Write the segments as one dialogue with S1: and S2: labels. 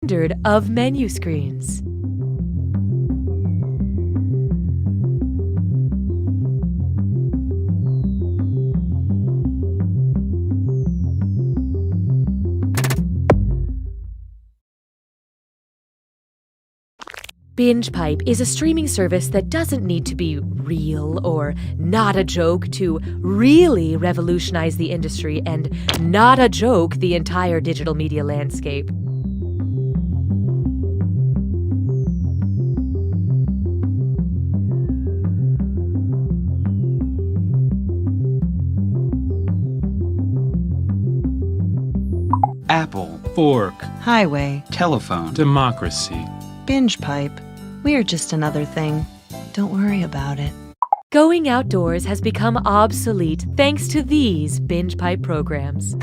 S1: standard of menu screens. BingePipe is a streaming service that doesn't need to be real or not a joke to really revolutionize the industry and not a joke the entire digital media landscape.
S2: Apple, fork,
S3: Highway,
S2: telephone,
S4: democracy.
S3: BingePipe. We're just another thing. Don't worry about it.
S1: Going outdoors has become obsolete thanks to these BingePipe programs.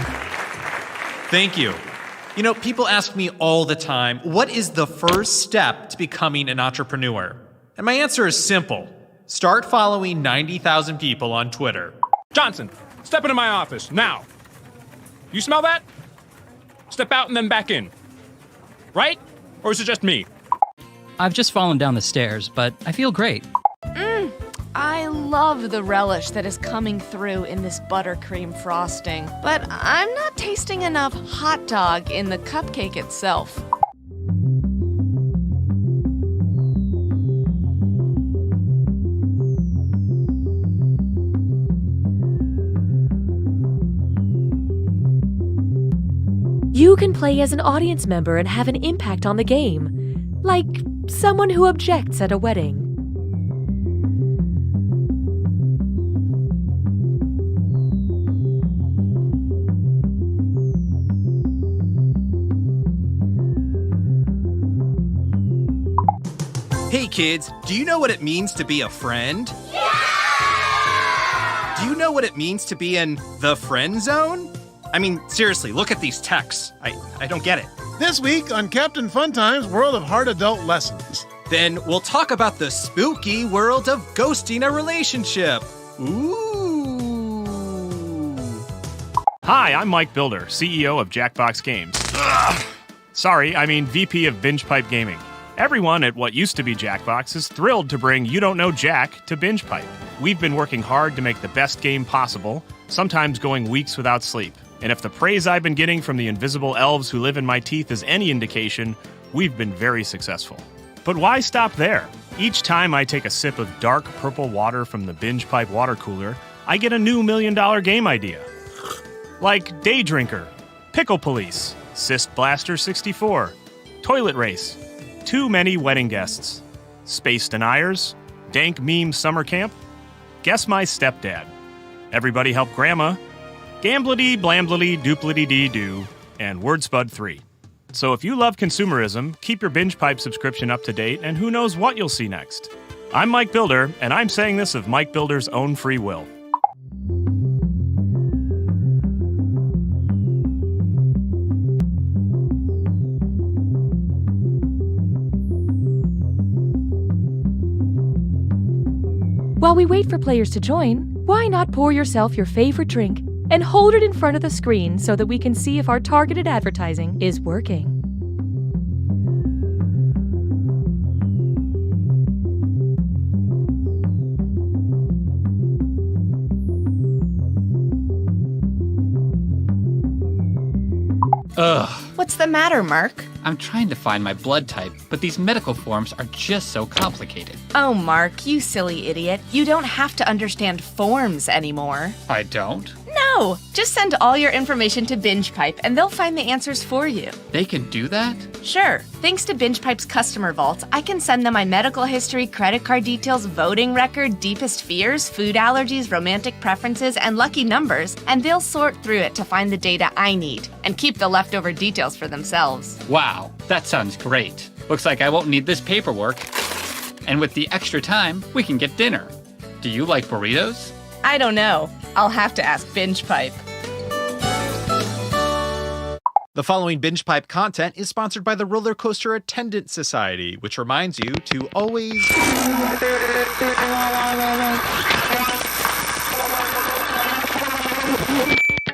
S5: Thank you. You know, people ask me all the time, what is the first step to becoming an entrepreneur? And my answer is simple. Start following 90,000 people on Twitter.
S4: Johnson, step into my office, now. You smell that? Step out and then back in. Right? Or is it just me?
S6: I've just fallen down the stairs, but I feel great.
S7: I love the relish that is coming through in this buttercream frosting, but I'm not tasting enough hot dog in the cupcake itself.
S1: You can play as an audience member and have an impact on the game, like someone who objects at a wedding.
S8: Hey kids, do you know what it means to be a friend? Yeah! Do you know what it means to be in the friend zone? I mean, seriously, look at these texts. I don't get it.
S9: This week on Captain Funtime's World of Hard Adult Lessons.
S8: Then we'll talk about the spooky world of ghosting a relationship. Ooh.
S4: Hi, I'm Mike Builder, CEO of Jackbox Games. VP of BingePipe Gaming. Everyone at what used to be Jackbox is thrilled to bring You Don't Know Jack to BingePipe. We've been working hard to make the best game possible, sometimes going weeks without sleep. And if the praise I've been getting from the invisible elves who live in my teeth is any indication, we've been very successful. But why stop there? Each time I take a sip of dark purple water from the BingePipe water cooler, I get a new $1 million game idea. Like Day Drinker, Pickle Police, Cyst Blaster 64, Toilet Race, Too Many Wedding Guests, Space Deniers, Dank Meme Summer Camp, Guess My Stepdad, Everybody Help Grandma, Gamblity Blamblity Duplity Dee Doo, and Wordspud 3. So if you love consumerism, keep your BingePipe subscription up to date, and who knows what you'll see next. I'm Mike Builder, and I'm saying this of Mike Builder's own free will.
S1: While we wait for players to join, why not pour yourself your favorite drink and hold it in front of the screen so that we can see if our targeted advertising is working?
S10: Ugh.
S7: What's the matter, Mark?
S10: I'm trying to find my blood type, but these medical forms are just so complicated.
S7: Oh, Mark, you silly idiot. You don't have to understand forms anymore.
S10: I don't?
S7: No, just send all your information to BingePipe and they'll find the answers for you.
S10: They can do that?
S7: Sure. Thanks to BingePipe's customer vaults, I can send them my medical history, credit card details, voting record, deepest fears, food allergies, romantic preferences, and lucky numbers, and they'll sort through it to find the data I need and keep the leftover details for themselves.
S10: Wow, that sounds great. Looks like I won't need this paperwork. And with the extra time, we can get dinner. Do you like burritos?
S7: I don't know. I'll have to ask BingePipe.
S5: The following BingePipe content is sponsored by the Roller Coaster Attendant Society, which reminds you to always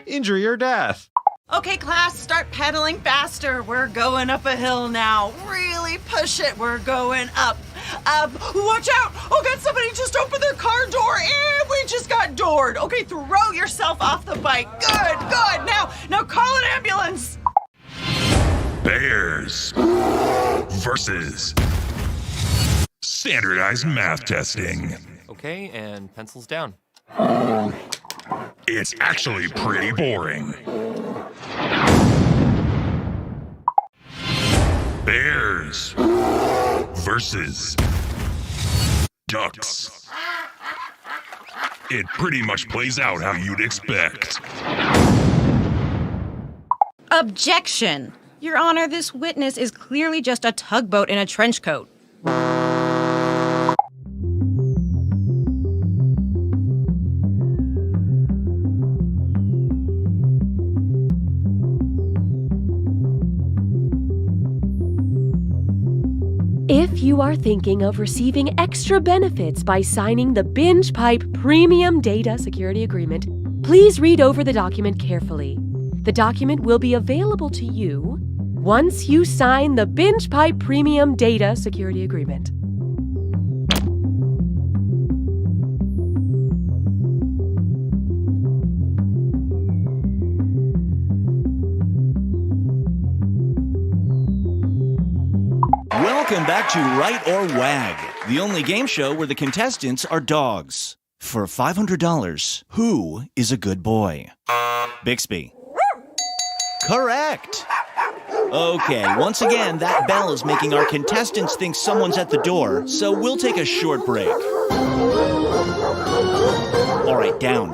S5: injury or death.
S2: Okay, class, start pedaling faster. We're going up a hill now. Really push it. We're going up. Watch out. Oh, God, somebody just opened their car door and we just got doored. Okay, throw yourself off the bike. Good. Now call an ambulance.
S11: Bears versus standardized math testing.
S12: Okay, and pencils down.
S11: It's actually pretty boring. Bears versus ducks. It pretty much plays out how you'd expect.
S13: Objection! Your Honor, this witness is clearly just a tugboat in a trench coat.
S1: If you are thinking of receiving extra benefits by signing the Binge Pipe Premium Data Security Agreement, please read over the document carefully. The document will be available to you once you sign the Binge Pipe Premium Data Security Agreement.
S14: Welcome back to Right or Wag, the only game show where the contestants are dogs. For $500, who is a good boy? Bixby. Correct. Okay, once again, that bell is making our contestants think someone's at the door, so we'll take a short break. All right, down.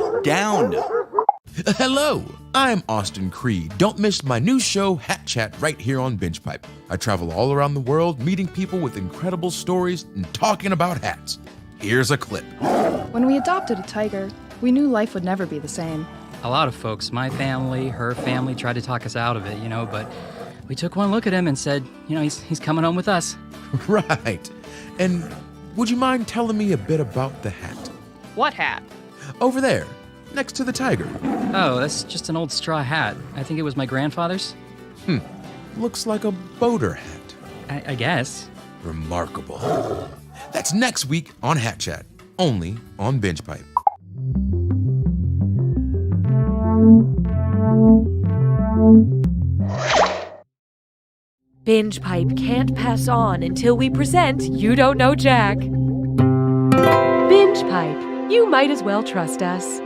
S15: Hello, I'm Austin Creed. Don't miss my new show, Hat Chat, right here on Binge Pipe. I travel all around the world, meeting people with incredible stories and talking about hats. Here's a clip.
S16: When we adopted a tiger, we knew life would never be the same.
S6: A lot of folks, my family, her family, tried to talk us out of it, but we took one look at him and said, he's coming home with us.
S15: Right. And would you mind telling me a bit about the hat?
S13: What hat?
S15: Over there, next to the tiger.
S6: Oh, that's just an old straw hat. I think it was my grandfather's.
S15: Looks like a boater hat.
S6: I guess.
S15: Remarkable. That's next week on Hat Chat, only on Binge Pipe.
S1: Binge Pipe can't pass on until we present You Don't Know Jack. Binge Pipe, you might as well trust us.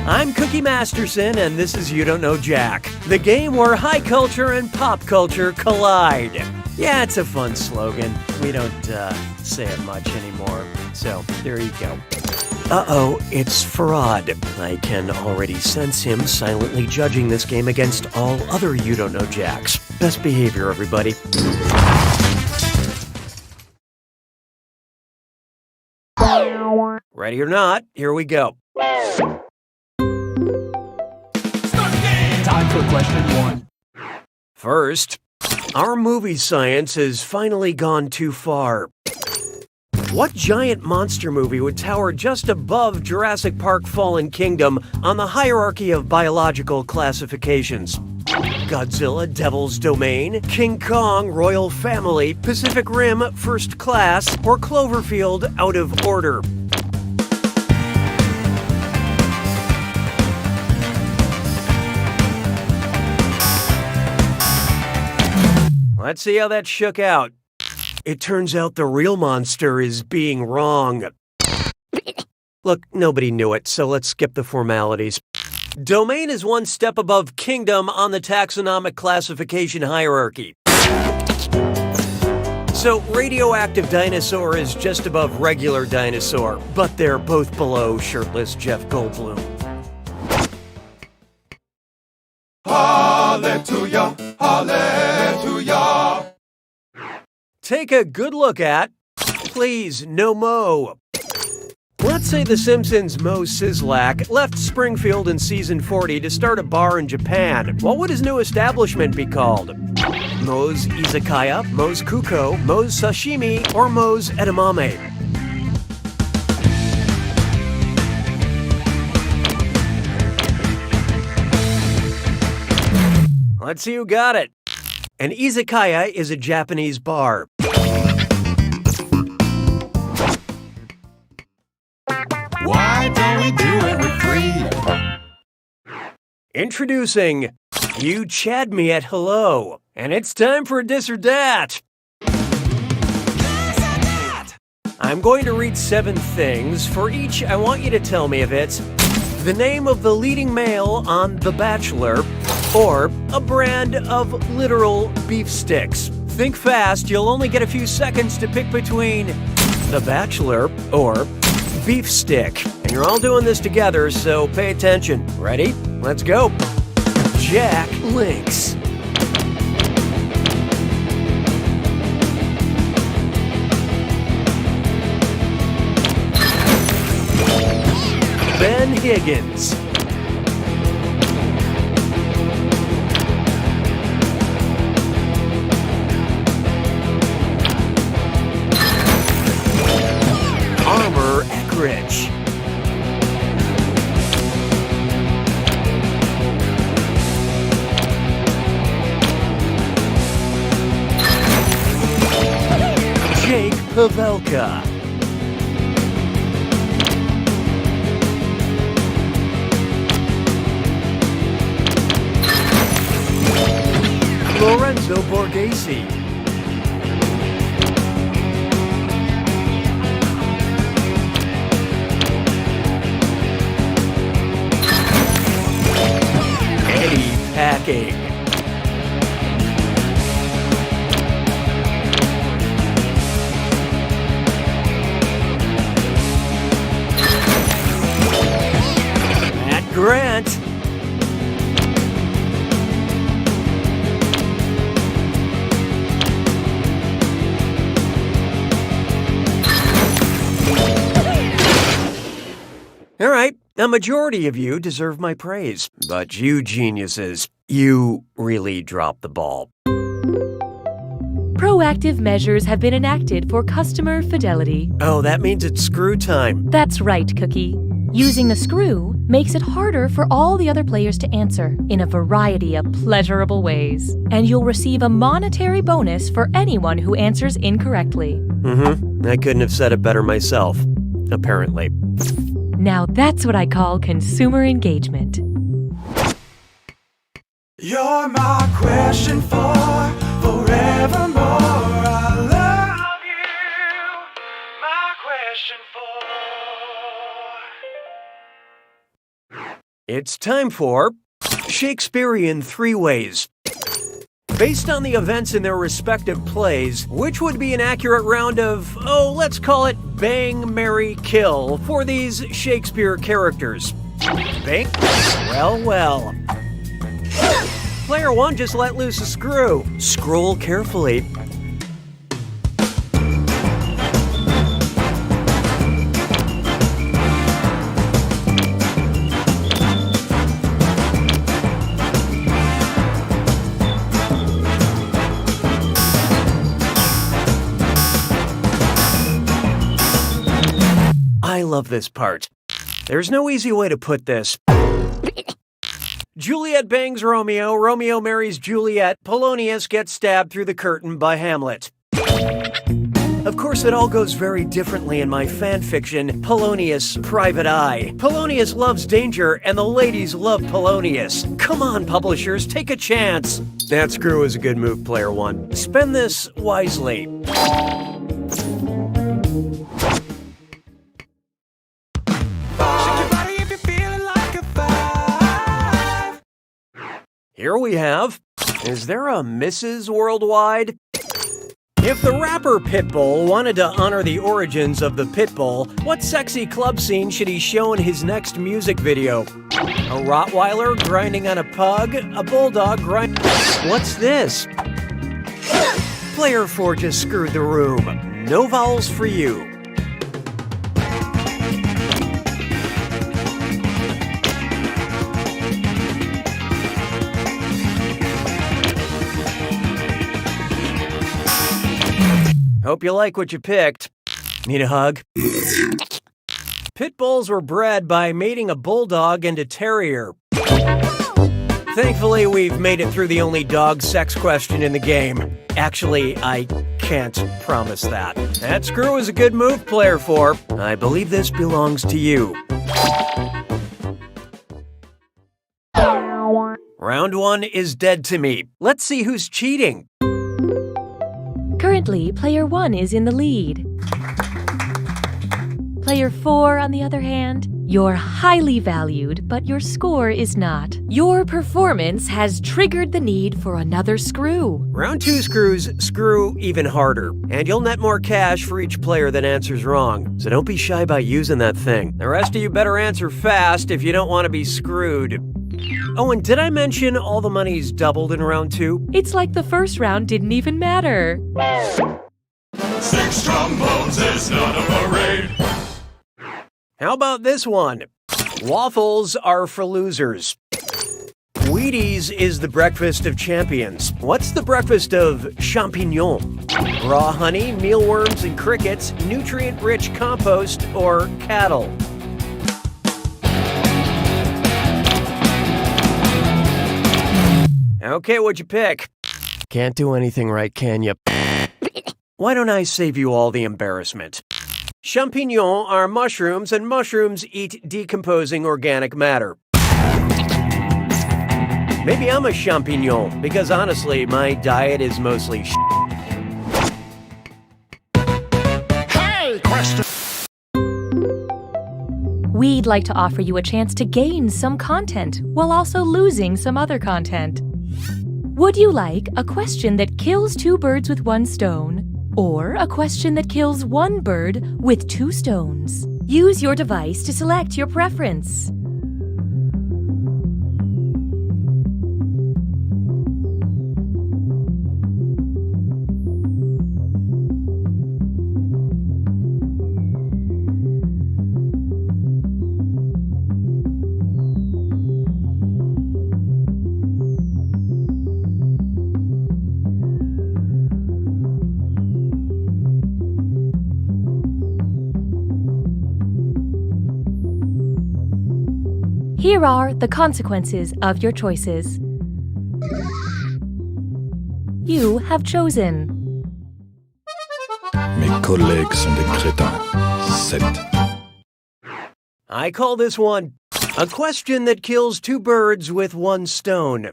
S17: I'm Cookie Masterson, and this is You Don't Know Jack, the game where high culture and pop culture collide. Yeah, it's a fun slogan. We don't say it much anymore, so there you go. Uh-oh, it's Farad. I can already sense him silently judging this game against all other You Don't Know Jacks. Best behavior, everybody. Ready or not, here we go.
S18: Time for question 1.
S17: First, our movie science has finally gone too far. What giant monster movie would tower just above Jurassic Park Fallen Kingdom on the hierarchy of biological classifications? Godzilla, Devil's Domain, King Kong, Royal Family, Pacific Rim, First Class, or Cloverfield, Out of Order? Let's see how that shook out. It turns out the real monster is being wrong. Look, nobody knew it, so let's skip the formalities. Domain is one step above kingdom on the taxonomic classification hierarchy. So radioactive dinosaur is just above regular dinosaur, but they're both below shirtless Jeff Goldblum.
S18: Hallelujah, hallelujah.
S17: Take a good look at, please, no Mo. Let's say The Simpsons' Mo Sizlak left Springfield in season 40 to start a bar in Japan. What would his new establishment be called? Mo's Izakaya, Mo's Kuko, Mo's Sashimi, or Mo's Edamame? let's see who got it. An izakaya is a Japanese bar.
S18: Why don't we do it with free?
S17: Introducing You Chad Me at Hello. And it's time for a Dis or Dat. I'm going to read 7 things. For each, I want you to tell me if it's the name of the leading male on The Bachelor or a brand of literal beef sticks. Think fast, you'll only get a few seconds to pick between The Bachelor or beef stick. And you're all doing this together, so pay attention. Ready? Let's go. Jack Links. Ben Higgins. Armor Eckridge. Jake Pavelka. Lorenzo Borghese. Eddie Packing. Matt Grant. All right, a majority of you deserve my praise, but you geniuses, you really dropped the ball.
S1: Proactive measures have been enacted for customer fidelity.
S17: Oh, that means it's screw time.
S1: That's right, Cookie. Using the screw makes it harder for all the other players to answer in a variety of pleasurable ways. And you'll receive a monetary bonus for anyone who answers incorrectly.
S17: I couldn't have said it better myself, apparently.
S1: Now that's what I call consumer engagement.
S18: You're my question for forevermore. I love you, my question for.
S17: It's time for Shakespearean Three-Ways. Based on the events in their respective plays, which would be an accurate round of, let's call it bang, marry, kill for these Shakespeare characters? Bang? Well. Player 1 just let loose a screw. Scroll carefully. I love this part. There's no easy way to put this. Juliet bangs Romeo, Romeo marries Juliet, Polonius gets stabbed through the curtain by Hamlet. Of course, it all goes very differently in my fanfiction, Polonius Private Eye. Polonius loves danger, and the ladies love Polonius. Come on, publishers, take a chance. That screw is a good move, player 1. Spend this wisely. Here we have, is there a Mrs. Worldwide? If the rapper Pitbull wanted to honor the origins of the Pitbull, what sexy club scene should he show in his next music video? A Rottweiler grinding on a pug? A bulldog grind... What's this? Player 4 just screwed the room. No vowels for you. Hope you like what you picked. Need a hug? Pit bulls were bred by mating a bulldog and a terrier. Thankfully, we've made it through the only dog sex question in the game. Actually, I can't promise that. That screw is a good move, player 4. I believe this belongs to you. Round 1 is dead to me. Let's see who's cheating.
S1: Currently, player 1 is in the lead. Player 4, on the other hand, you're highly valued, but your score is not. Your performance has triggered the need for another screw.
S17: Round 2 screws screw even harder, and you'll net more cash for each player that answers wrong. So don't be shy about using that thing. The rest of you better answer fast if you don't want to be screwed. Oh, and did I mention all the money's doubled in round 2?
S1: It's like the first round didn't even matter.
S18: 6 trombones is not a parade.
S17: How about this one? Waffles are for losers. Wheaties is the breakfast of champions. What's the breakfast of champignons? Raw honey, mealworms and crickets, nutrient-rich compost, or cattle? Okay, what'd you pick? Can't do anything right, can you? Why don't I save you all the embarrassment? Champignons are mushrooms, and mushrooms eat decomposing organic matter. Maybe I'm a champignon, because honestly, my diet is mostly
S18: Hey, question!
S1: We'd like to offer you a chance to gain some content while also losing some other content. Would you like a question that kills 2 birds with 1 stone, or a question that kills 1 bird with 2 stones? Use your device to select your preference. Here are the consequences of your choices. You have chosen.
S19: Mes collègues sont des crétins. 7.
S17: I call this one a question that kills 2 birds with 1 stone.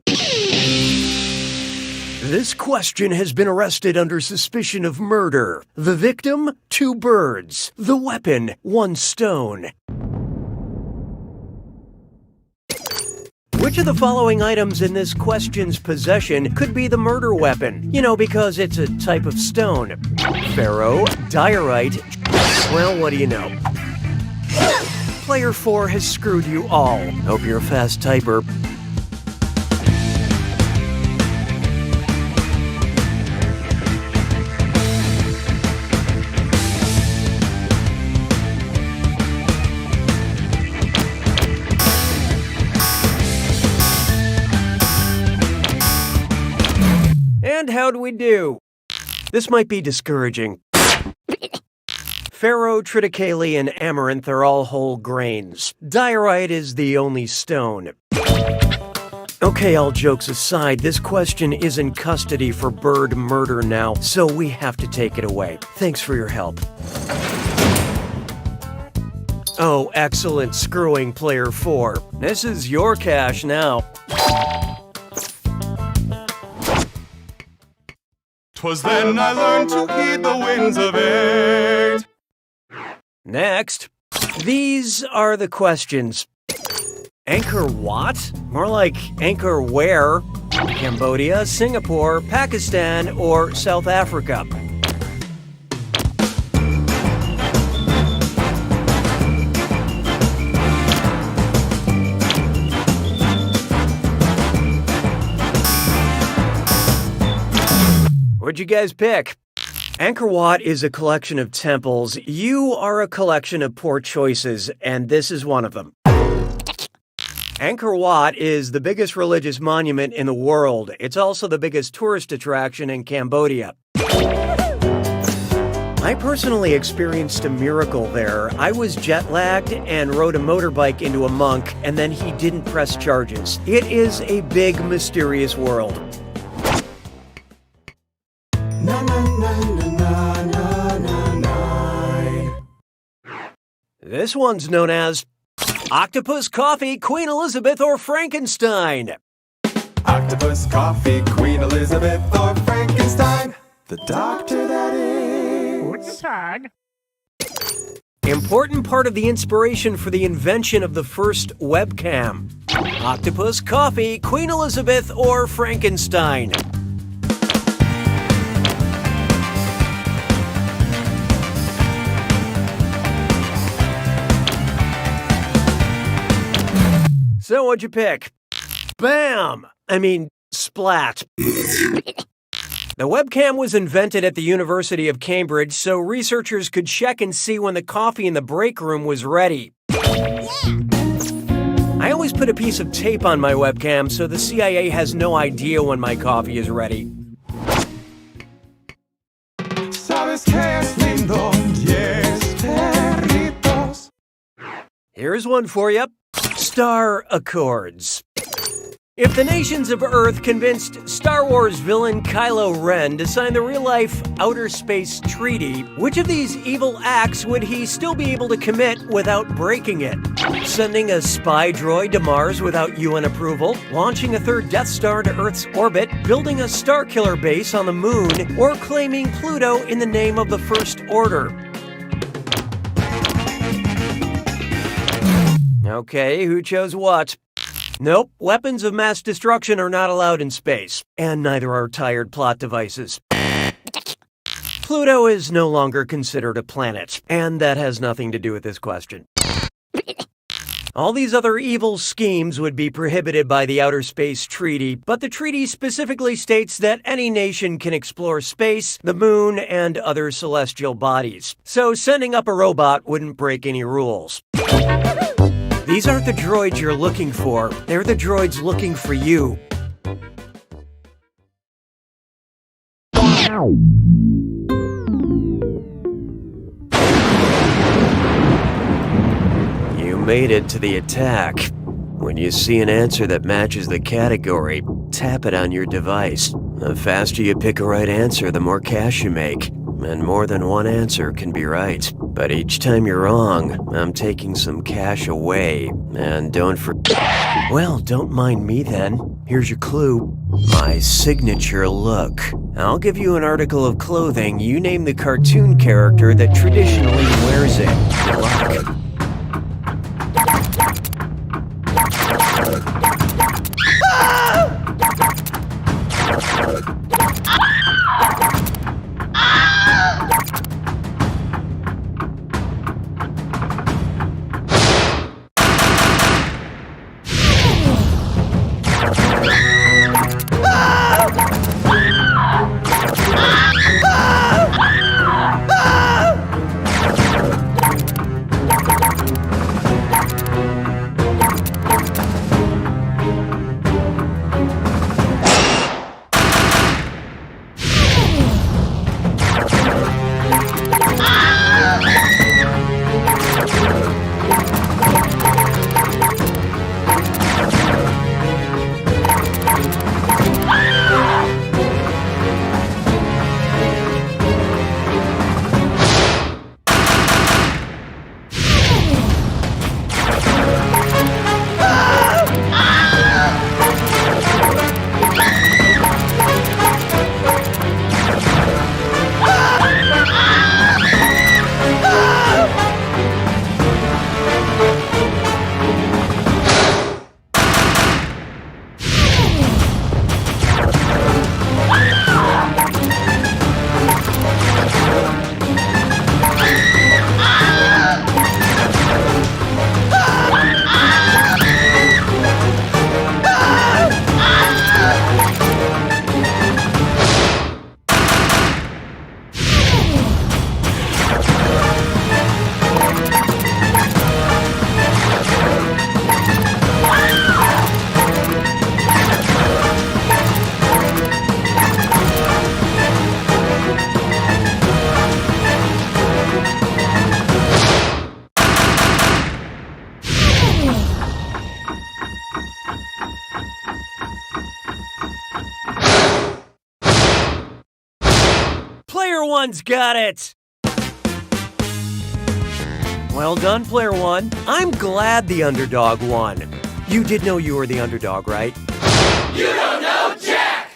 S17: This question has been arrested under suspicion of murder. The victim, 2 birds. The weapon, 1 stone. Which of the following items in this question's possession could be the murder weapon? You know, because it's a type of stone. Ferro, diorite, well, what do you know? Player 4 has screwed you all. Hope you're a fast typer. And how'd we do? This might be discouraging. Ferro, triticale, and amaranth are all whole grains. Diorite is the only stone. Okay, all jokes aside, this question is in custody for bird murder now, so we have to take it away. Thanks for your help. Oh, excellent screwing, player 4. This is your cash now.
S18: 'Twas then I learned to heed the winds of 8.
S17: Next, these are the questions. Anchor what? More like anchor where? Cambodia, Singapore, Pakistan, or South Africa? What'd you guys pick? Angkor Wat is a collection of temples. You are a collection of poor choices, and this is one of them. Angkor Wat is the biggest religious monument in the world. It's also the biggest tourist attraction in Cambodia. I personally experienced a miracle there. I was jet-lagged and rode a motorbike into a monk, and then he didn't press charges. It is a big, mysterious world. This one's known as Octopus, Coffee, Queen Elizabeth, or Frankenstein.
S18: Octopus, coffee, Queen Elizabeth, or Frankenstein. The doctor that is.
S17: Important part of the inspiration for the invention of the first webcam. Octopus, Coffee, Queen Elizabeth, or Frankenstein. So what'd you pick? Bam! Splat. The webcam was invented at the University of Cambridge so researchers could check and see when the coffee in the break room was ready. I always put a piece of tape on my webcam so the CIA has no idea when my coffee is ready.
S18: Sabes que es lindo, yes, perritos.
S17: Here's one for you. Star Accords. If the nations of Earth convinced Star Wars villain Kylo Ren to sign the real-life Outer Space Treaty, which of these evil acts would he still be able to commit without breaking it? Sending a spy droid to Mars without UN approval, launching a third Death Star to Earth's orbit, building a Starkiller base on the moon, or claiming Pluto in the name of the First Order? Okay, who chose what? Nope, weapons of mass destruction are not allowed in space, and neither are tired plot devices. Pluto is no longer considered a planet, and that has nothing to do with this question. All these other evil schemes would be prohibited by the Outer Space Treaty, but the treaty specifically states that any nation can explore space, the moon, and other celestial bodies. So sending up a robot wouldn't break any rules. These aren't the droids you're looking for. They're the droids looking for you. You made it to the attack. When you see an answer that matches the category, tap it on your device. The faster you pick a right answer, the more cash you make. And more than one answer can be right. But each time you're wrong, I'm taking some cash away. And don't mind me then. Here's your clue. My signature look. I'll give you an article of clothing. You name the cartoon character that traditionally wears it. Good luck. Player one's got it! Well done, player one. I'm glad the underdog won. You did know you were the underdog, right?
S20: You don't know Jack!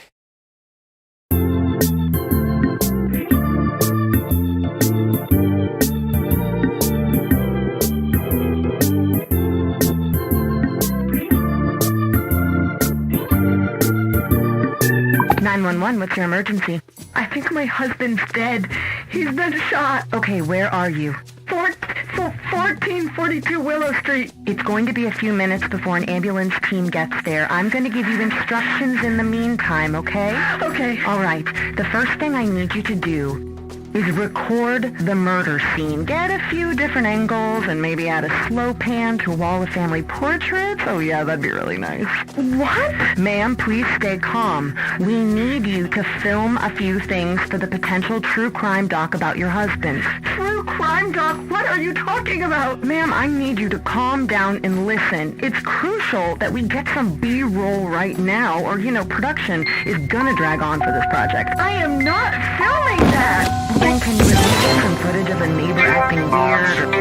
S21: What's your emergency? I think my husband's dead. He's been shot. Okay, where are you? 1442 Willow Street. It's going to be a few minutes before an ambulance team gets there. I'm going to give you instructions in the meantime, okay? Okay. All right. The first thing I need you to do is record the murder scene. Get a few different angles and maybe add a slow pan to a wall of family portraits. Oh yeah, that'd be really nice. What? Ma'am, please stay calm. We need you to film a few things for the potential true crime doc about your husband. True crime doc? What are you talking about? Ma'am, I need you to calm down and listen. It's crucial that we get some B-roll right now or, production is gonna drag on for this project. I am not filming that! Then can you release some footage of a neighbor acting weird?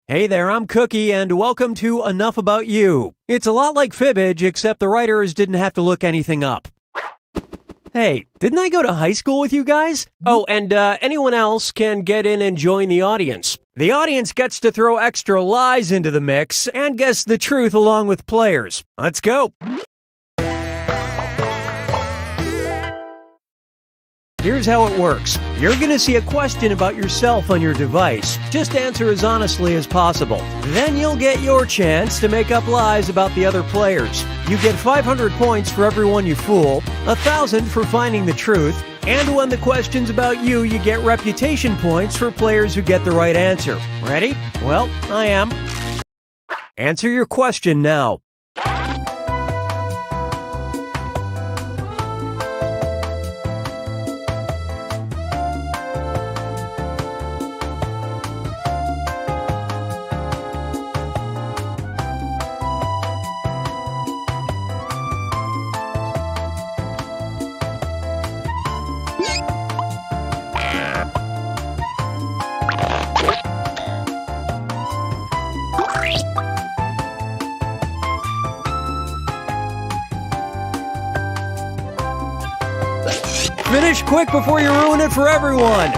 S17: Hey there, I'm Cookie, and welcome to Enough About You. It's a lot like Fibbage, except the writers didn't have to look anything up. Hey, didn't I go to high school with you guys? Oh, and anyone else can get in and join the audience. The audience gets to throw extra lies into the mix and guess the truth along with players. Let's go. Here's how it works. You're going to see a question about yourself on your device. Just answer as honestly as possible. Then you'll get your chance to make up lies about the other players. You get 500 points for everyone you fool, 1,000 for finding the truth, and when the question's about you, you get reputation points for players who get the right answer. Ready? Well, I am. Answer your question now. Finish quick before you ruin it for everyone.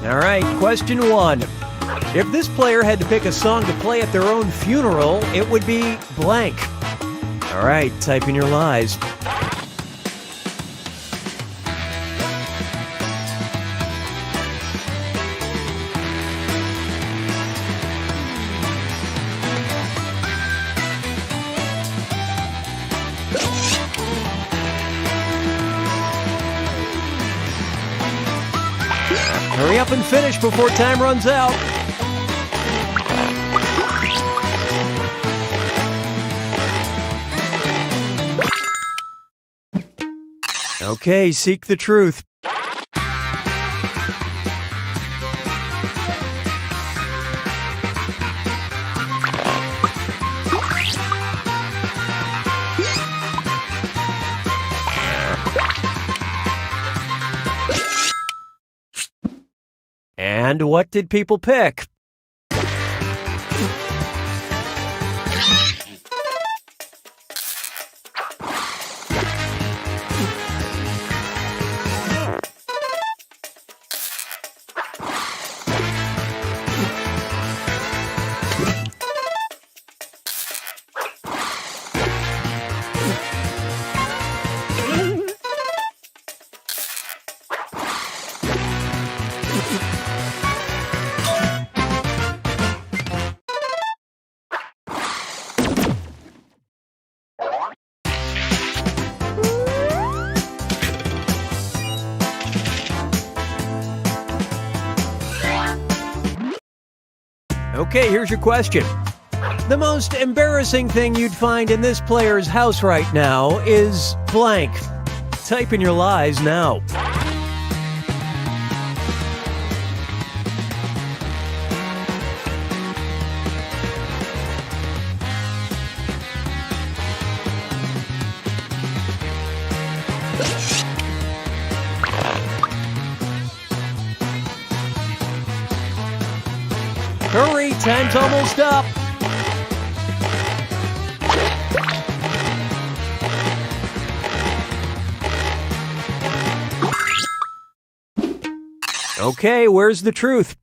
S17: All right, question 1. If this player had to pick a song to play at their own funeral, it would be blank. All right, type in your lies. Hurry up and finish before time runs out. Okay, seek the truth. And what did people pick? Okay, here's your question. The most embarrassing thing you'd find in this player's house right now is blank. Type in your lies now. Hurry, time's almost up. Okay, where's the truth?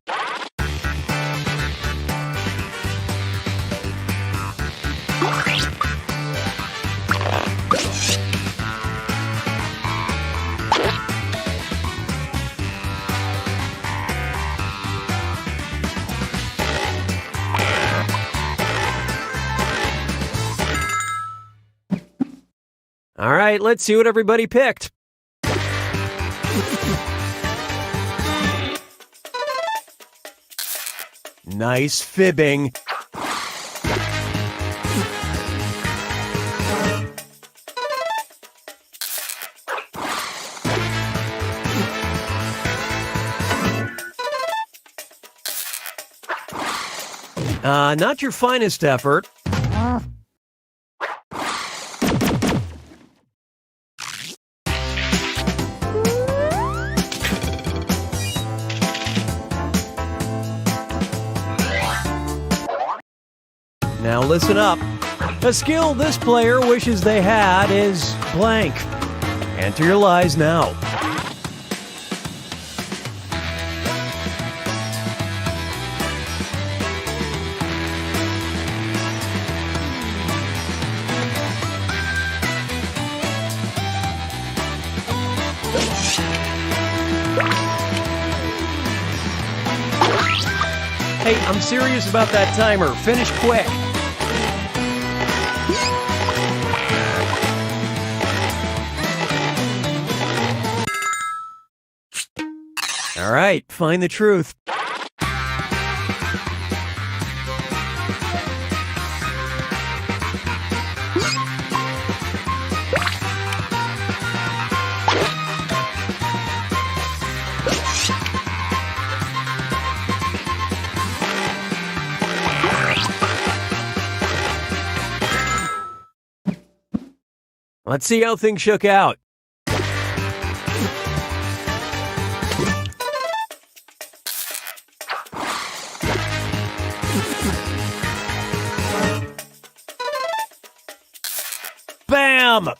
S17: All right, let's see what everybody picked. Nice fibbing. Not your finest effort. Now listen up. A skill this player wishes they had is blank. Enter your lies now. Hey, I'm serious about that timer. Finish quick. All right, find the truth. Let's see how things shook out. them!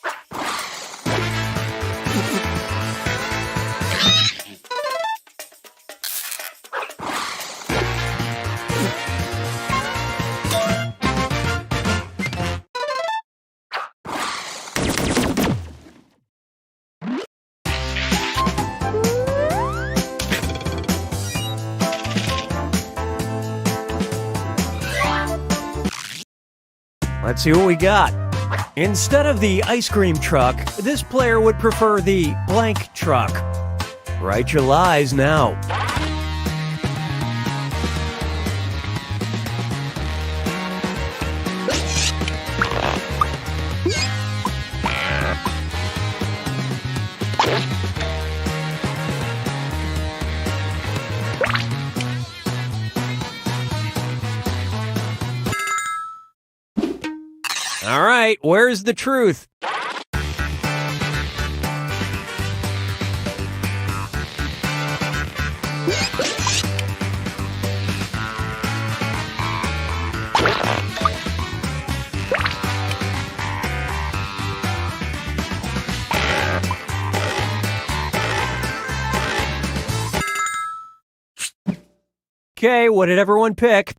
S17: Let's see what we got. Instead of the ice cream truck, this player would prefer the blank truck. Write your lies now. All right, where's the truth? Okay, what did everyone pick?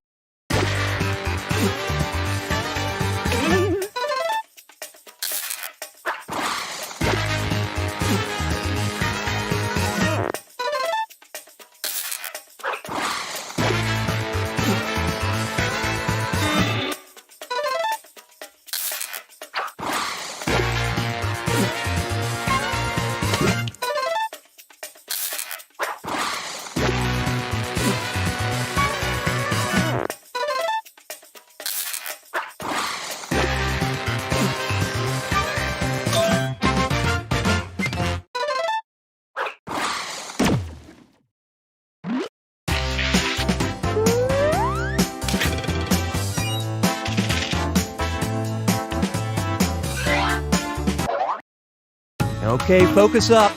S17: Okay, focus up.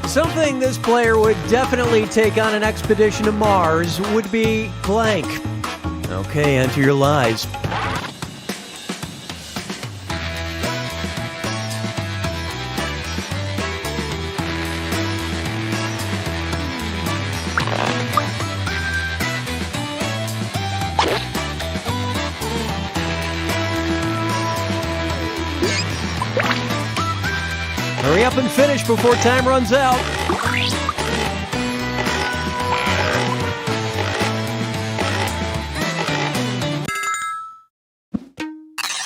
S17: Something this player would definitely take on an expedition to Mars would be blank. Okay, enter your lies. Hurry up and finish before time runs out.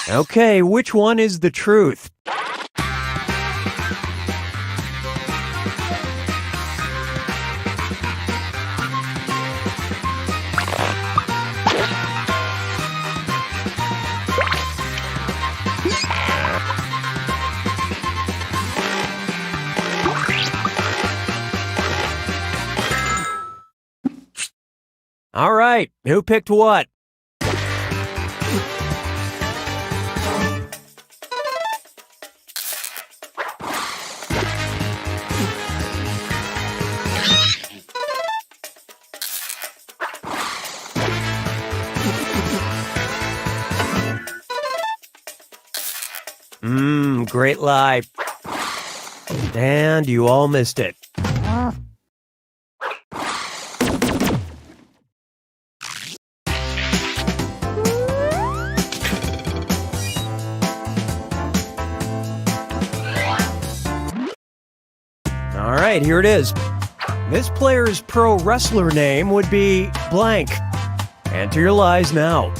S17: Okay, which one is the truth? All right, who picked what? Great lie. And you all missed it. All right, here it is. This player's pro wrestler name would be blank. Enter your lies now.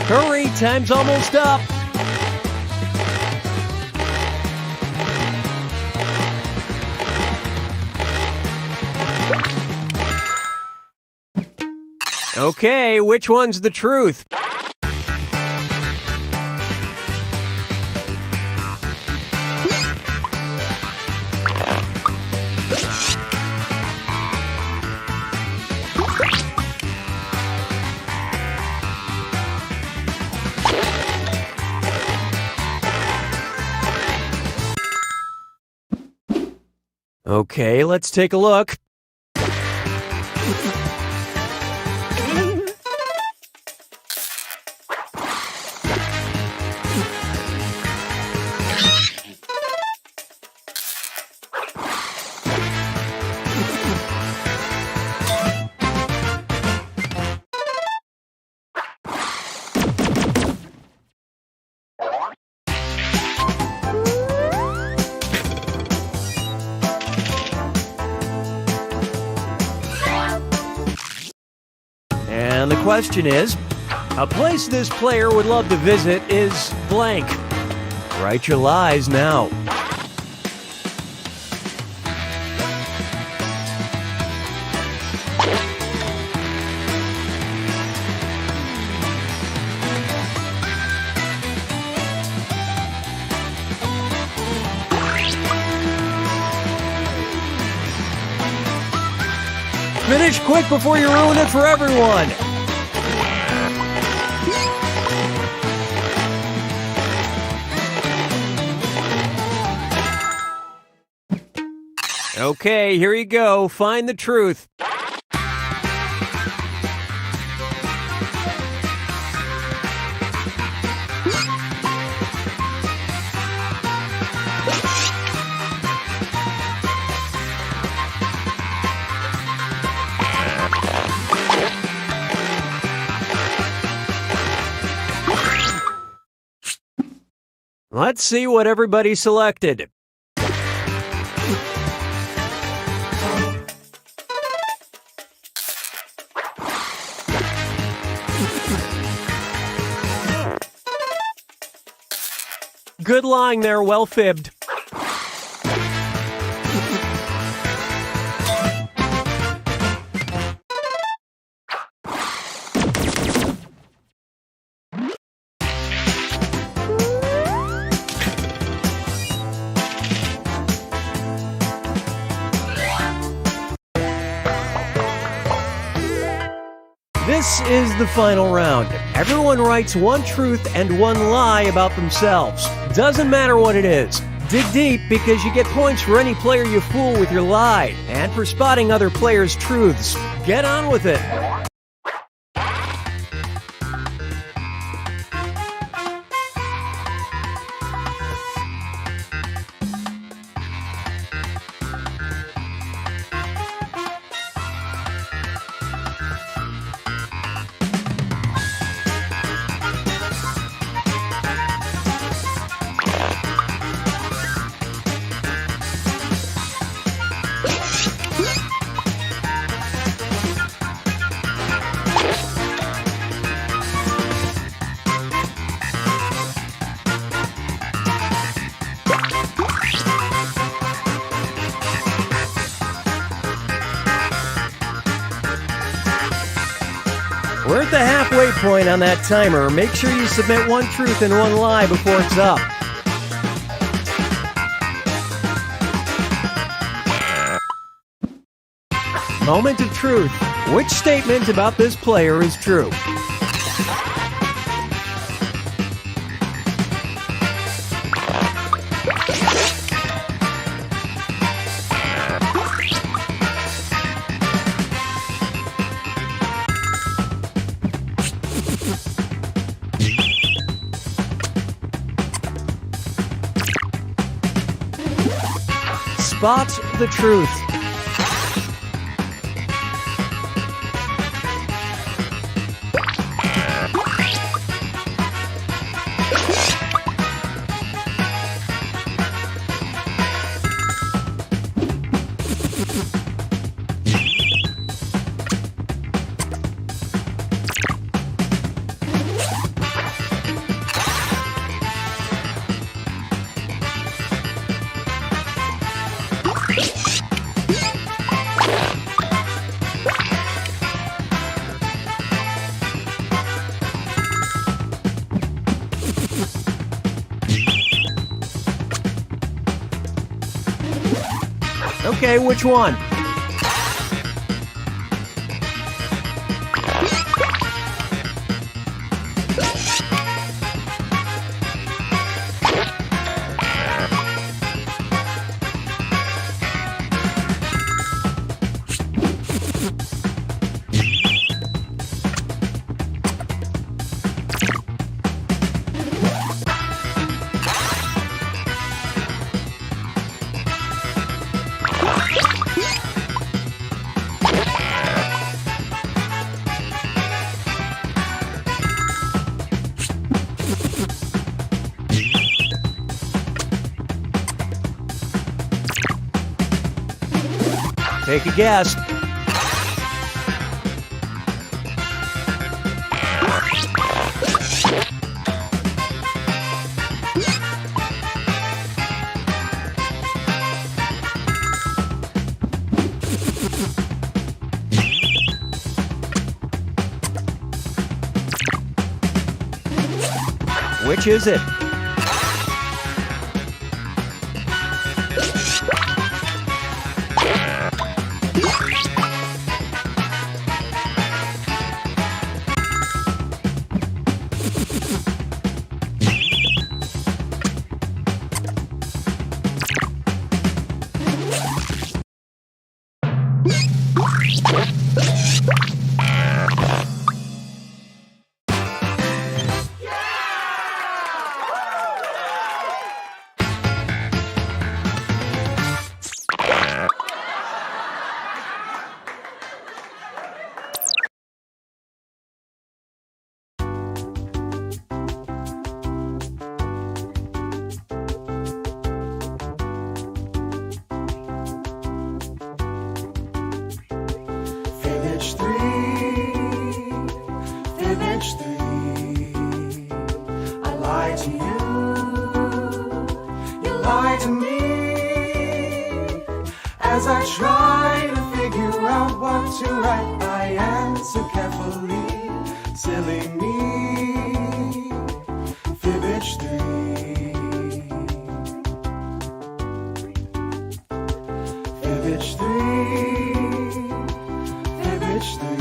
S17: Hurry, time's almost up. Okay, which one's the truth? Okay, let's take a look. And the question is, a place this player would love to visit is blank. Write your lies now. Finish quick before you ruin it for everyone. Okay, here you go. Find the truth. Let's see what everybody selected. Good lying there, well fibbed. This is the final round. Everyone writes one truth and one lie about themselves. Doesn't matter what it is. Dig deep because you get points for any player you fool with your lie and for spotting other players' truths. Get on with it. We're at the halfway point on that timer. Make sure you submit one truth and one lie before it's up. Moment of truth. Which statement about this player is true? Spot the truth. Okay, which one? Take a guess. Which is it?
S18: Fibbage 3, Fibbage 3. I lied to you, you lied to me. As I try to figure out what to write, I answer carefully. Silly me, Fibbage 3. Fibbage 3. Fibbage 3.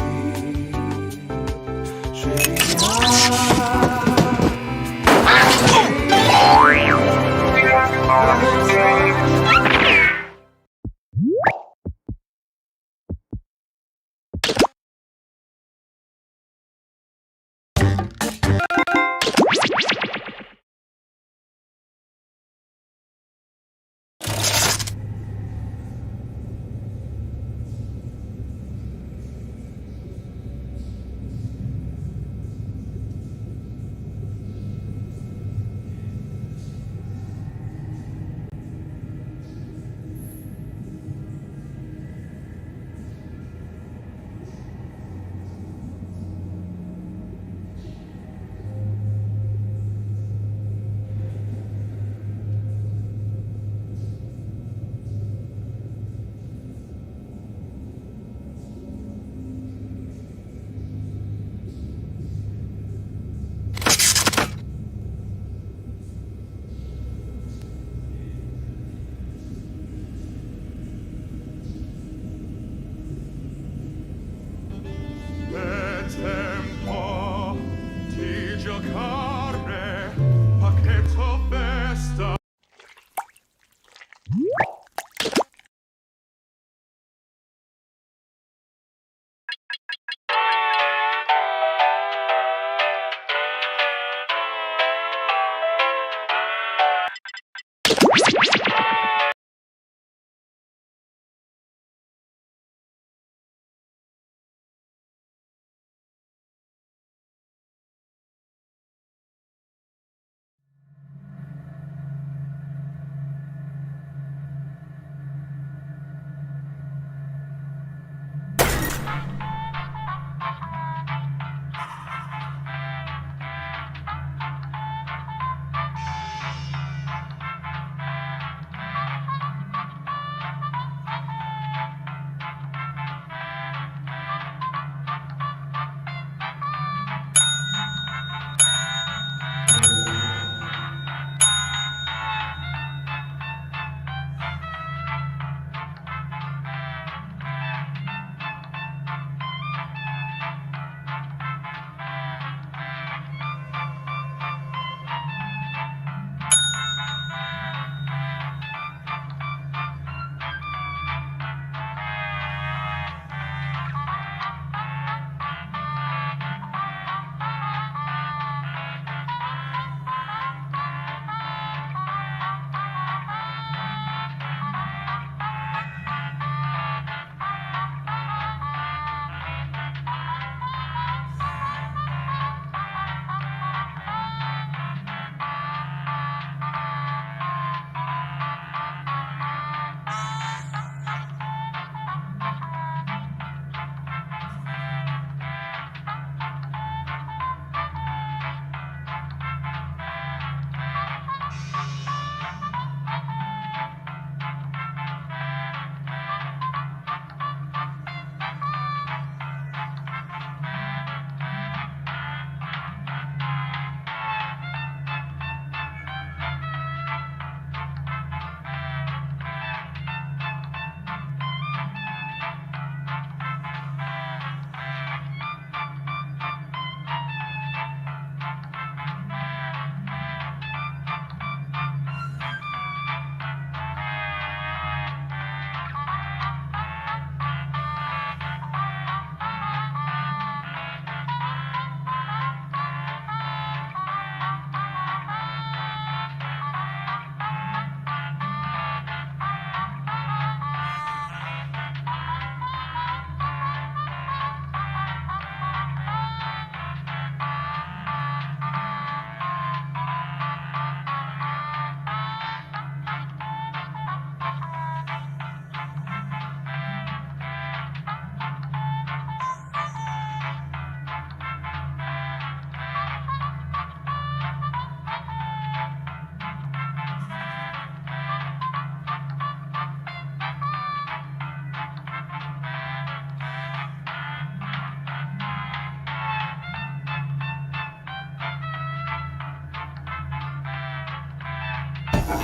S3: The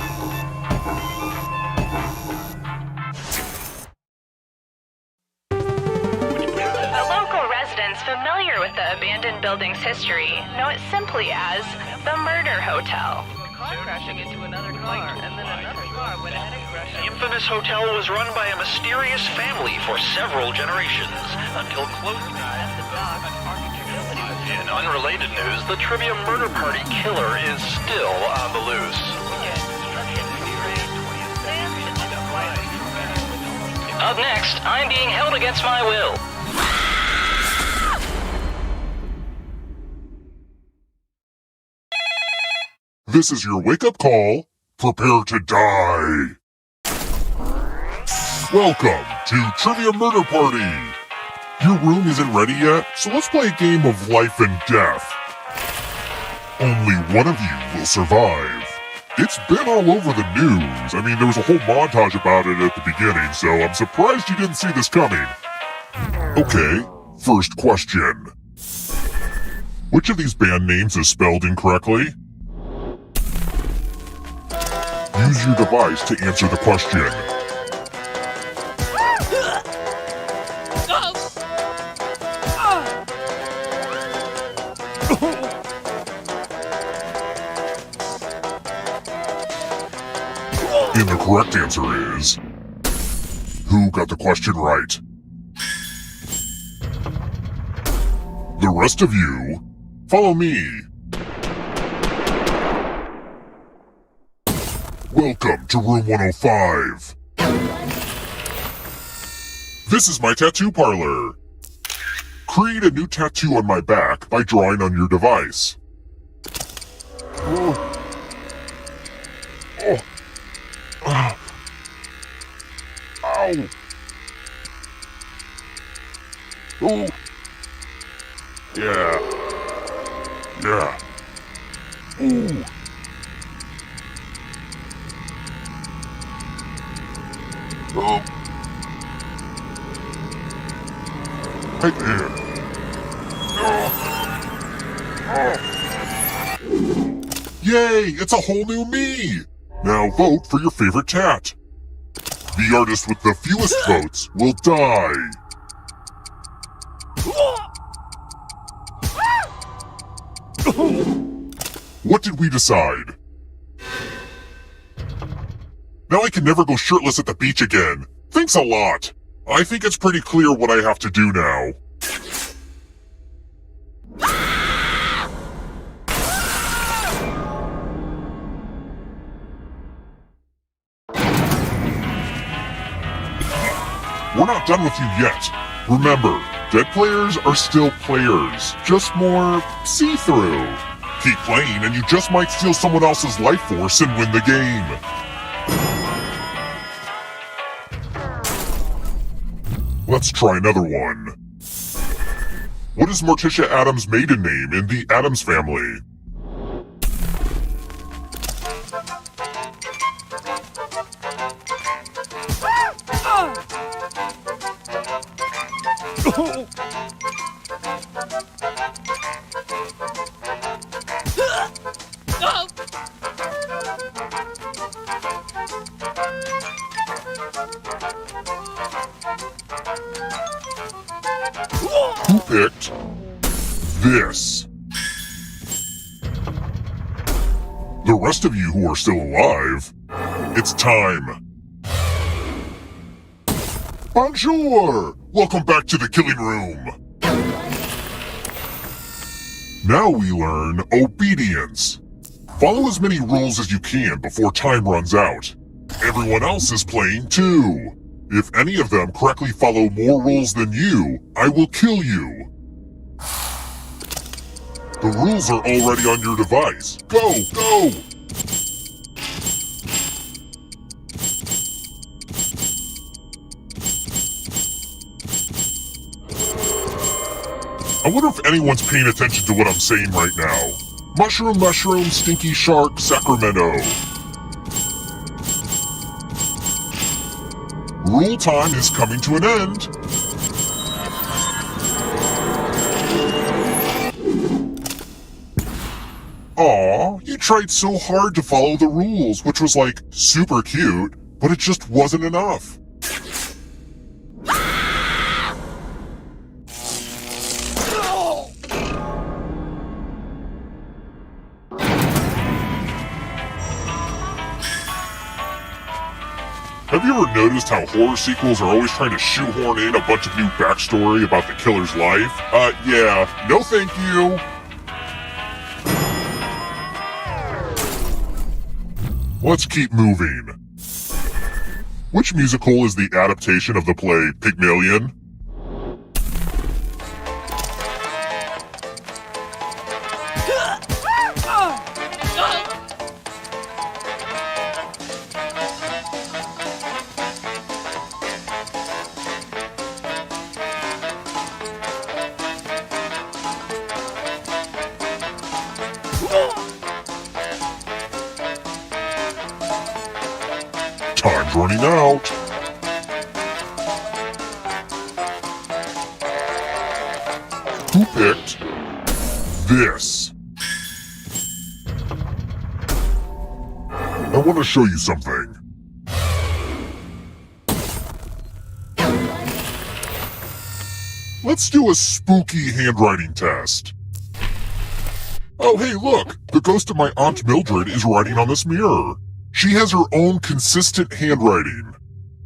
S3: local residents familiar with the abandoned building's history know it simply as the Murder Hotel.
S22: The infamous hotel was run by a mysterious family for several generations until closing. In unrelated news, the trivia murder party killer is still on the loose.
S3: Up next, I'm being held against my will.
S11: This is your wake-up call. Prepare to die. Welcome to Trivia Murder Party. Your room isn't ready yet, so let's play a game of life and death. Only one of you will survive. It's been all over the news. I mean, there was a whole montage about it at the beginning, so I'm surprised you didn't see this coming. Okay, first question. Which of these band names is spelled incorrectly? Use your device to answer the question. And the correct answer is... Who got the question right? The rest of you, follow me. Welcome to room 105. This is my tattoo parlor. Create a new tattoo on my back by drawing on your device. Oh. Ow. Oh. Yeah. Yeah. Ooh. Oh. Right there. Yay! It's a whole new me! Now vote for your favorite tat. The artist with the fewest votes will die. What did we decide? Now I can never go shirtless at the beach again. Thanks a lot. I think it's pretty clear what I have to do now. We're not done with you yet. Remember, dead players are still players, just more see-through. Keep playing and you just might steal someone else's life force and win the game. Let's try another one. What is Morticia Adams' maiden name in the Addams family? Who picked this? The rest of you who are still alive, it's time. Bonjour! Welcome back to the killing room. Now we learn obedience. Follow as many rules as you can before time runs out. Everyone else is playing too. If any of them correctly follow more rules than you, I will kill you. The rules are already on your device. Go, go! I wonder if anyone's paying attention to what I'm saying right now. Mushroom, mushroom, stinky shark, Sacramento. Rule time is coming to an end. Aw, you tried so hard to follow the rules, which was like super cute, but it just wasn't enough. Have you ever noticed how horror sequels are always trying to shoehorn in a bunch of new backstory about the killer's life? Yeah, no thank you. Let's keep moving. Which musical is the adaptation of the play Pygmalion? Time's running out. Who picked this? I want to show you something. Let's do a spooky handwriting test. Oh, hey, look! The ghost of my Aunt Mildred is writing on this mirror. She has her own consistent handwriting.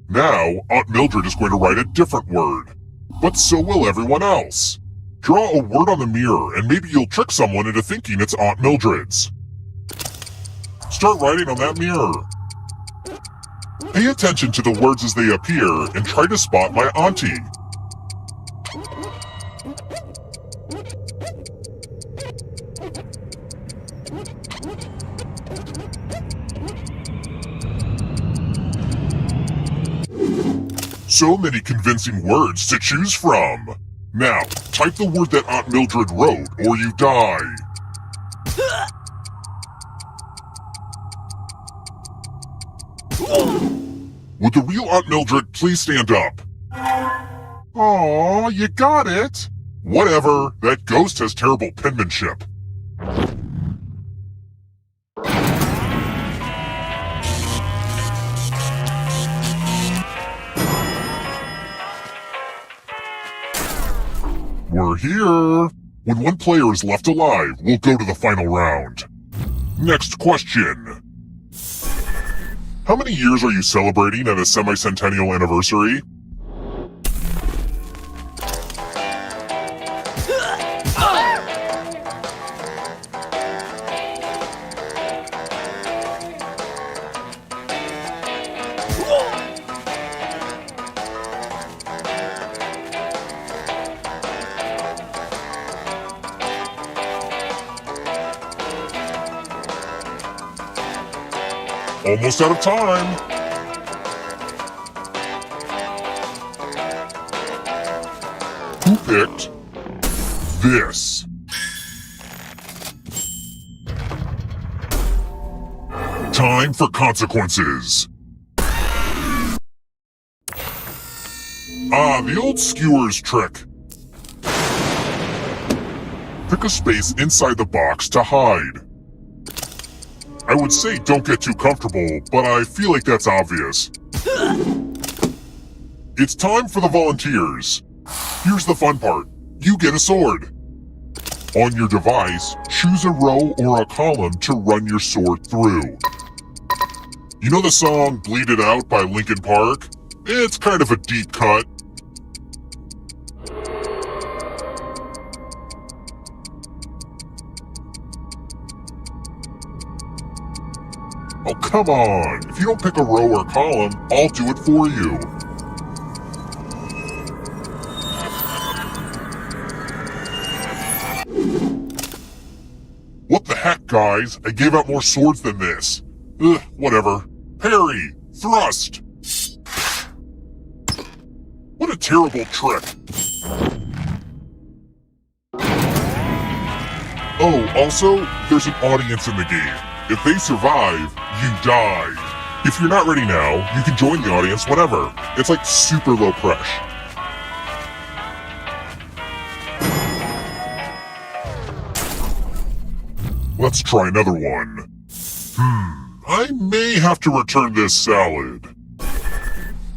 S11: Now, Aunt Mildred is going to write a different word. But so will everyone else. Draw a word on the mirror, and maybe you'll trick someone into thinking it's Aunt Mildred's. Start writing on that mirror. Pay attention to the words as they appear, and try to spot my auntie. So many convincing words to choose from. Now, type the word that Aunt Mildred wrote, or you die. Would the real Aunt Mildred please stand up? Aw, you got it. Whatever, that ghost has terrible penmanship. We're here! When one player is left alive, we'll go to the final round. Next question. How many years are you celebrating at a semi-centennial anniversary? Almost out of time. Who picked this? Time for consequences. The old skewers trick. Pick a space inside the box to hide. I would say don't get too comfortable, but I feel like that's obvious. It's time for the volunteers. Here's the fun part. You get a sword. On your device, choose a row or a column to run your sword through. You know the song Bleed It Out by Linkin Park? It's kind of a deep cut. Oh, come on! If you don't pick a row or column, I'll do it for you. What the heck, guys? I gave out more swords than this. Ugh, whatever. Parry! Thrust! What a terrible trick. Oh, also, there's an audience in the game. If they survive, you die. If you're not ready now, you can join the audience whenever. It's like super low pressure. Let's try another one. I may have to return this salad.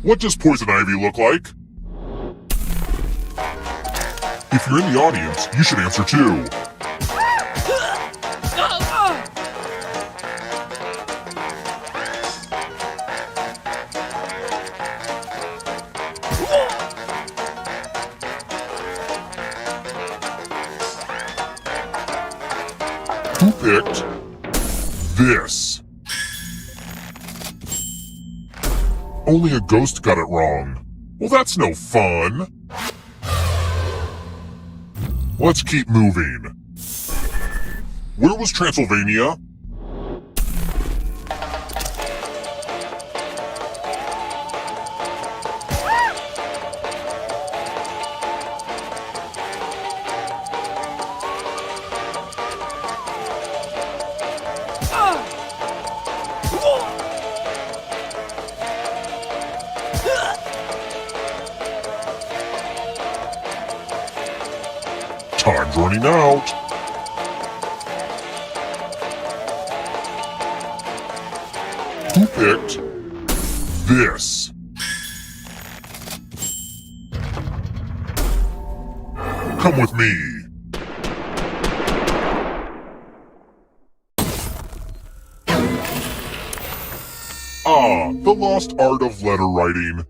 S11: What does Poison Ivy look like? If you're in the audience, you should answer too. Who picked this? Only a ghost got it wrong. Well, that's no fun. Let's keep moving. Where was Transylvania? Time's running out. Who picked this? Come with me. The lost art of letter writing.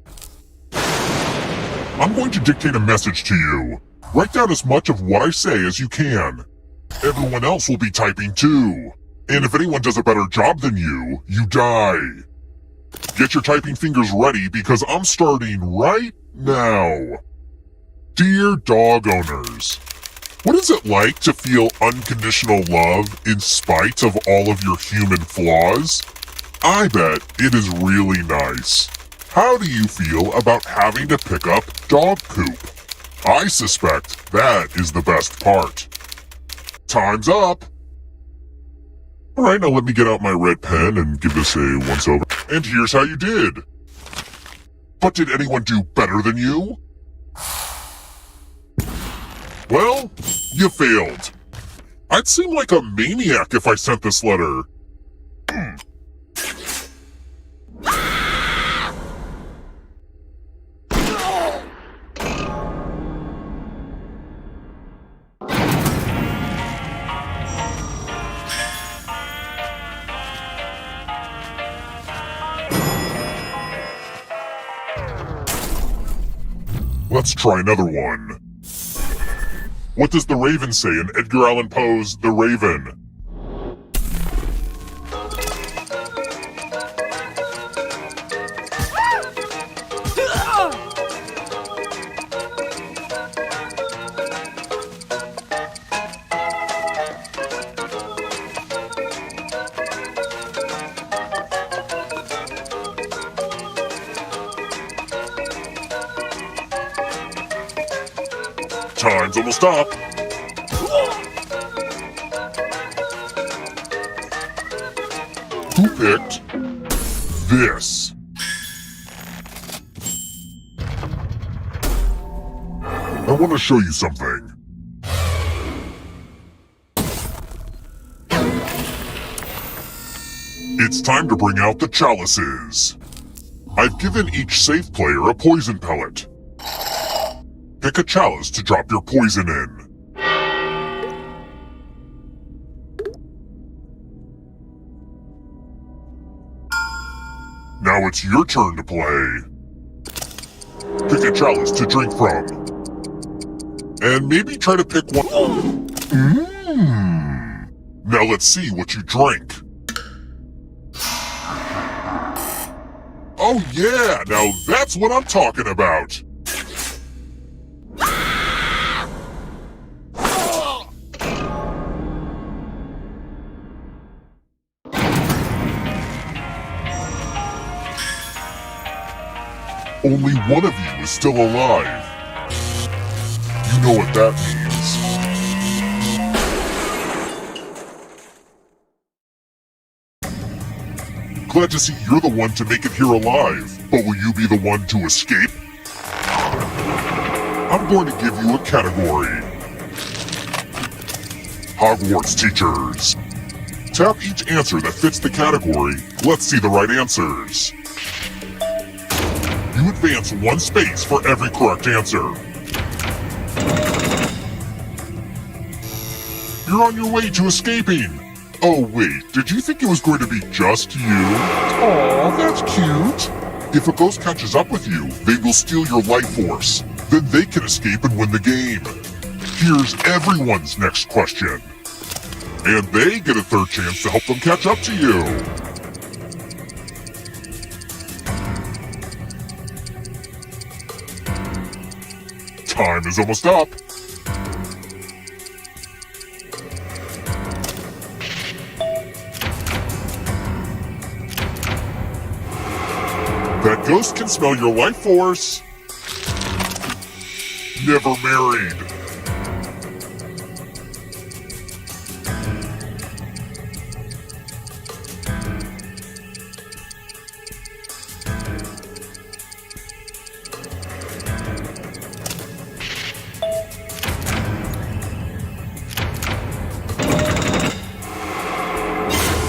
S11: I'm going to dictate a message to you. Write down as much of what I say as you can. Everyone else will be typing too. And if anyone does a better job than you, you die. Get your typing fingers ready because I'm starting right now. Dear dog owners, what is it like to feel unconditional love in spite of all of your human flaws? I bet it is really nice. How do you feel about having to pick up dog poop? I suspect that is the best part. Time's up! Alright, now let me get out my red pen and give this a once-over. And here's how you did. But did anyone do better than you? Well, you failed. I'd seem like a maniac if I sent this letter. Let's try another one. What does the Raven say in Edgar Allan Poe's The Raven? Time's almost up. Who picked this? I want to show you something. It's time to bring out the chalices. I've given each safe player a poison pellet. Pick a chalice to drop your poison in. Now it's your turn to play. Pick a chalice to drink from. And maybe try to pick one. Now let's see what you drink. Oh yeah, now that's what I'm talking about. Only one of you is still alive. You know what that means. Glad to see you're the one to make it here alive, but will you be the one to escape? I'm going to give you a category. Hogwarts teachers. Tap each answer that fits the category. Let's see the right answers. You advance 1 space for every correct answer. You're on your way to escaping. Oh wait, did you think it was going to be just you? Aw, that's cute. If a ghost catches up with you, they will steal your life force. Then they can escape and win the game. Here's everyone's next question. And they get a 3rd chance to help them catch up to you. Time is almost up. That ghost can smell your life force. Never married.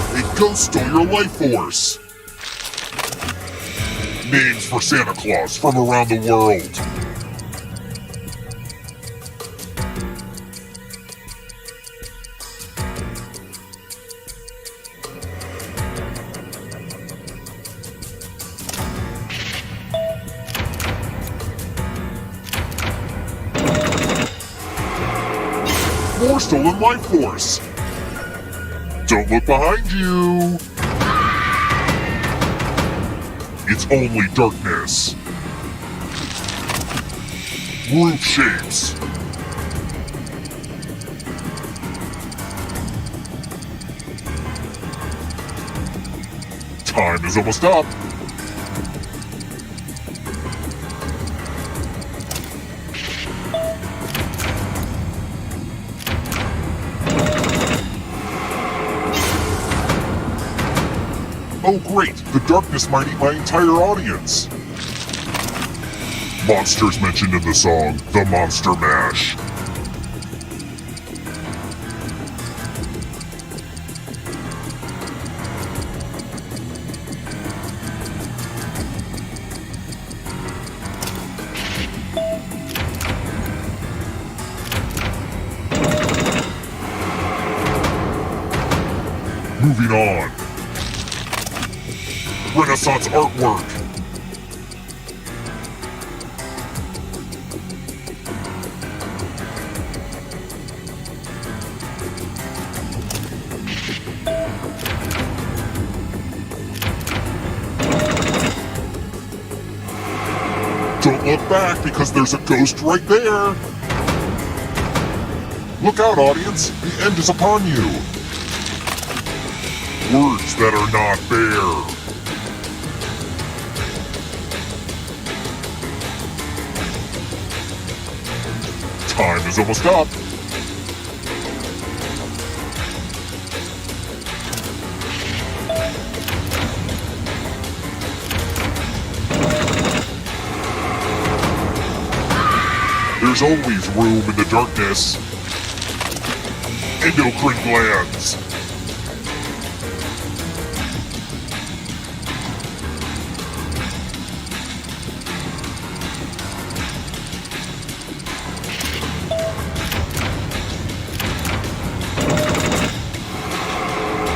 S11: A ghost stole your life force. Names for Santa Claus from around the world. More stolen life force. Don't look behind you. It's only darkness. Roof shapes. Time is almost up. Oh great, the darkness might eat my entire audience. Monsters mentioned in the song, The Monster Mash. Moving on. Renaissance artwork. Don't look back because there's a ghost right there. Look out, audience. The end is upon you. Words that are not fair. Time is almost up. There's always room in the darkness. Endocrine glands.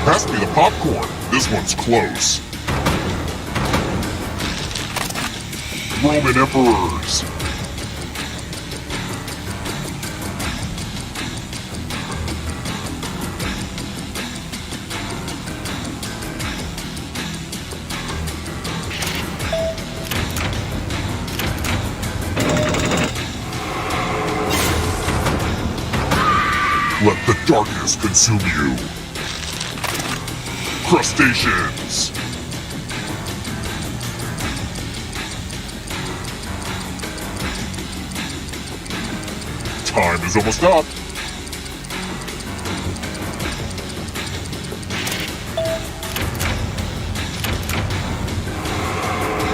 S11: Pass me the popcorn. This one's close. Roman emperors. Let the darkness consume you. Crustaceans. Time is almost up.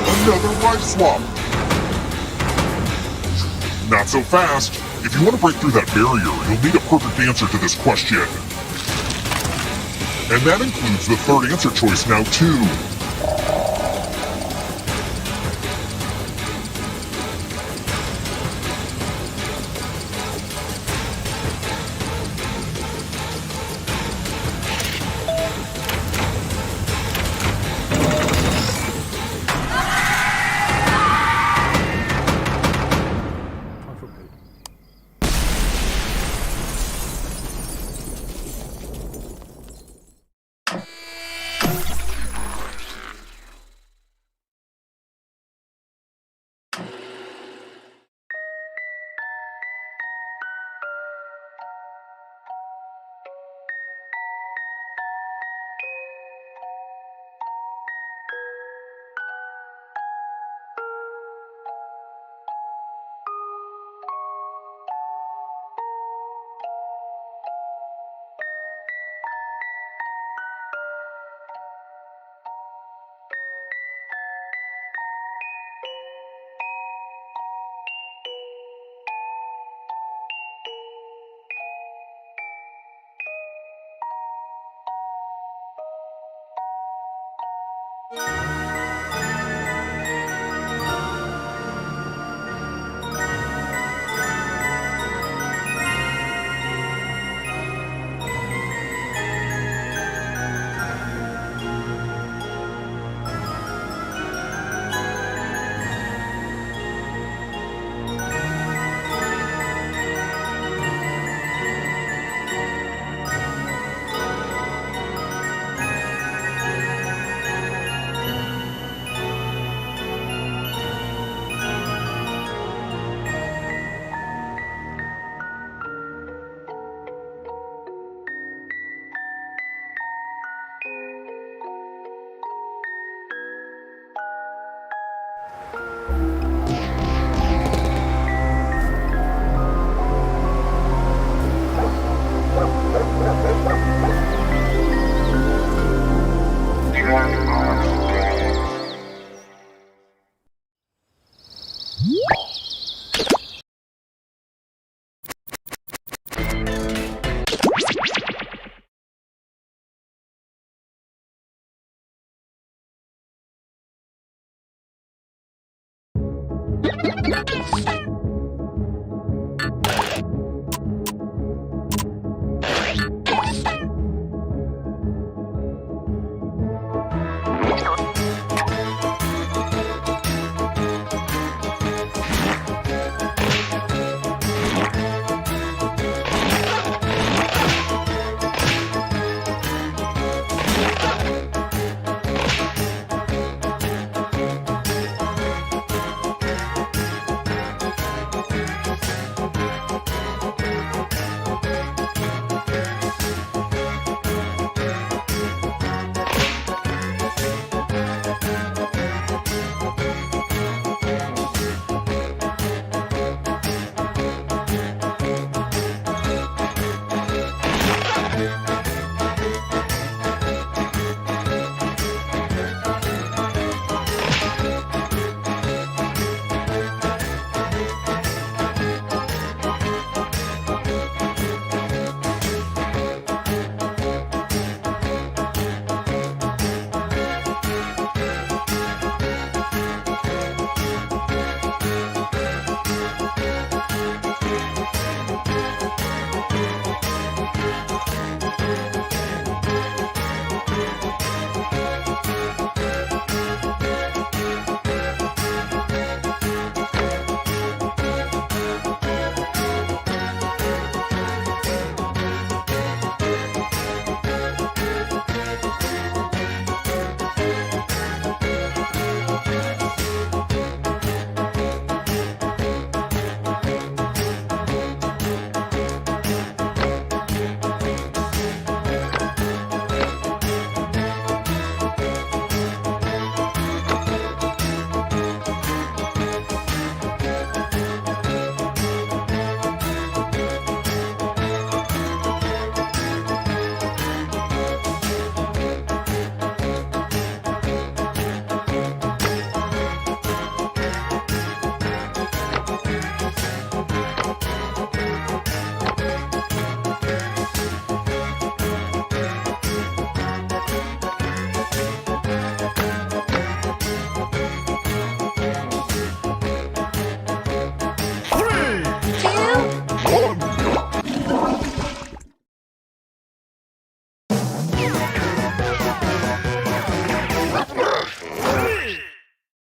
S11: Another life swap. Not so fast. If you want to break through that barrier, you'll need a perfect answer to this question. And that includes the third answer choice now, too.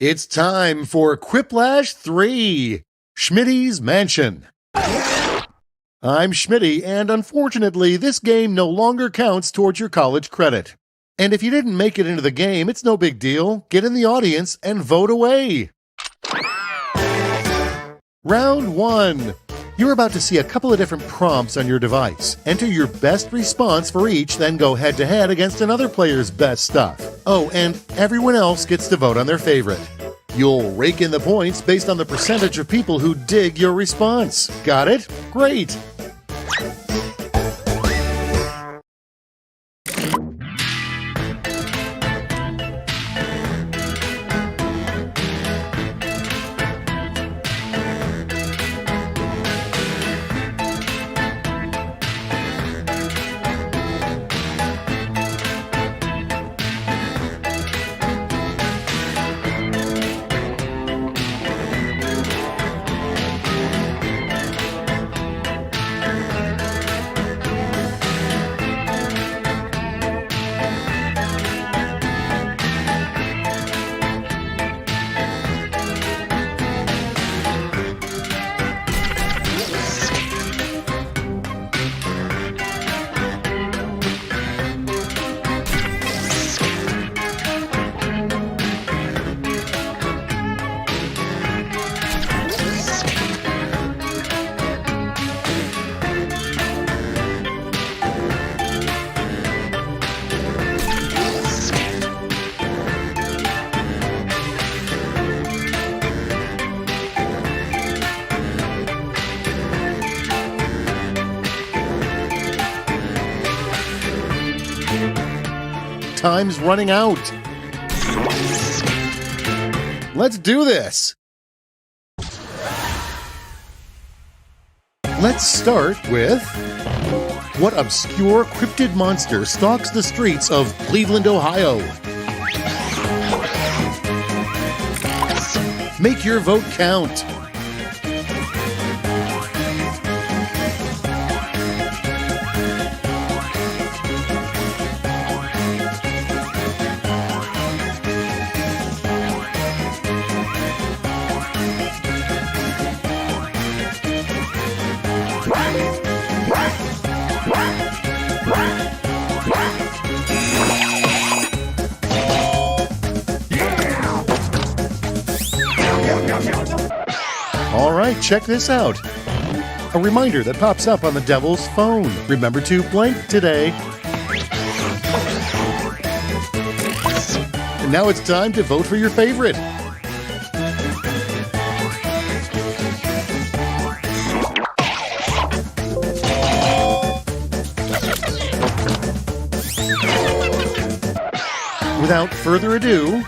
S8: It's time for Quiplash 3, Schmitty's Mansion. I'm Schmitty, and unfortunately, this game no longer counts towards your college credit. And if you didn't make it into the game, it's no big deal. Get in the audience and vote away. Round 1. You're about to see a couple of different prompts on your device. Enter your best response for each, then go head-to-head against another player's best stuff. Oh, and everyone else gets to vote on their favorite. You'll rake in the points based on the percentage of people who dig your response. Got it? Great! Time's running out. Let's do this. Let's start with... What obscure cryptid monster stalks the streets of Cleveland, Ohio? Make your vote count. All right, check this out. A reminder that pops up on the devil's phone. Remember to blank today. And now it's time to vote for your favorite. Without further ado,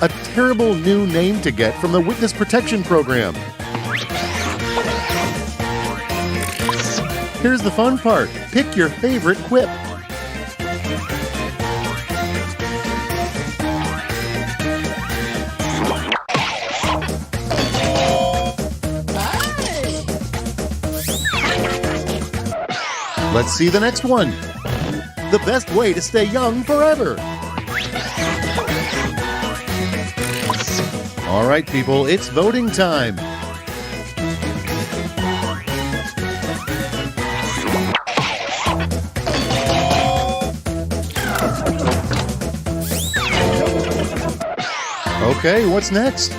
S8: a terrible new name to get from the Witness Protection Program. Here's the fun part. Pick your favorite quip. Let's see the next one. The best way to stay young forever. All right, people, it's voting time. Okay, what's next?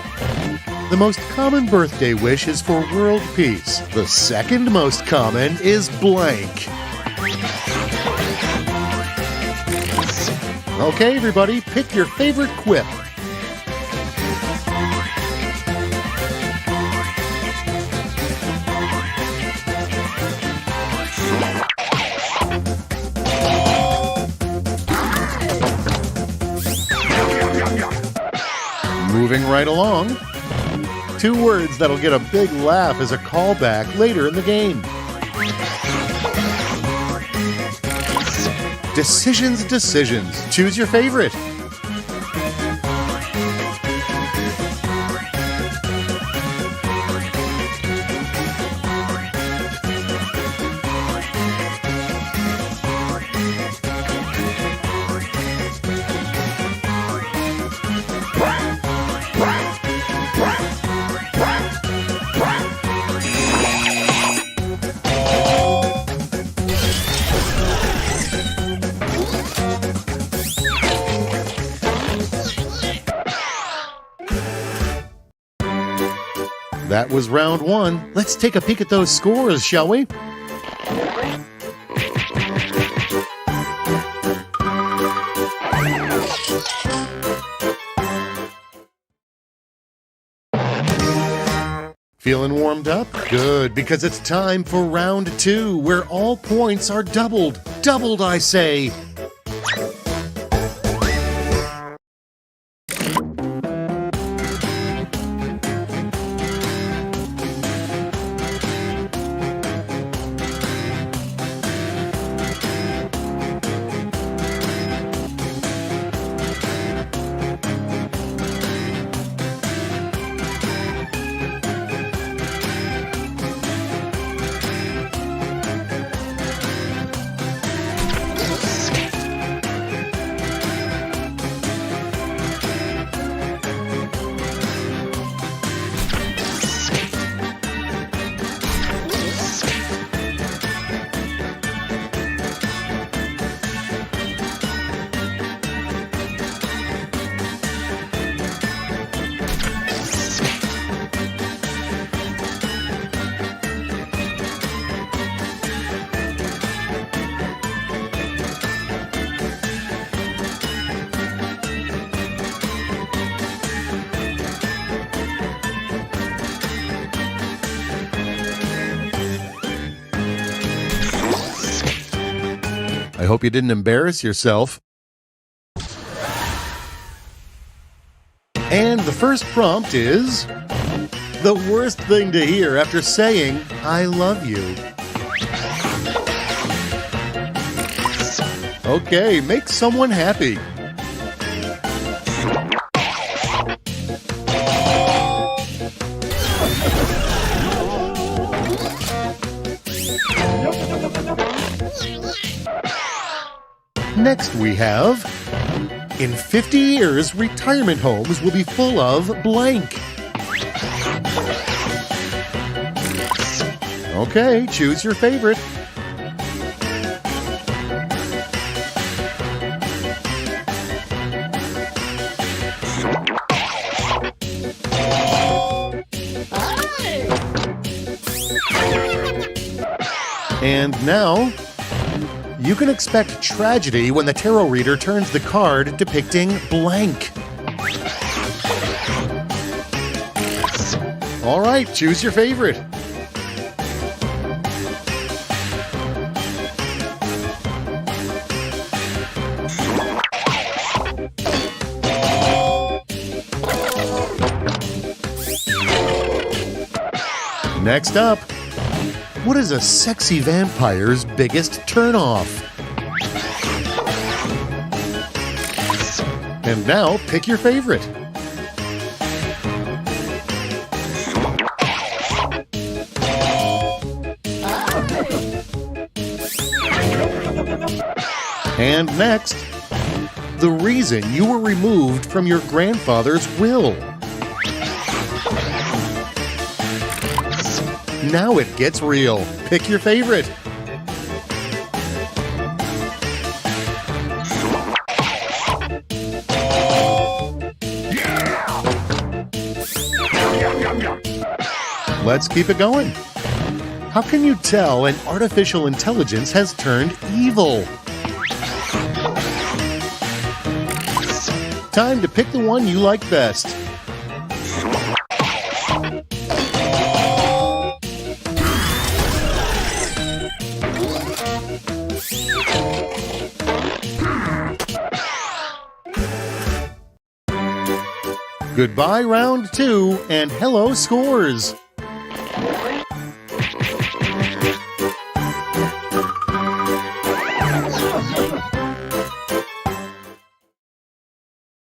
S8: The most common birthday wish is for world peace. The second most common is blank. Okay, everybody, pick your favorite quip. Moving right along. 2 words that'll get a big laugh as a callback later in the game. Decisions, decisions. Choose your favorite. That was round 1. Let's take a peek at those scores, shall we? Feeling warmed up? Good, because it's time for round 2, where all points are doubled. Doubled, I say. I hope you didn't embarrass yourself. And the first prompt is the worst thing to hear after saying, I love you. Okay, make someone happy. Next we have, in 50 years, retirement homes will be full of blank. Okay, choose your favorite. And now, you can expect tragedy when the tarot reader turns the card depicting blank. All right, choose your favorite. Next up, what is a sexy vampire's biggest turnoff? And now, pick your favorite. And next, the reason you were removed from your grandfather's will. Now it gets real. Pick your favorite. Let's keep it going. How can you tell an artificial intelligence has turned evil? Time to pick the one you like best. Goodbye, round 2, and hello, scores.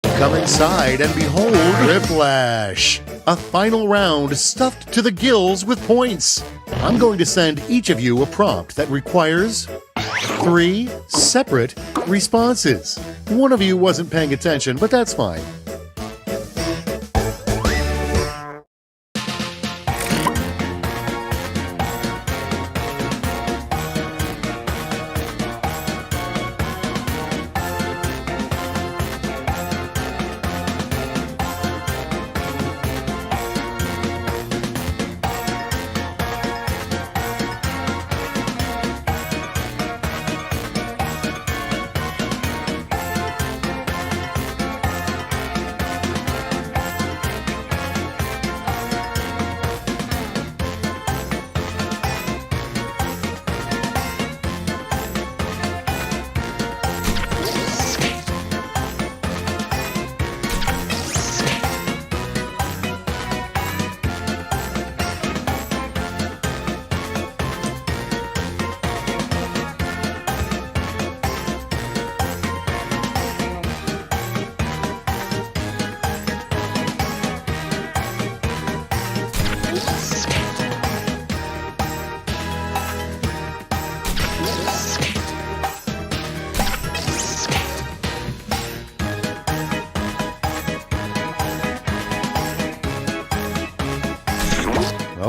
S8: Come inside and behold Whiplash, a final round stuffed to the gills with points. I'm going to send each of you a prompt that requires 3 separate responses. One of you wasn't paying attention, but that's fine.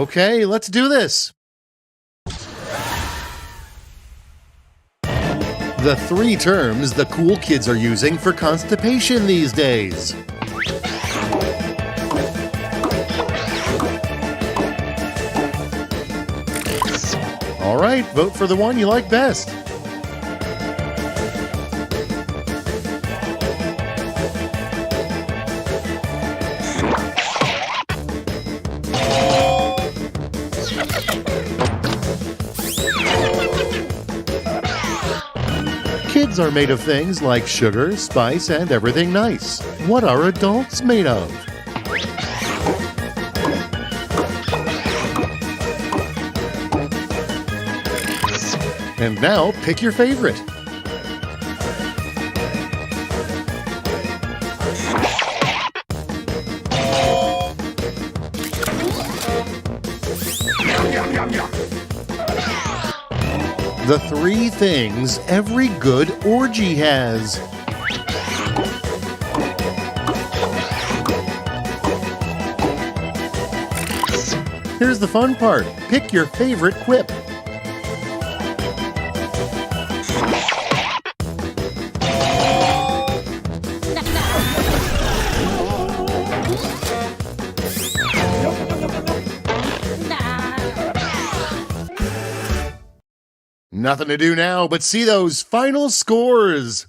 S8: Okay, let's do this. The 3 terms the cool kids are using for constipation these days. All right, vote for the one you like best. Kids are made of things like sugar, spice, and everything nice. What are adults made of? And now, pick your favorite. The 3 things every good orgy has. Here's the fun part. Pick your favorite quip. Nothing to do now but see those final scores.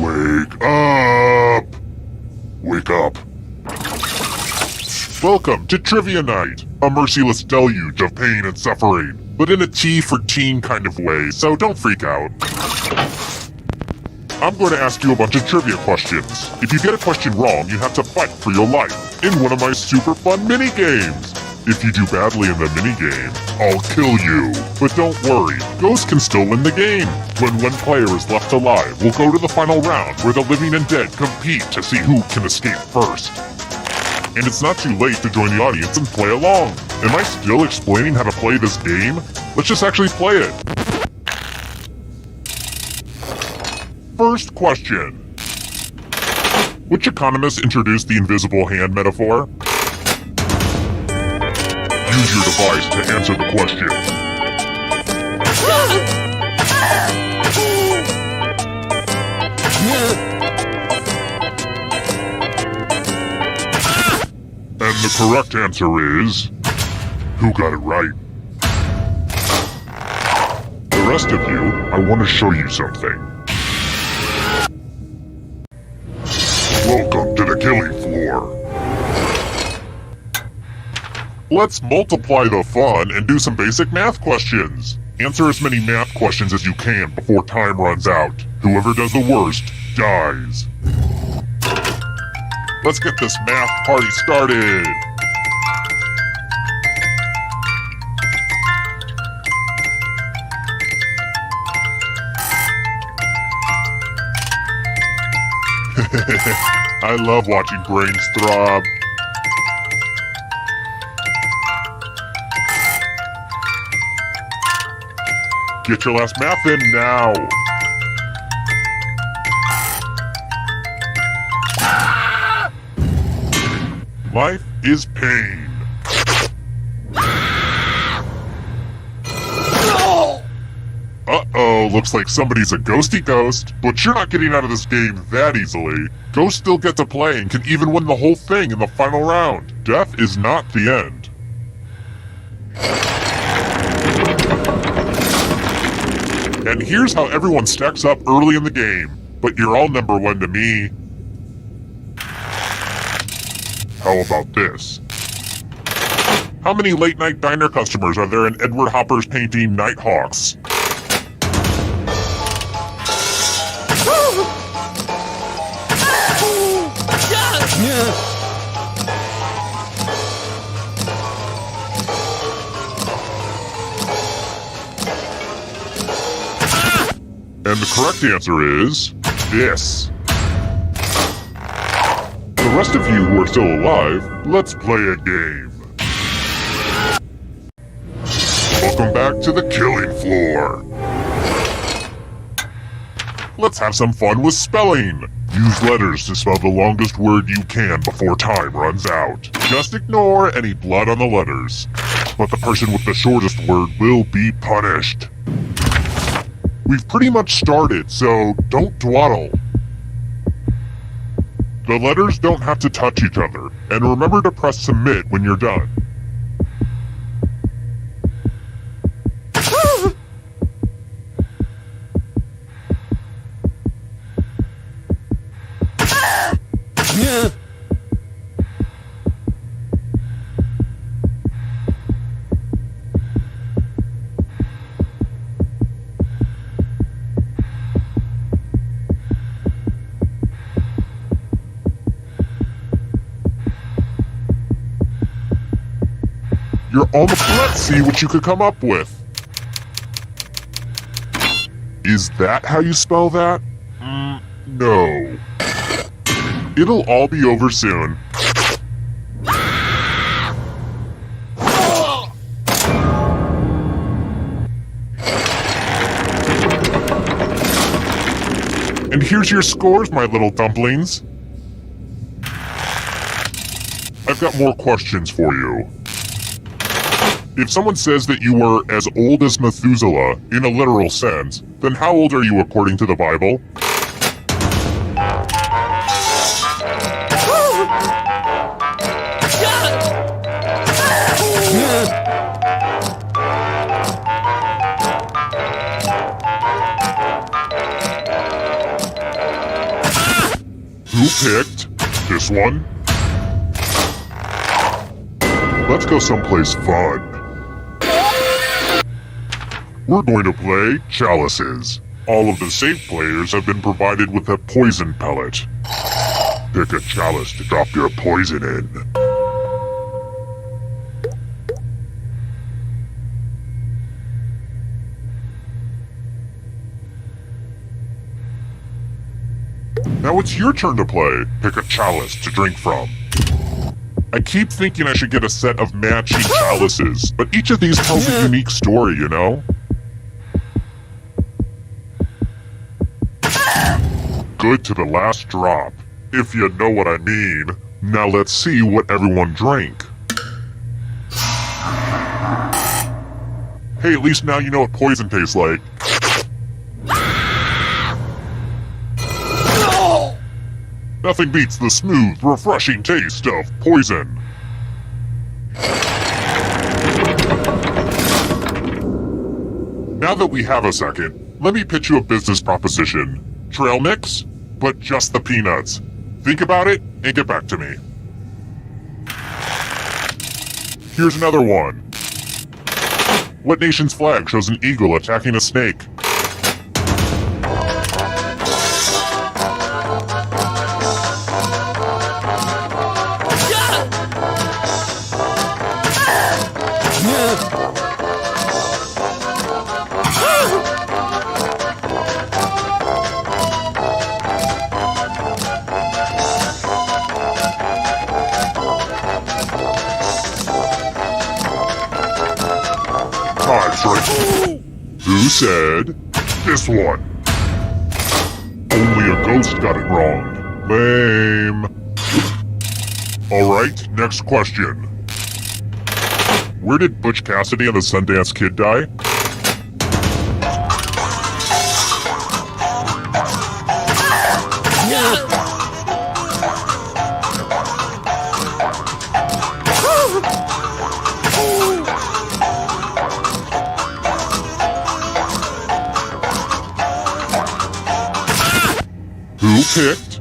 S11: Wake up! Wake up. Welcome to Trivia Night, a merciless deluge of pain and suffering, but in a tea for teen kind of way, so don't freak out. I'm going to ask you a bunch of trivia questions. If you get a question wrong, you have to fight for your life in one of my super fun mini games. If you do badly in the minigame, I'll kill you. But don't worry, Ghost can still win the game. When one player is left alive, we'll go to the final round where the living and dead compete to see who can escape first. And it's not too late to join the audience and play along. Am I still explaining how to play this game? Let's just actually play it. First question. Which economist introduced the invisible hand metaphor? Use your device to answer the question. And the correct answer is... who got it right? The rest of you, I want to show you something. Welcome to the killing floor. Let's multiply the fun and do some basic math questions. Answer as many math questions as you can before time runs out. Whoever does the worst dies. Let's get this math party started. I love watching brains throb. Get your last math in now. Life is pain. Uh-oh, looks like somebody's a ghosty ghost, but you're not getting out of this game that easily. Ghosts still get to play and can even win the whole thing in the final round. Death is not the end. And here's how everyone stacks up early in the game, but you're all number one to me. How about this? How many late-night diner customers are there in Edward Hopper's painting Nighthawks? And the correct answer is this. The rest of you who are still alive, let's play a game. Welcome back to the killing floor. Let's have some fun with spelling. Use letters to spell the longest word you can before time runs out. Just ignore any blood on the letters. But the person with the shortest word will be punished. We've pretty much started, so don't dawdle. The letters don't have to touch each other, and remember to press submit when you're done. You're almost... Let's see what you could come up with. Is that how you spell that? No. It'll all be over soon. And here's your scores, my little dumplings. I've got more questions for you. If someone says that you were as old as Methuselah, in a literal sense, then how old are you according to the Bible? Who picked this one? Let's go someplace fun. We're going to play Chalices. All of the safe players have been provided with a poison pellet. Pick a chalice to drop your poison in. Now it's your turn to play. Pick a chalice to drink from. I keep thinking I should get a set of matching chalices, but each of these tells a unique story, you know? Good to the last drop, if you know what I mean. Now let's see what everyone drank. Hey, at least now you know what poison tastes like. Nothing beats the smooth, refreshing taste of poison. Now that we have a second, let me pitch you a business proposition. Trail mix, but just the peanuts. Think about it and get back to me. Here's another one. What nation's flag shows an eagle attacking a snake? Who said this one? Only a ghost got it wrong. Lame. Alright, next question. Where did Butch Cassidy and the Sundance Kid die? Who picked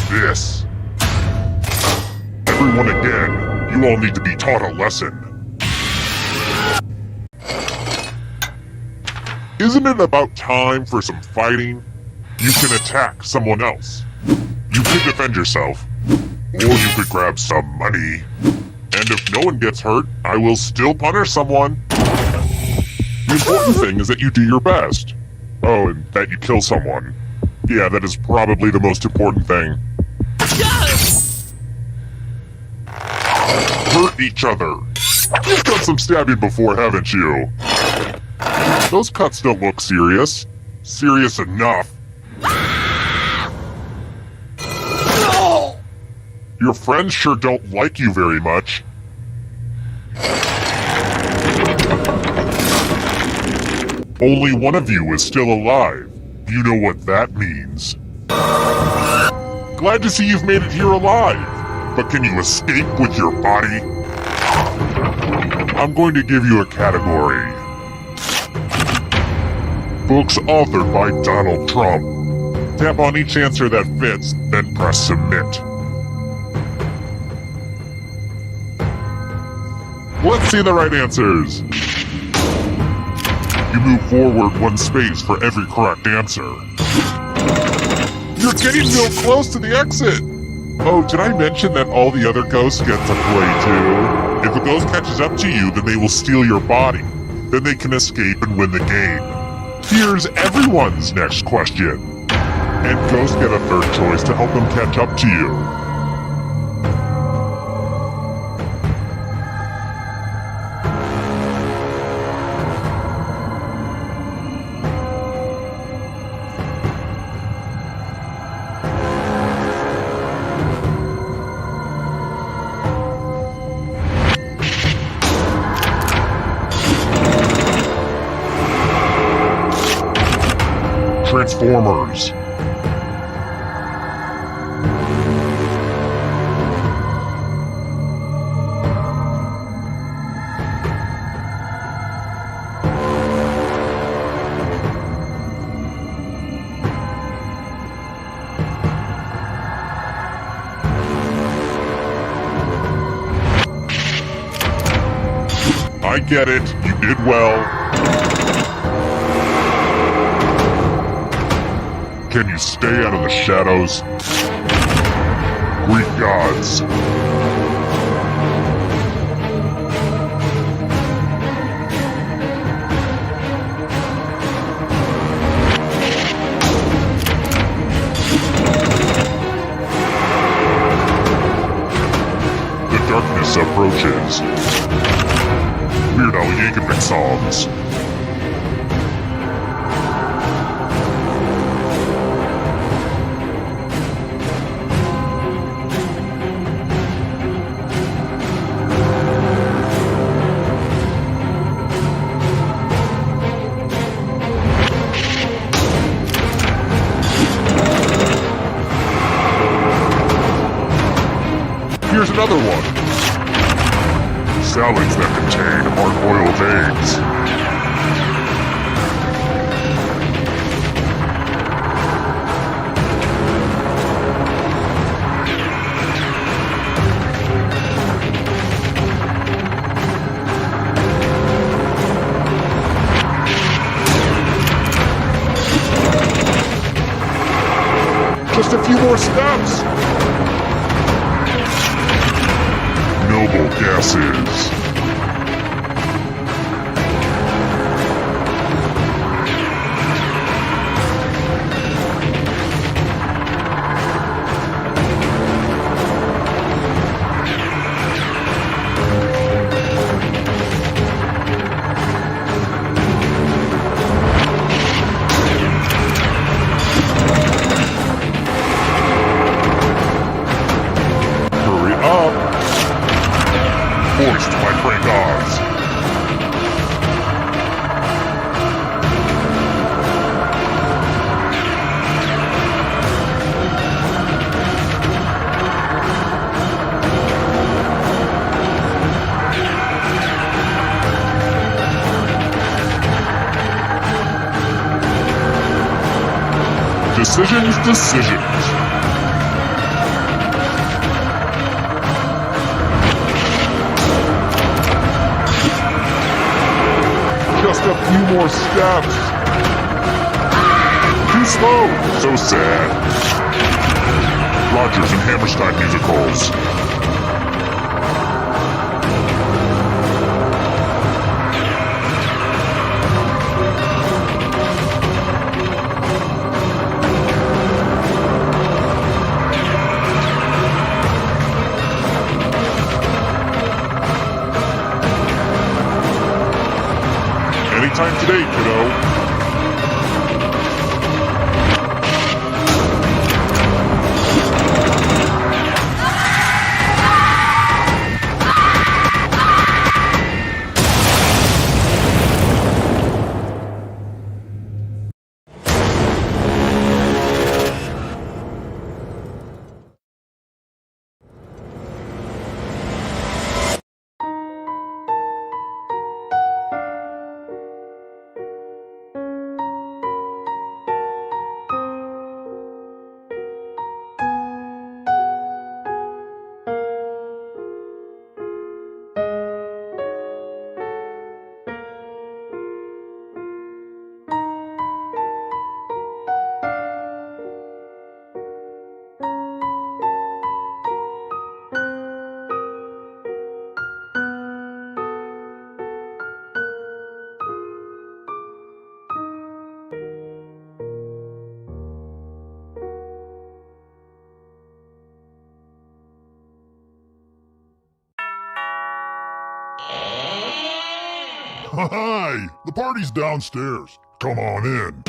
S11: this? Everyone again, you all need to be taught a lesson. Isn't it about time for some fighting? You can attack someone else. You could defend yourself, or you could grab some money. And if no one gets hurt, I will still punish someone. The important thing is that you do your best. Oh, and that you kill someone. Yeah, that is probably the most important thing. Hurt each other. You've done some stabbing before, haven't you? Those cuts don't look serious. Serious enough. Your friends sure don't like you very much. Only one of you is still alive. You know what that means. Glad to see you've made it here alive. But can you escape with your body? I'm going to give you a category. Books authored by Donald Trump. Tap on each answer that fits, then press submit. Let's see the right answers. You move forward one space for every correct answer. You're getting real close to the exit! Oh, did I mention that all the other ghosts get to play too? If a ghost catches up to you, then they will steal your body. Then they can escape and win the game. Here's everyone's next question. And ghosts get a third choice to help them catch up to you. Transformers. I get it. You did well. Can you stay out of the shadows? Greek gods. Weird Al Yankovic songs. Here's another one. Salads that contain hard-boiled eggs. Just a few more steps. Noble gases. Hurry up. Forced by great odds. Decisions. Just a few more steps. Too slow. So sad. Rodgers and Hammerstein musicals. Anytime today, kiddo. Hi! The party's downstairs. Come on in.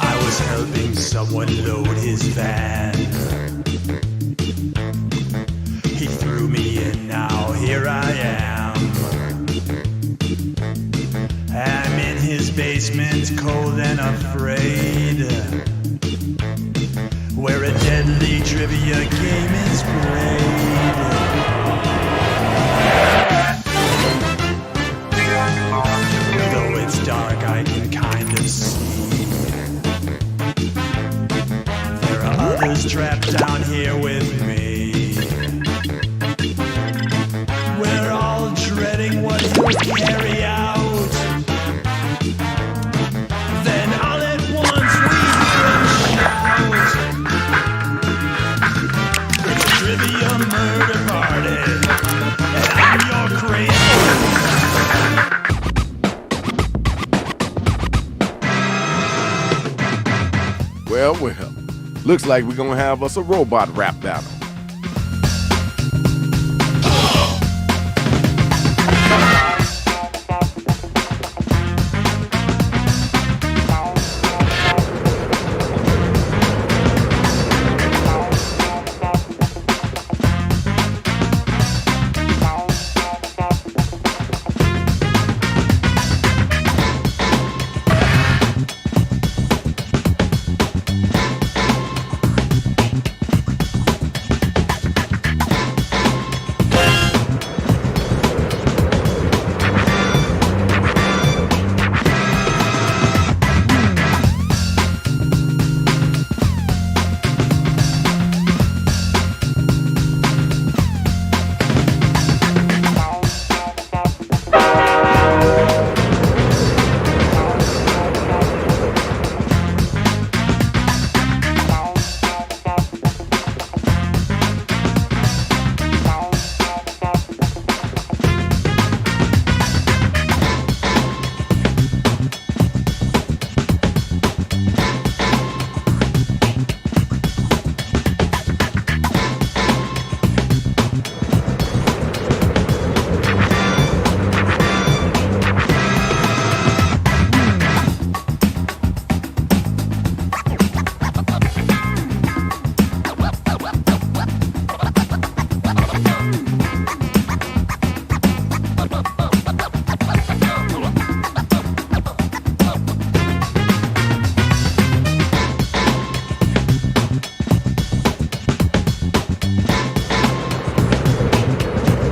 S4: I was helping someone load his van. He threw me in, now here I am. I'm in his basement, cold and afraid, where a deadly trivia game is played. Though it's dark, I can kind of see there are others trapped down here with me. We're all dreading what he'll carry out. Then all at once we hear a shout. It's a trivia murder party, and I'm your crazy
S9: Well, well. Looks like we're gonna have us a robot rap battle.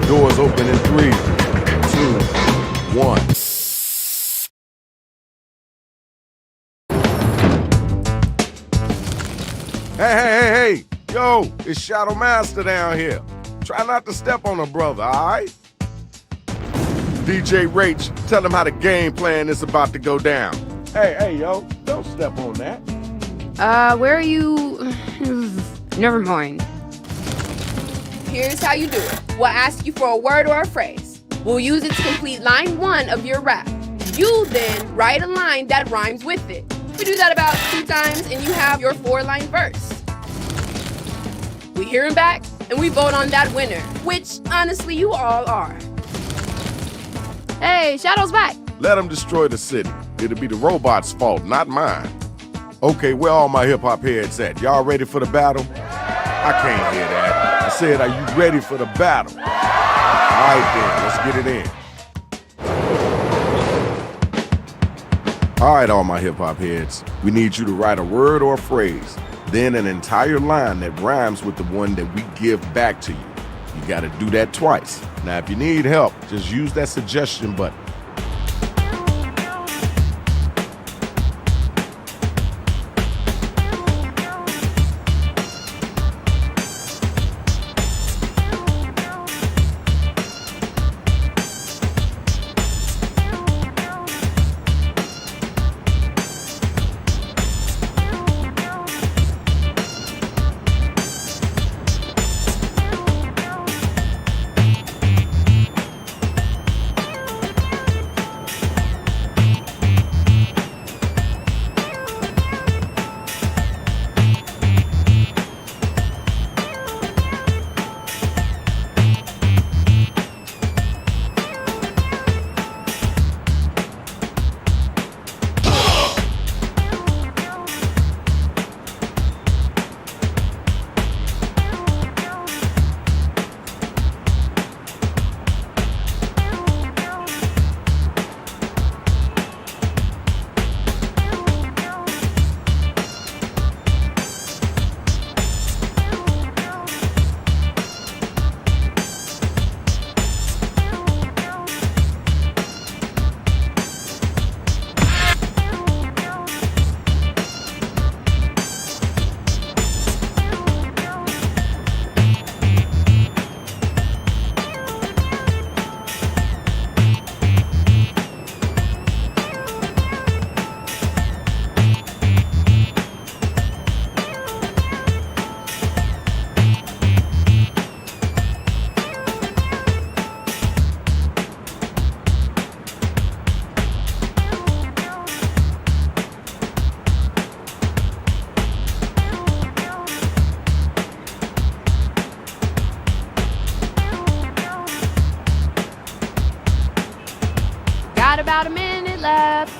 S9: Doors open in 3, 2, 1. Hey! Yo, it's Shadow Master down here. Try not to step on a brother, alright? DJ Rach, tell him how the game plan is about to go down. Hey, yo, don't step on that.
S10: Where are you? Never mind.
S23: Here's how you do it. We'll ask you for a word or a phrase. We'll use it to complete line 1 of your rap. You then write a line that rhymes with it. We do that about 2 times and you have your 4-line verse. We hear him back and we vote on that winner, which honestly you all are.
S10: Hey, Shadow's back.
S9: Let him destroy the city. It'll be the robot's fault, not mine. Okay, where all my hip-hop heads at? Y'all ready for the battle? I can't hear that. I said, are you ready for the battle? All right then, let's get it in. All right, all my hip-hop heads. We need you to write a word or a phrase, then an entire line that rhymes with the one that we give back to you. You gotta do that twice. Now, if you need help, just use that suggestion button.
S23: about a minute left.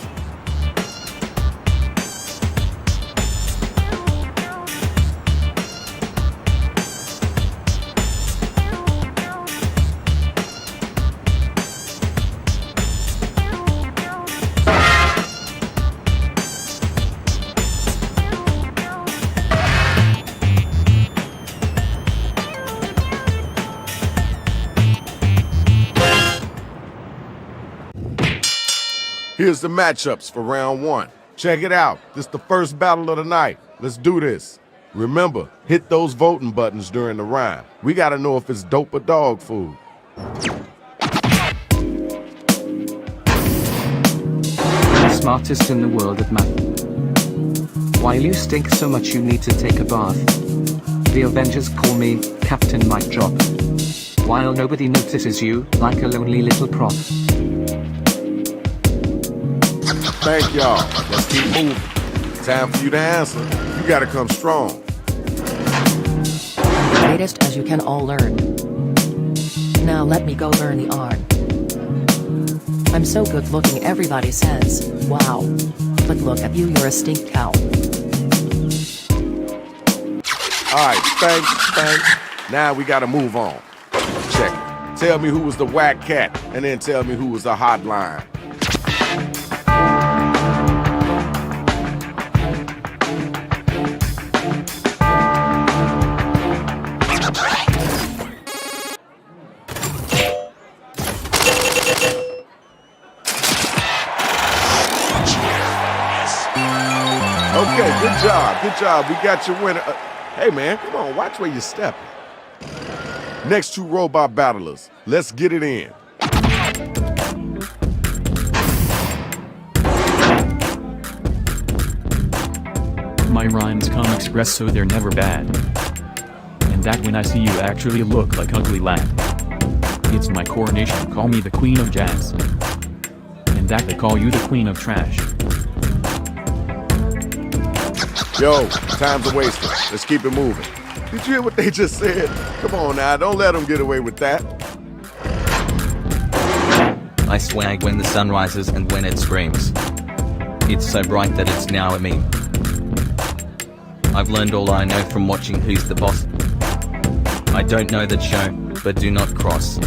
S9: Here's the matchups for round 1. Check it out. This is the first battle of the night. Let's do this. Remember, hit those voting buttons during the rhyme. We gotta know if it's dope or dog food.
S2: Smartest in the world at math. While you stink so much you need to take a bath. The Avengers call me Captain Mic Drop. While nobody notices you, like a lonely little prop.
S9: Thank y'all. Let's keep moving. Time for you to answer. You gotta come strong.
S5: Greatest as you can all learn. Now let me go learn the art. I'm so good looking everybody says, wow. But look at you, you're a stink cow.
S9: Alright, thanks. Now we gotta move on. Check it. Tell me who was the whack cat, and then tell me who was the hotline. Okay, good job. We got your winner. Hey, man, come on, watch where you're stepping. Next 2 robot battlers, let's get it in.
S7: My rhymes come express so they're never bad. And that when I see you actually look like ugly lad. It's my coronation, call me the queen of jazz. And that they call you the queen of trash.
S9: Yo, time's a waster. Let's keep it moving. Did you hear what they just said? Come on now, don't let them get away with that.
S24: I swag when the sun rises and when it screams. It's so bright that it's now a meme. I've learned all I know from watching Who's the Boss. I don't know that show, but do not cross.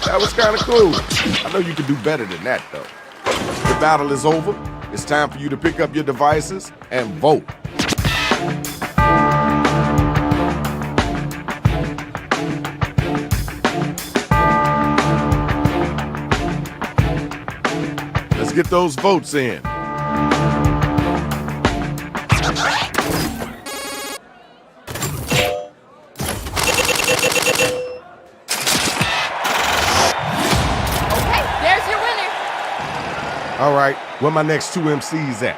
S9: That was kind of cool. I know you can do better than that, though. The battle is over. It's time for you to pick up your devices and vote. Let's get those votes in. All right, where my next 2 MCs at?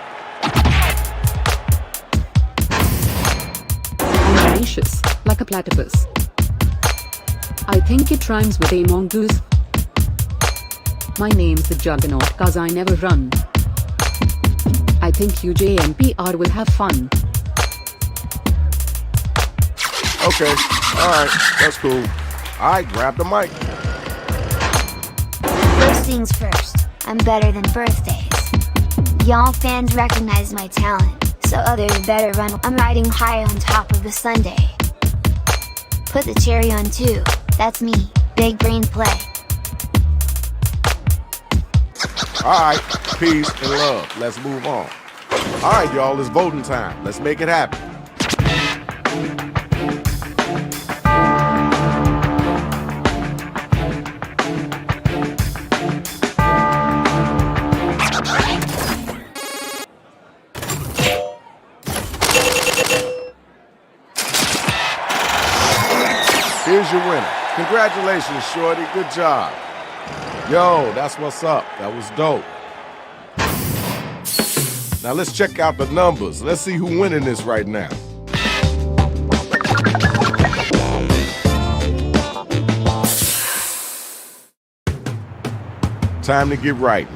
S25: I'm gracious, like a platypus. I think it rhymes with a mongoose. My name's the Juggernaut cause I never run. I think UJNPR will have fun.
S9: Okay, all right, that's cool. All right, grab the mic.
S26: First things first. I'm better than birthdays. Y'all fans recognize my talent, so others better run. I'm riding high on top of the sundae. Put the cherry on too, that's me, big brain play.
S9: Alright, peace and love, let's move on. Alright y'all, it's voting time, let's make it happen. Here's your winner. Congratulations, Shorty. Good job. Yo, that's what's up. That was dope. Now let's check out the numbers. Let's see who's winning this right now. Time to get right.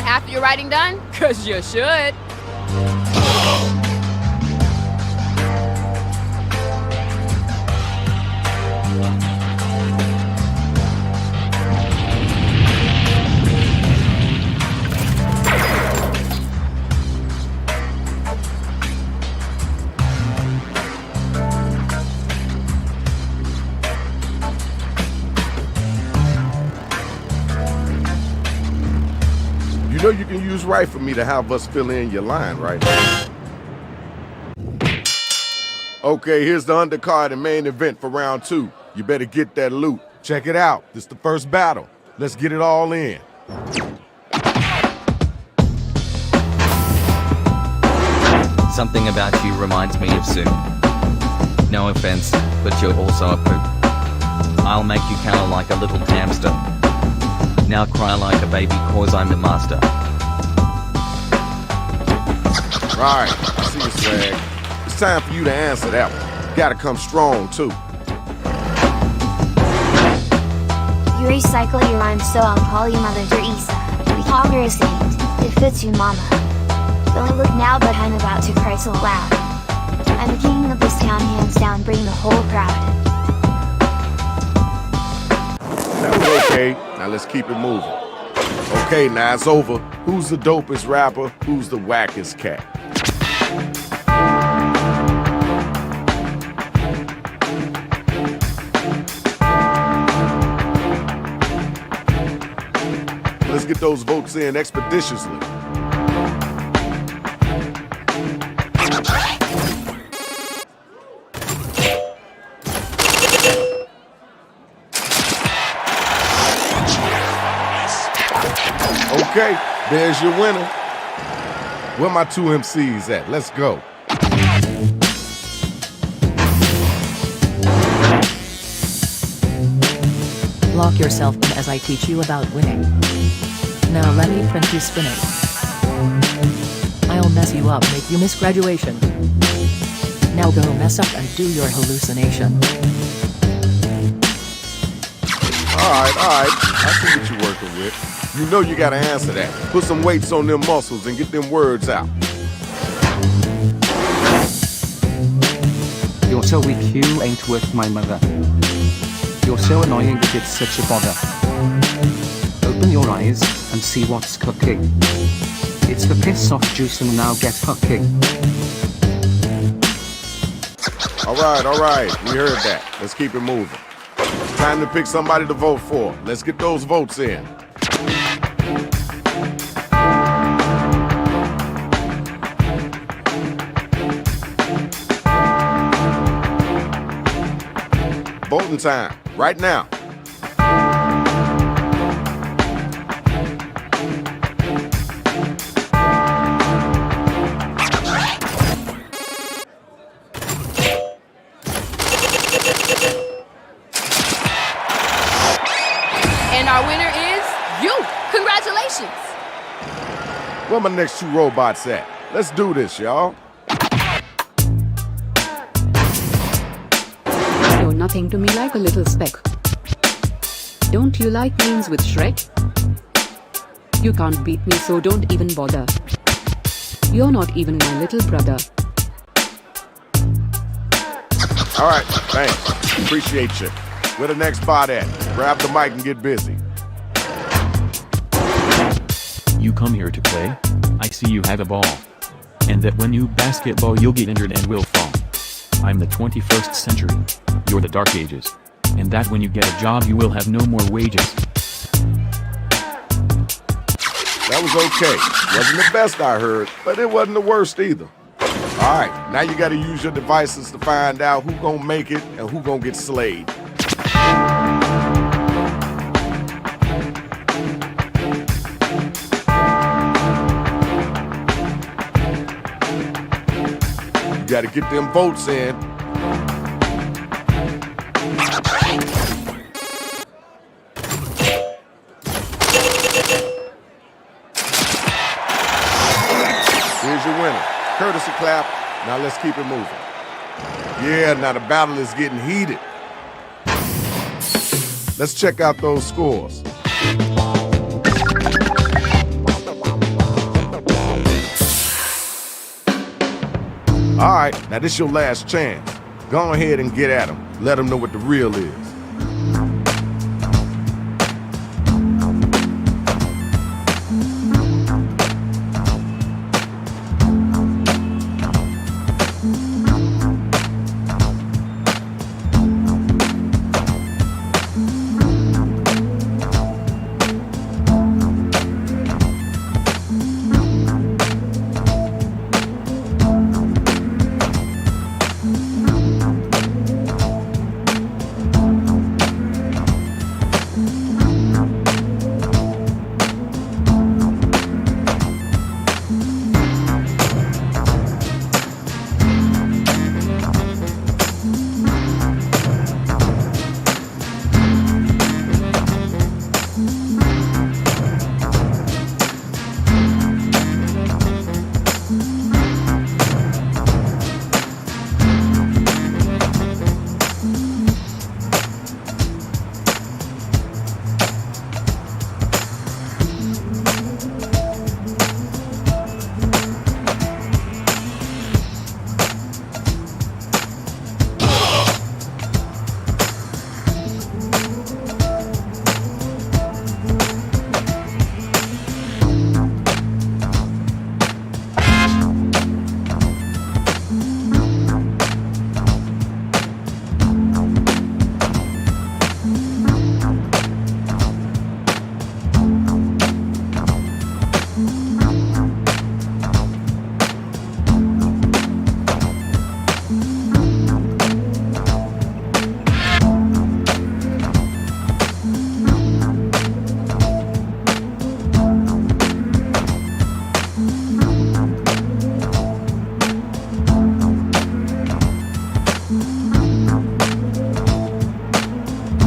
S23: got half of your writing done? Cause you should.
S9: You know you can use right for me to have us fill in your line, right? Okay, here's the undercard and main event for round 2. You better get that loot. Check it out. This is the first battle. Let's get it all in.
S24: Something about you reminds me of Sue. No offense, but you're also a poop. I'll make you kinda like a little hamster. Now cry like a baby cause I'm the master.
S9: Right, I see you, swag. It's time for you to answer that one. Gotta come strong, too.
S26: You recycle your rhymes, so I'll call you Mother Teresa. We call her a saint. It fits you, mama. Don't look now, but I'm about to cry so loud. I'm the king of this town, hands down, bring the whole crowd.
S9: That was okay. Now let's keep it moving. Okay, now it's over. Who's the dopest rapper? Who's the wackest cat? Let's get those votes in expeditiously. Okay, there's your winner. Where my 2 MCs at? Let's go.
S5: Lock yourself in as I teach you about winning. Now let me print you spinning. I'll mess you up, make you miss graduation. Now go mess up and do your hallucination.
S9: Alright, I see what you're working with. You know you gotta answer that. Put some weights on them muscles and get them words out.
S2: You're so weak, you ain't worth my mother. You're so annoying that it's such a bother. Open your eyes and see what's cooking. It's the piss off juice and now get hooking.
S9: Alright, we heard that. Let's keep it moving. Time to pick somebody to vote for. Let's get those votes in. Voting time, right now.
S23: And our winner is you. Congratulations.
S9: Where my next 2 robots at? Let's do this, y'all.
S25: You're nothing to me like a little speck. Don't you like memes with Shrek? You can't beat me, so don't even bother. You're not even my little brother.
S9: Alright, thanks. Appreciate you. Where the next bot at? Grab the mic and get busy.
S7: You come here to play? I see you have a ball. And that when you basketball you'll get injured and will fall. I'm the 21st century. You're the dark ages. And that when you get a job you will have no more wages.
S9: That was okay. Wasn't the best I heard, but it wasn't the worst either. Alright, now you gotta use your devices to find out who gonna make it and who gonna get slayed. You gotta get them votes in. Here's your winner. Courtesy clap. Now let's keep it moving. Yeah, now the battle is getting heated. Let's check out those scores. All right, now this your last chance. Go ahead and get at him. Let him know what the real is.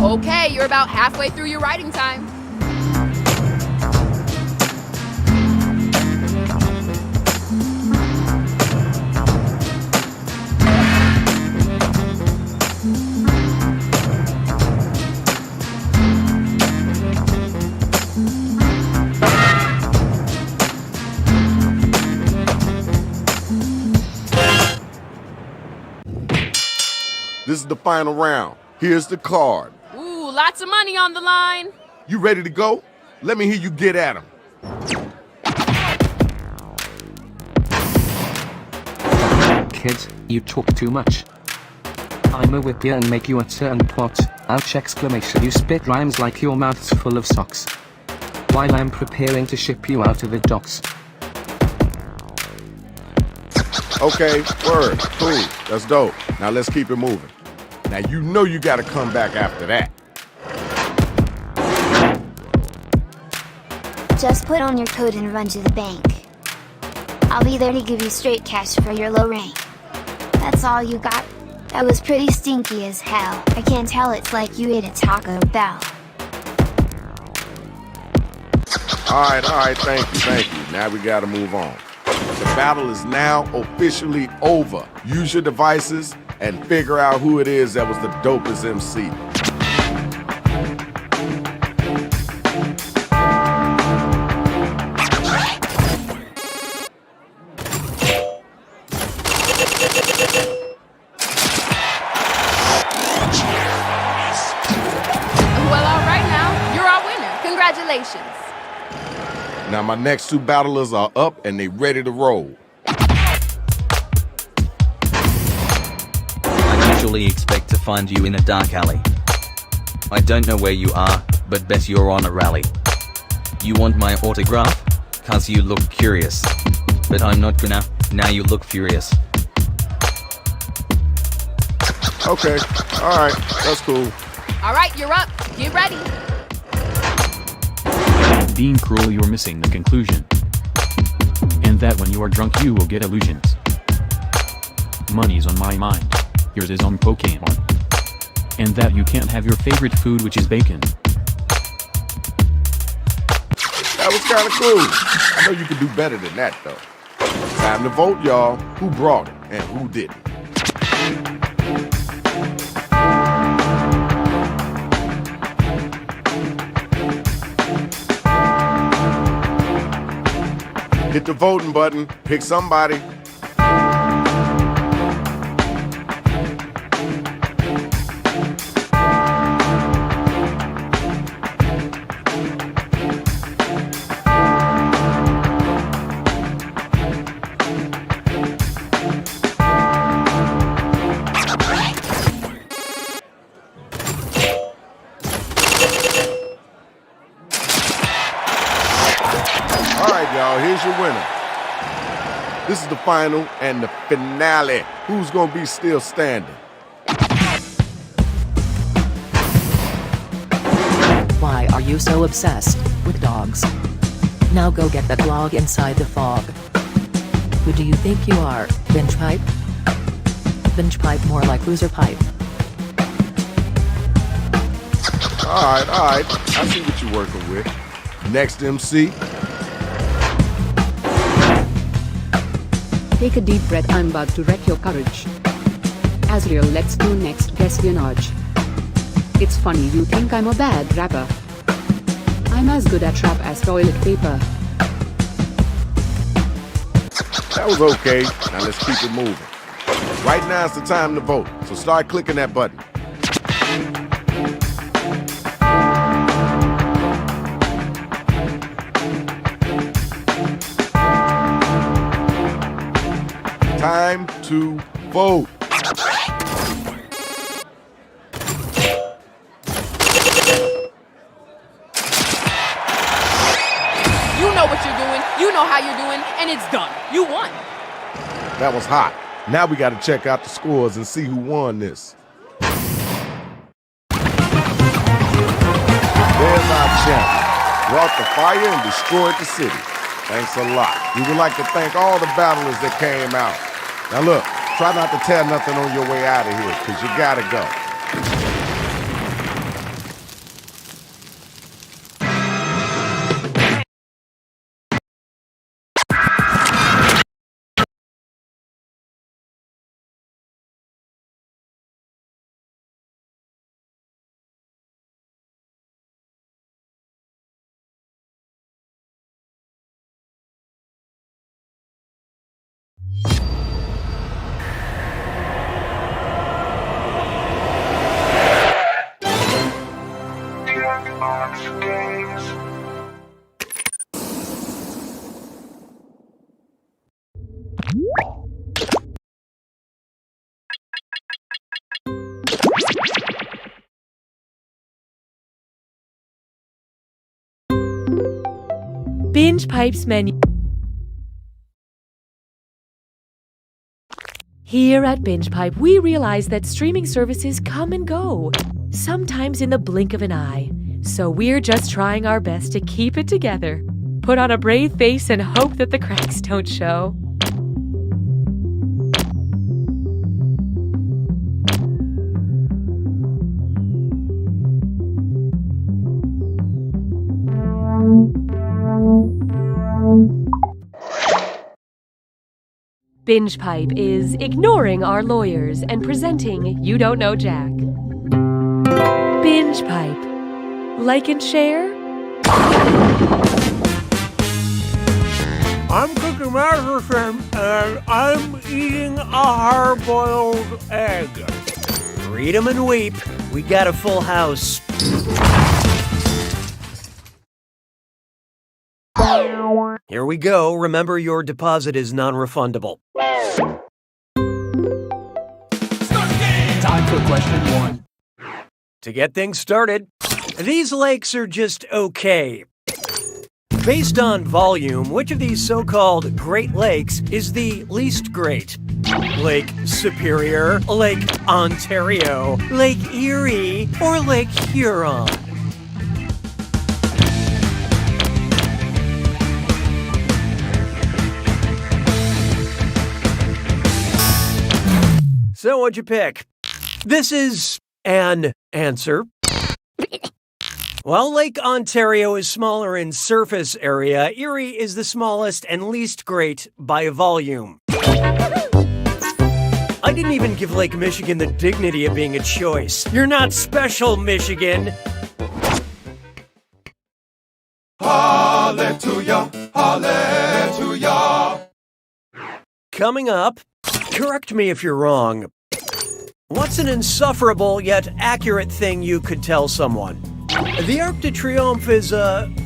S23: Okay, you're about halfway through your writing time.
S9: This is the final round. Here's the card.
S23: Ooh, lots of money on the line.
S9: You ready to go? Let me hear you get at him.
S2: Kid, you talk too much. I'ma whip you and make you a turn pot. Ouch! Exclamation! You spit rhymes like your mouth's full of socks. While I'm preparing to ship you out of the docks.
S9: Okay, word, cool, that's dope. Now let's keep it moving. Now you know you gotta come back after that.
S26: Just put on your coat and run to the bank. I'll be there to give you straight cash for your low rank. That's all you got? That was pretty stinky as hell. I can tell it's like you ate a Taco Bell.
S9: Alright, thank you. Now we gotta move on. The battle is now officially over. Use your devices and figure out who it is that was the dopest MC.
S23: Well, all right now, you're our winner. Congratulations.
S9: Now my next two battlers are up and they ready to roll.
S24: I usually expect to find you in a dark alley. I don't know where you are, but bet you're on a rally. You want my autograph? Cause you look curious. But I'm not gonna, now you look furious.
S9: Okay, alright, that's cool.
S23: All right, you're up. Get ready.
S7: Being cruel, you're missing the conclusion. And that when you are drunk you will get illusions. Money's on my mind. Yours is on Pokemon. And that you can't have your favorite food, which is bacon.
S9: That was kinda cool. I know you can do better than that though. Time to vote, y'all. Who brought it and who didn't? Hit the voting button, pick somebody. here's your winner. This is the final and the finale. Who's gonna be still standing?
S5: Why are you so obsessed with dogs? Now go get that log inside the fog. Who do you think you are, Binge Pipe? Binge Pipe, more like loser pipe.
S9: All right. I see what you're working with. Next MC.
S25: Take a deep breath, I'm about to wreck your courage. Azriel, let's do next espionage. It's funny you think I'm a bad rapper. I'm as good at rap as toilet paper.
S9: That was okay. Now let's keep it moving. Right now it's the time to vote, so start clicking that button. Time to vote.
S23: You know what you're doing, you know how you're doing, and it's done. You won.
S9: That was hot. Now we gotta check out the scores and see who won this. There's our champ. Brought the fire and destroyed the city. Thanks a lot. We would like to thank all the battlers that came out. Now look, try not to tear nothing on your way out of here, because you gotta go.
S1: Binge Pipe's menu. Here at Binge Pipe, we realize that streaming services come and go, sometimes in the blink of an eye. So we're just trying our best to keep it together. Put on a brave face and hope that the cracks don't show. Binge Pipe is ignoring our lawyers and presenting You Don't Know Jack. Binge Pipe. Like and share?
S17: I'm Cookie Masterson, and I'm eating a hard-boiled egg. Read 'em and weep. We got a full house. Here we go. Remember, your deposit is non-refundable.
S6: Time for question 1.
S17: To get things started, these lakes are just okay. Based on volume, which of these so-called Great Lakes is the least great? Lake Superior, Lake Ontario, Lake Erie, or Lake Huron? So what'd you pick? This is an answer. While Lake Ontario is smaller in surface area, Erie is the smallest and least great by volume. I didn't even give Lake Michigan the dignity of being a choice. You're not special, Michigan.
S18: Hallelujah, hallelujah.
S17: Coming up, correct me if you're wrong. What's an insufferable yet accurate thing you could tell someone? The Arc de Triomphe is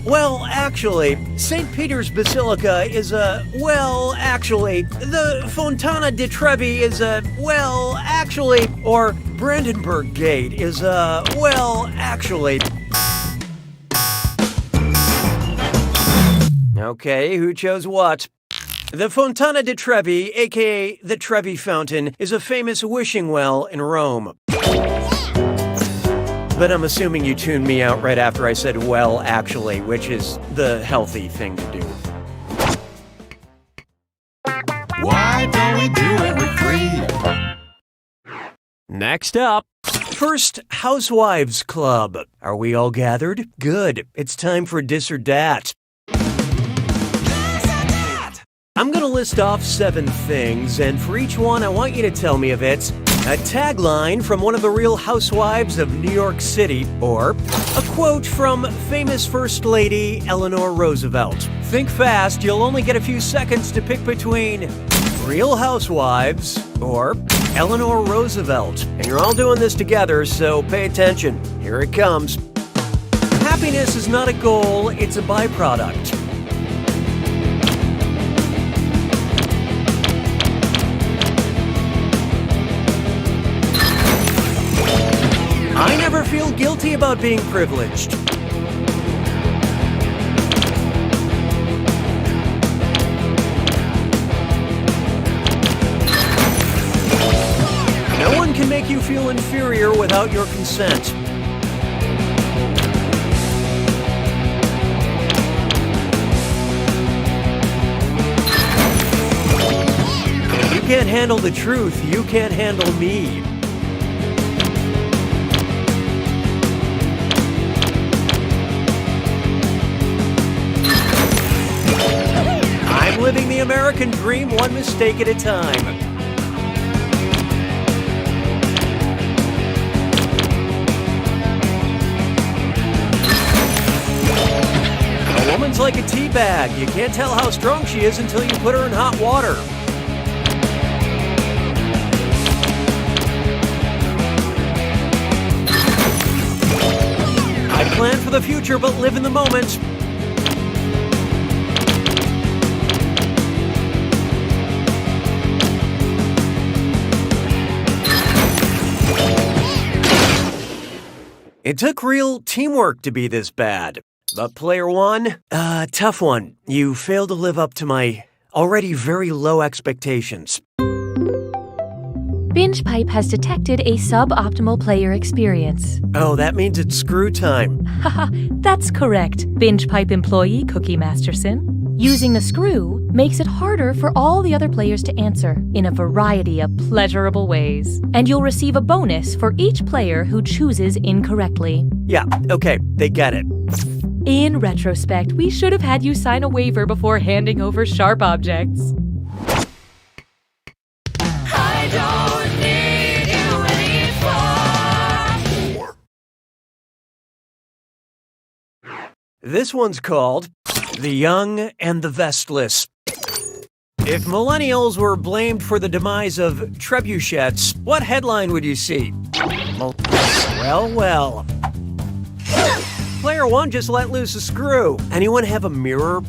S17: well, actually, St. Peter's Basilica is well, actually, the Fontana di Trevi is well, actually, or Brandenburg Gate is well, actually. Okay, who chose what? The Fontana di Trevi, aka the Trevi Fountain, is a famous wishing well in Rome. But I'm assuming you tuned me out right after I said well, actually, which is the healthy thing to do.
S18: Why don't we do it with Creed?
S17: Next up, First Housewives Club. Are we all gathered? Good. It's time for Dis or Dat. I'm gonna list off 7 things, and for each one, I want you to tell me if it's a tagline from one of the real housewives of New York City, or a quote from famous First Lady Eleanor Roosevelt. Think fast, you'll only get a few seconds to pick between Real Housewives or Eleanor Roosevelt. And you're all doing this together, so pay attention. Here it comes. Happiness is not a goal, it's a byproduct. I never feel guilty about being privileged. No one can make you feel inferior without your consent. If you can't handle the truth, you can't handle me. I'm living the American dream one mistake at a time. A woman's like a tea bag. You can't tell how strong she is until you put her in hot water. I plan for the future but live in the moment. It took real teamwork to be this bad. But player 1, tough one. You failed to live up to my already very low expectations.
S1: Binge Pipe has detected a suboptimal player experience.
S17: Oh, that means it's screw time.
S1: Haha, that's correct, Binge Pipe employee Cookie Masterson. Using the screw makes it harder for all the other players to answer in a variety of pleasurable ways. And you'll receive a bonus for each player who chooses incorrectly.
S17: Yeah, okay, they get it.
S1: In retrospect, we should have had you sign a waiver before handing over sharp objects.
S20: I don't need you anymore.
S17: This one's called The Young and the Vestless. If millennials were blamed for the demise of trebuchets, what headline would you see? Well. Player 1 just let loose a screw. Anyone have a mirror?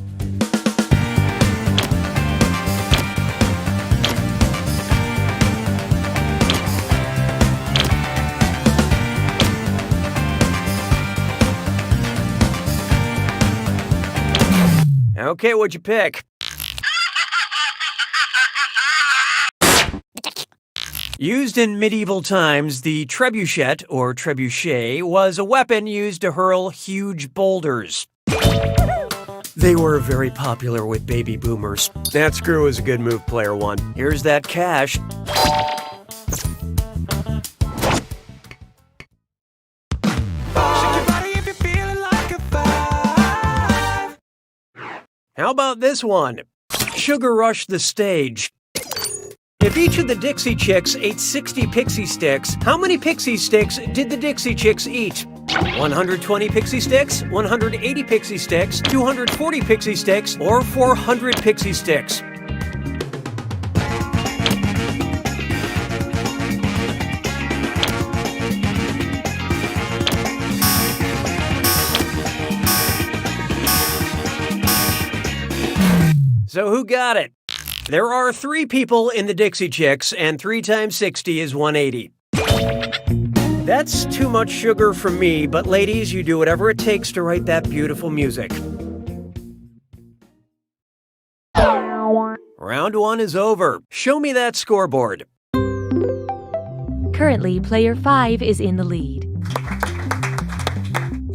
S17: Okay, what'd you pick? Used in medieval times, the trebuchet, or trebuchet, was a weapon used to hurl huge boulders. They were very popular with baby boomers. That screw is a good move, player 1. Here's that cash. How about this one? Sugar Rush the Stage. If each of the Dixie Chicks ate 60 Pixie Sticks, how many Pixie Sticks did the Dixie Chicks eat? 120 Pixie Sticks, 180 Pixie Sticks, 240 Pixie Sticks, or 400 Pixie Sticks? So who got it? There are 3 people in the Dixie Chicks, and 3 times 60 is 180. That's too much sugar for me, but ladies, you do whatever it takes to write that beautiful music. Round 1 is over. Show me that scoreboard.
S1: Currently, player 5 is in the lead.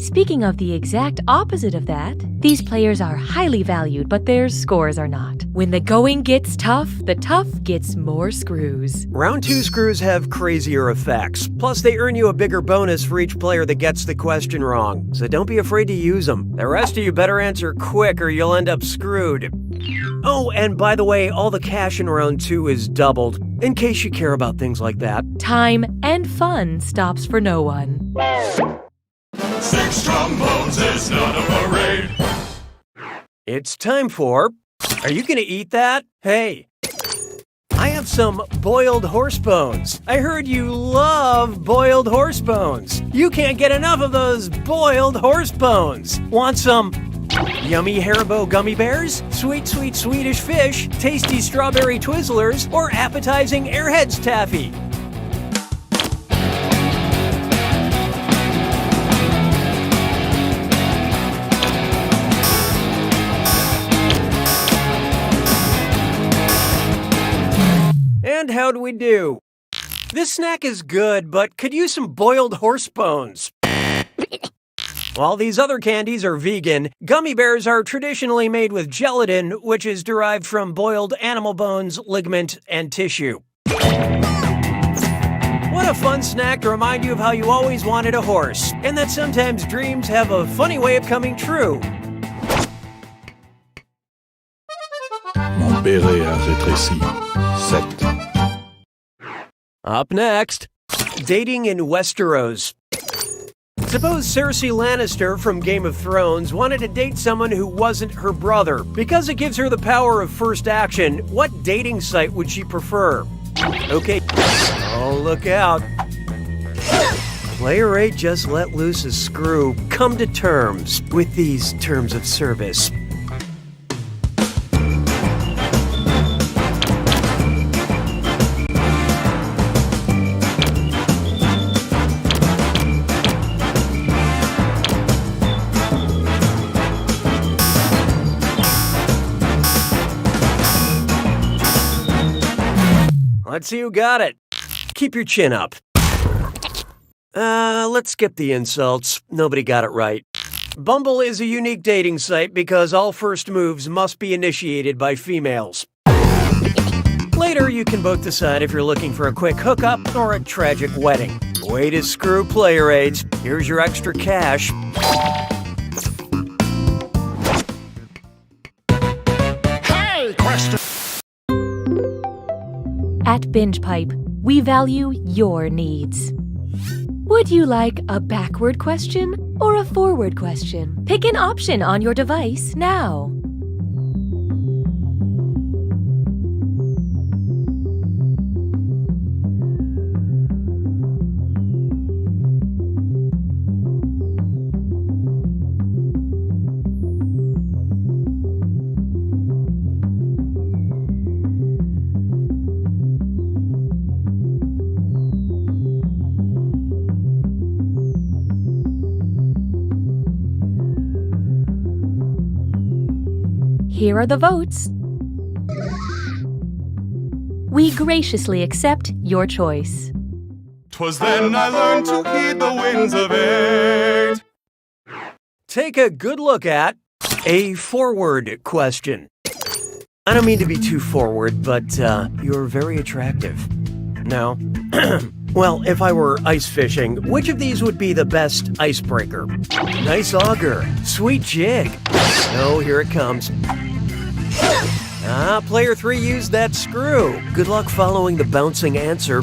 S1: Speaking of the exact opposite of that, these players are highly valued, but their scores are not. When the going gets tough, the tough gets more screws.
S17: Round 2 screws have crazier effects. Plus, they earn you a bigger bonus for each player that gets the question wrong. So don't be afraid to use them. The rest of you better answer quick or you'll end up screwed. Oh, and by the way, all the cash in round 2 is doubled, in case you care about things like that.
S1: Time and fun stops for no one.
S20: 6 trombones is not a parade.
S17: It's time for... Are you gonna eat that? Hey, I have some boiled horse bones. I heard you love boiled horse bones. You can't get enough of those boiled horse bones. Want some yummy Haribo gummy bears? Sweet, sweet Swedish fish? Tasty strawberry Twizzlers? Or appetizing Airheads taffy? And how'd we do? This snack is good, but could use some boiled horse bones. While these other candies are vegan, gummy bears are traditionally made with gelatin, which is derived from boiled animal bones, ligament, and tissue. What a fun snack to remind you of how you always wanted a horse, and that sometimes dreams have a funny way of coming true.
S19: Mon béret a rétréci. 7.
S17: Up next, dating in Westeros. Suppose Cersei Lannister from Game of Thrones wanted to date someone who wasn't her brother. Because it gives her the power of first action, what dating site would she prefer? Okay, oh, look out. Player 8 just let loose a screw. Come to terms with these terms of service. Let's see who got it. Keep your chin up. Let's skip the insults. Nobody got it right. Bumble is a unique dating site because all first moves must be initiated by females. Later, you can both decide if you're looking for a quick hookup or a tragic wedding. Way to screw player aids. Here's your extra cash.
S20: Hey, question.
S1: At Binge Pipe, we value your needs. Would you like a backward question or a forward question? Pick an option on your device now. Here are the votes. We graciously accept your choice.
S18: 'Twas then I learned to heed the winds of eight.
S17: Take a good look at a forward question. I don't mean to be too forward, but you're very attractive. Now, well, if I were ice fishing, which of these would be the best icebreaker? Nice auger, sweet jig. Oh, here it comes. Player 3 used that screw. Good luck following the bouncing answer.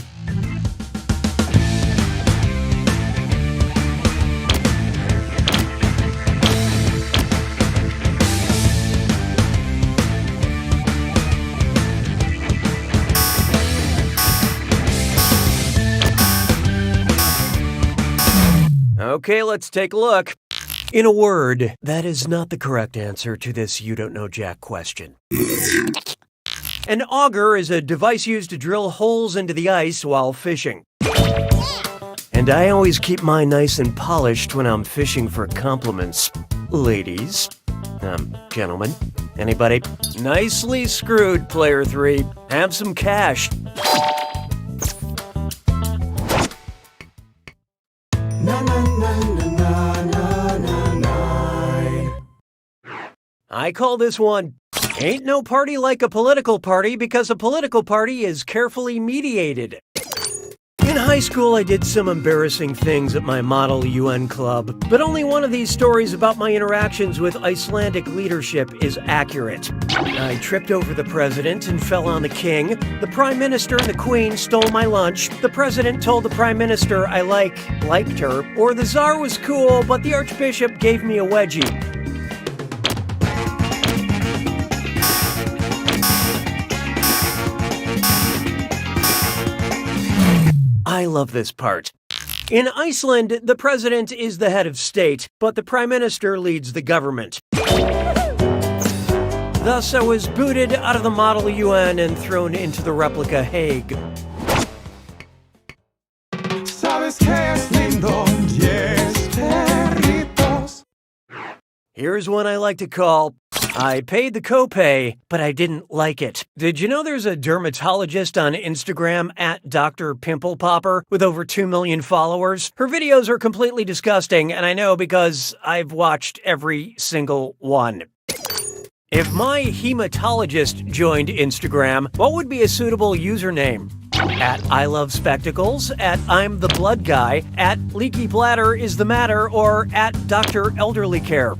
S17: Okay, let's take a look. In a word, that is not the correct answer to this You Don't Know Jack question. An auger is a device used to drill holes into the ice while fishing. And I always keep mine nice and polished when I'm fishing for compliments, ladies. Gentlemen, anybody? Nicely screwed, player 3. Have some cash. I call this one, Ain't No Party Like a Political Party because a political party is carefully mediated. In high school, I did some embarrassing things at my Model UN club, but only one of these stories about my interactions with Icelandic leadership is accurate. I tripped over the president and fell on the king. The prime minister and the queen stole my lunch. The president told the prime minister I liked her, or the czar was cool, but the archbishop gave me a wedgie. I love this part. In Iceland, the president is the head of state, but the prime minister leads the government. Thus, I was booted out of the Model UN and thrown into the replica Hague. Here's one I like to call, I paid the copay, but I didn't like it. Did you know there's a dermatologist on Instagram at Dr. Pimple Popper with over 2 million followers? Her videos are completely disgusting, and I know because I've watched every single one. If my hematologist joined Instagram, what would be a suitable username? At I Love Spectacles, at I'm the Blood Guy, at Leaky Bladder is the Matter, or at Dr. Elderly Care.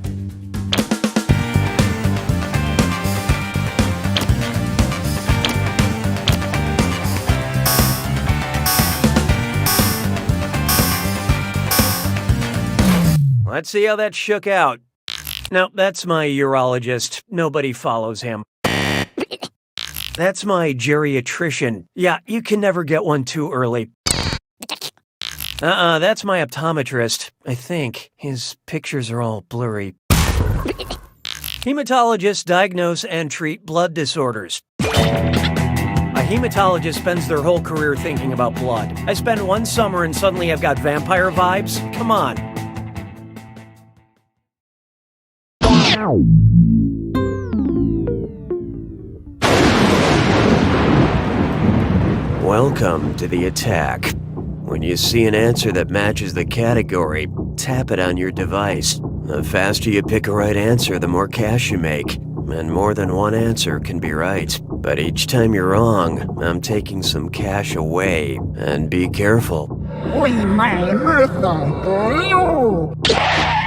S17: Let's see how that shook out. No, that's my urologist. Nobody follows him. That's my geriatrician. Yeah, you can never get one too early. That's my optometrist, I think. His pictures are all blurry. Hematologists diagnose and treat blood disorders. A hematologist spends their whole career thinking about blood. I spend one summer and suddenly I've got vampire vibes? Come on. Welcome to the attack. When you see an answer that matches the category, tap it on your device. The faster you pick a right answer, the more cash you make. And more than one answer can be right. But each time you're wrong, I'm taking some cash away. And be careful.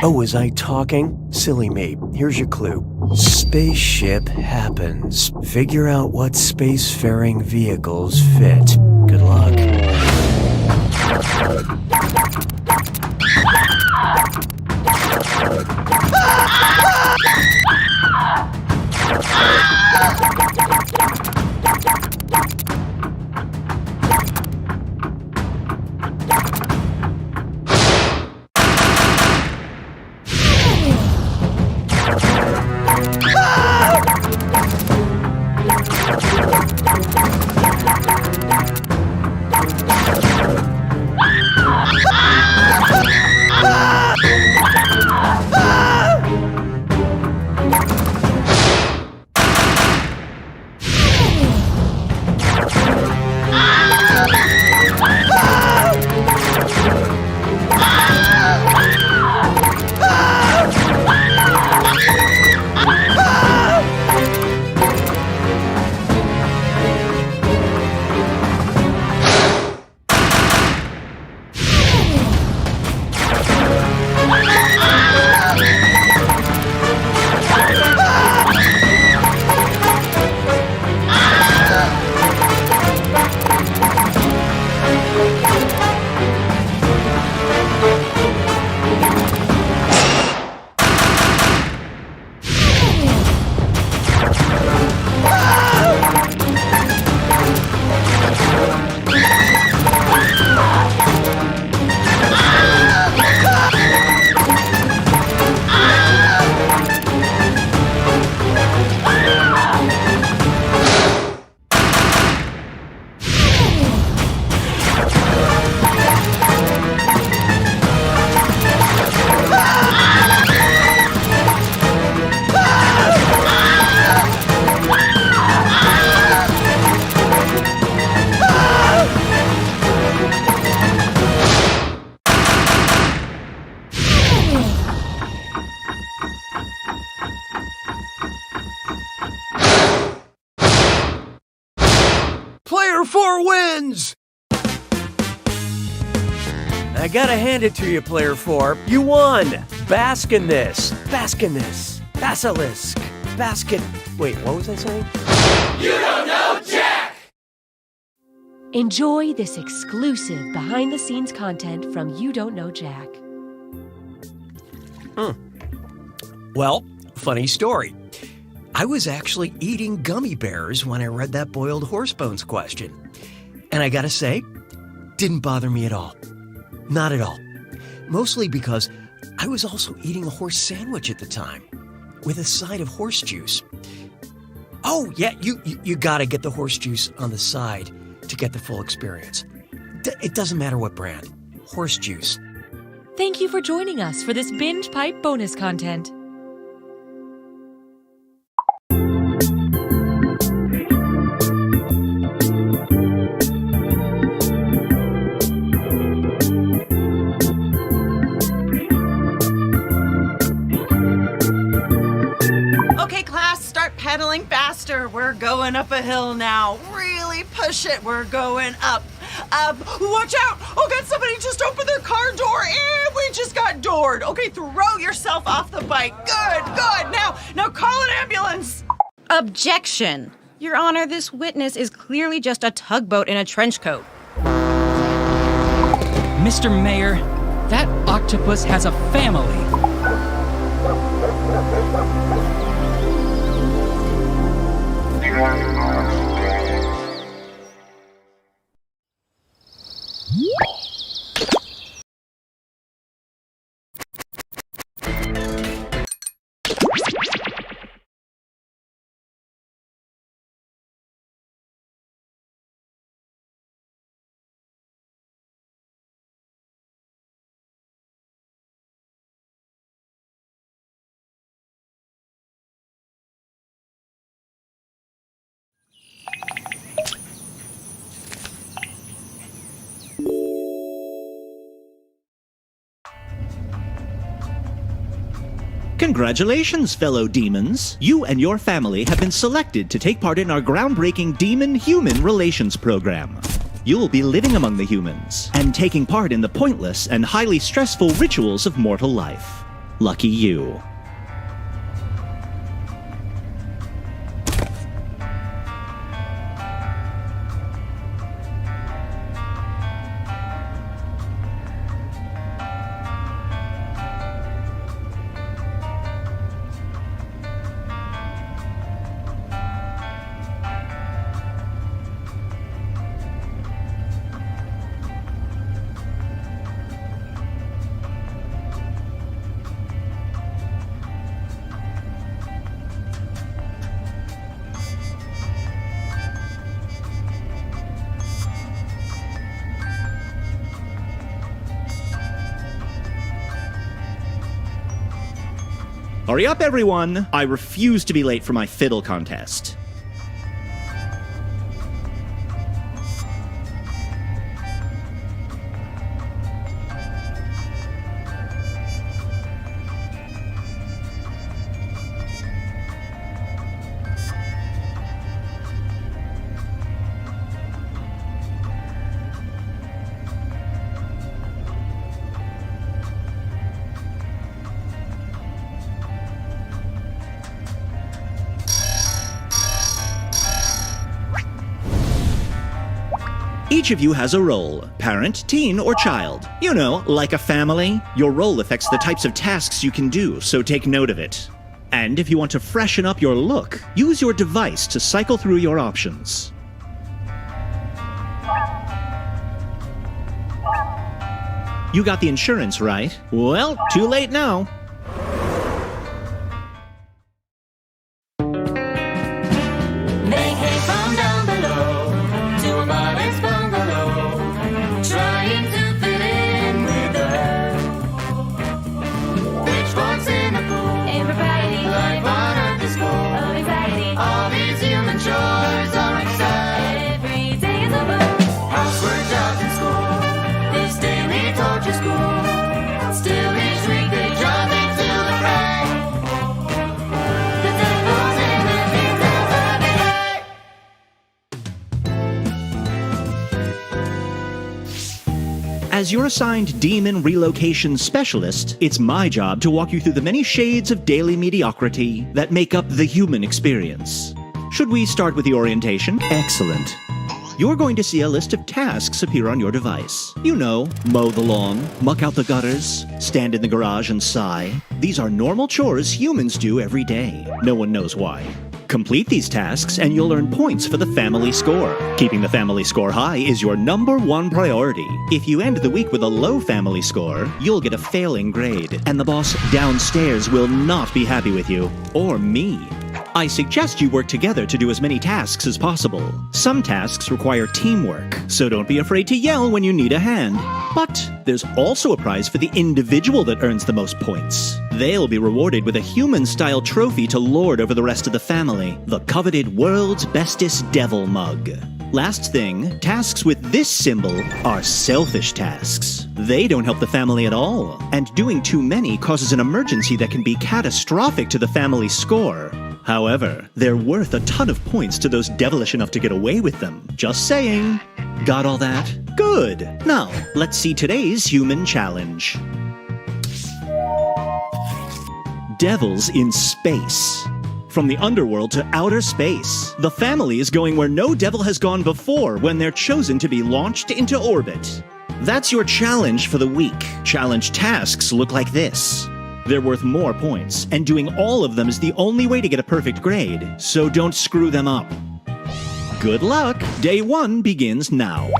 S17: Oh, was I talking? Silly me. Here's your clue. Spaceship happens. Figure out what spacefaring vehicles fit. Good luck. Player 4 wins! I gotta hand it to you, Player 4. You won! Bask in this. Bask in this. Basilisk. Basket. Wait, what was I saying?
S20: You don't know Jack!
S1: Enjoy this exclusive behind-the-scenes content from You Don't Know Jack.
S17: Well, funny story. I was actually eating gummy bears when I read that boiled horse bones question. And I gotta say, didn't bother me at all. Not at all. Mostly because I was also eating a horse sandwich at the time, with a side of horse juice. Oh, yeah, you gotta get the horse juice on the side to get the full experience. It doesn't matter what brand. Horse juice.
S1: Thank you for joining us for this Binge Pipe bonus content.
S6: Okay, class, start pedaling faster. We're going up a hill now. Really push it. We're going up. Watch out! Oh God, somebody just opened their car door and we just got doored. Okay, throw yourself off the bike. Good. Now call an ambulance.
S12: Objection. Your Honor, this witness is clearly just a tugboat in a trench coat.
S13: Mr. Mayor, that octopus has a family.
S14: Congratulations, fellow demons! You and your family have been selected to take part in our groundbreaking Demon-Human Relations program. You'll be living among the humans, and taking part in the pointless and highly stressful rituals of mortal life. Lucky you. Hurry up, everyone! I refuse to be late for my fiddle contest. Each of you has a role, parent, teen, or child. You know, like a family. Your role affects the types of tasks you can do, so take note of it. And if you want to freshen up your look, use your device to cycle through your options. You got the insurance, right? Well, too late now.
S20: Still each week they drive
S14: As your assigned demon relocation specialist, it's my job to walk you through the many shades of daily mediocrity that make up the human experience. Should we start with the orientation? Excellent. You're going to see a list of tasks appear on your device. You know, mow the lawn, muck out the gutters, stand in the garage and sigh. These are normal chores humans do every day. No one knows why. Complete these tasks and you'll earn points for the family score. Keeping the family score high is your #1 priority. If you end the week with a low family score, you'll get a failing grade, and the boss downstairs will not be happy with you. Or me. I suggest you work together to do as many tasks as possible. Some tasks require teamwork, so don't be afraid to yell when you need a hand. But there's also a prize for the individual that earns the most points. They'll be rewarded with a human-style trophy to lord over the rest of the family, the coveted world's bestest devil mug. Last thing, tasks with this symbol are selfish tasks. They don't help the family at all, and doing too many causes an emergency that can be catastrophic to the family score. However, they're worth a ton of points to those devilish enough to get away with them. Just saying. Got all that? Good. Now, let's see today's human challenge. Devils in space. From the underworld to outer space, the family is going where no devil has gone before when they're chosen to be launched into orbit. That's your challenge for the week. Challenge tasks look like this. They're worth more points, and doing all of them is the only way to get a perfect grade, so don't screw them up. Good luck! Day 1 begins now.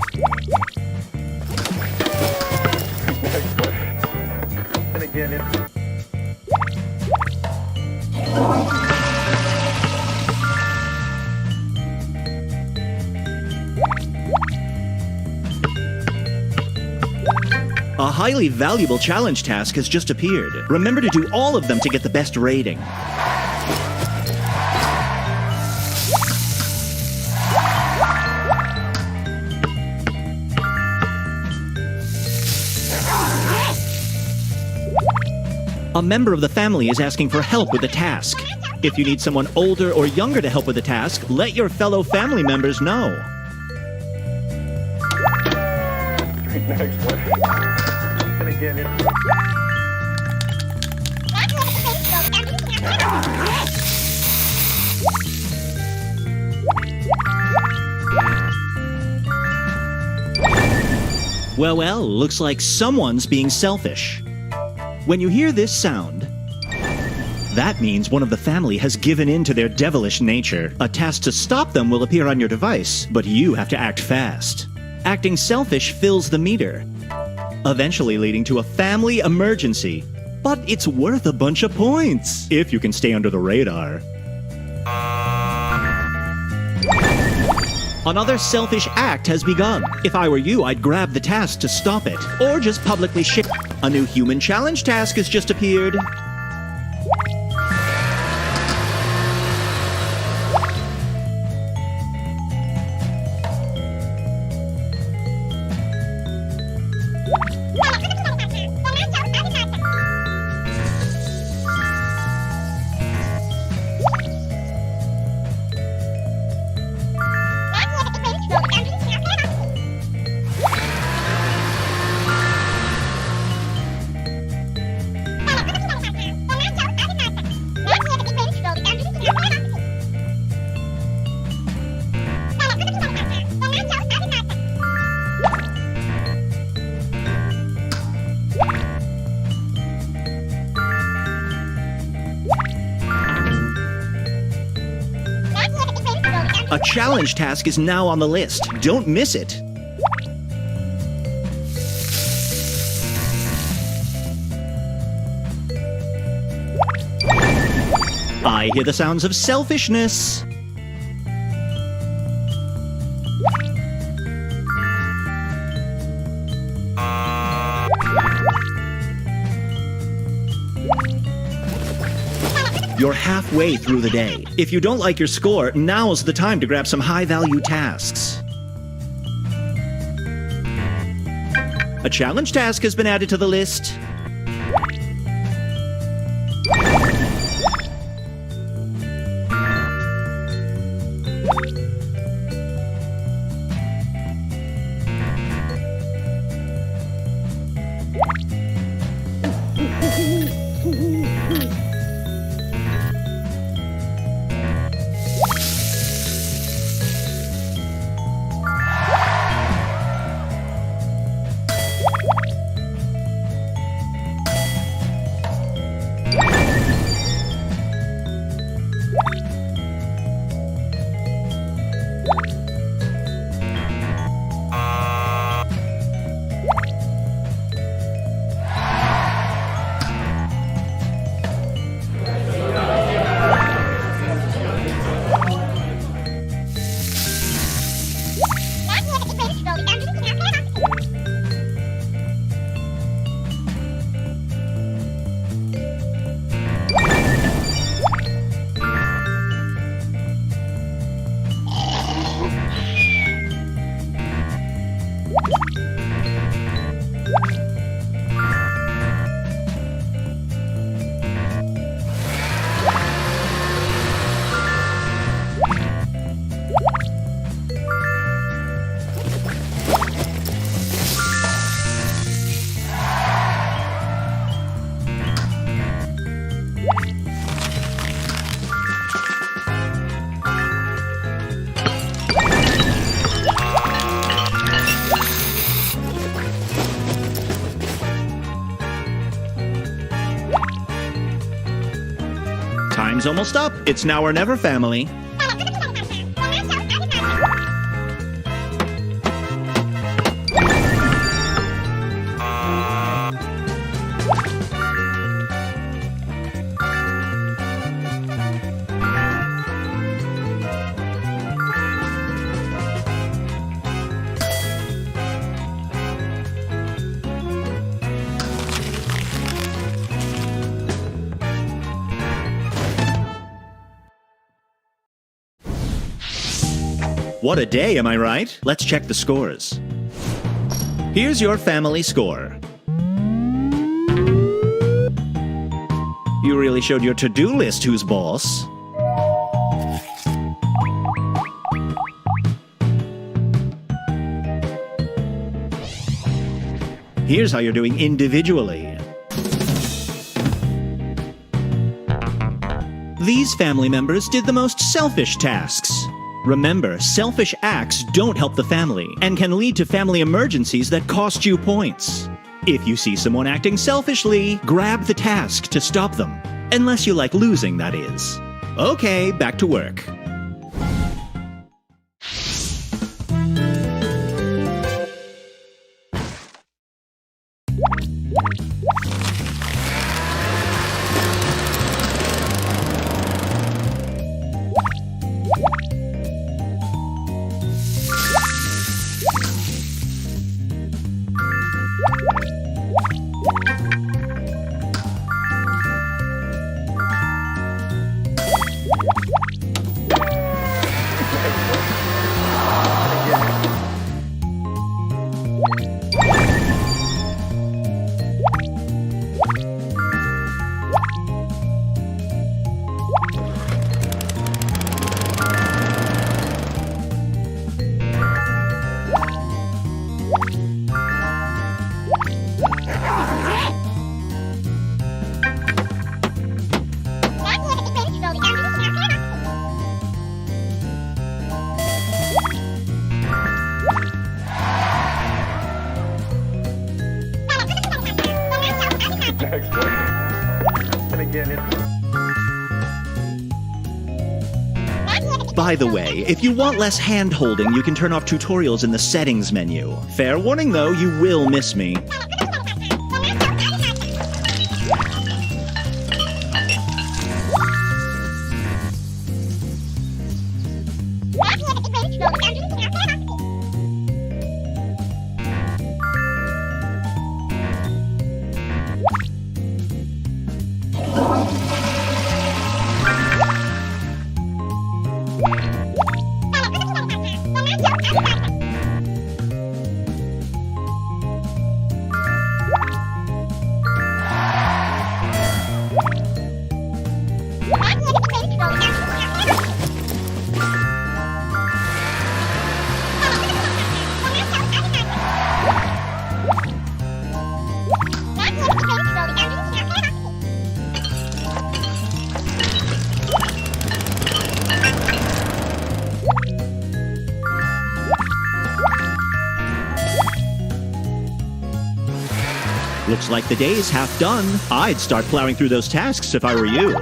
S14: A highly valuable challenge task has just appeared. Remember to do all of them to get the best rating. A member of the family is asking for help with a task. If you need someone older or younger to help with the task, let your fellow family members know.
S3: Next one. And again, it's...
S14: Well, looks like someone's being selfish. When you hear this sound, that means one of the family has given in to their devilish nature. A task to stop them will appear on your device, but you have to act fast. Acting selfish fills the meter, eventually leading to a family emergency. But it's worth a bunch of points, if you can stay under the radar. Another selfish act has begun. If I were you, I'd grab the task to stop it, or just publicly ship. A new human challenge task has just appeared. A challenge task is now on the list. Don't miss it. I hear the sounds of selfishness. You're halfway through the day. If you don't like your score, now's the time to grab some high-value tasks. A challenge task has been added to the list. Time's almost up. It's now or never, family. What a day, am I right? Let's check the scores. Here's your family score. You really showed your to-do list, who's boss. Here's how you're doing individually. These family members did the most selfish tasks. Remember, selfish acts don't help the family and can lead to family emergencies that cost you points. If you see someone acting selfishly, grab the task to stop them. Unless you like losing, that is. Okay, back to work. By the way, if you want less hand-holding, you can turn off tutorials in the settings menu. Fair warning though, you will miss me. Looks like the day's half done. I'd start plowing through those tasks if I were you.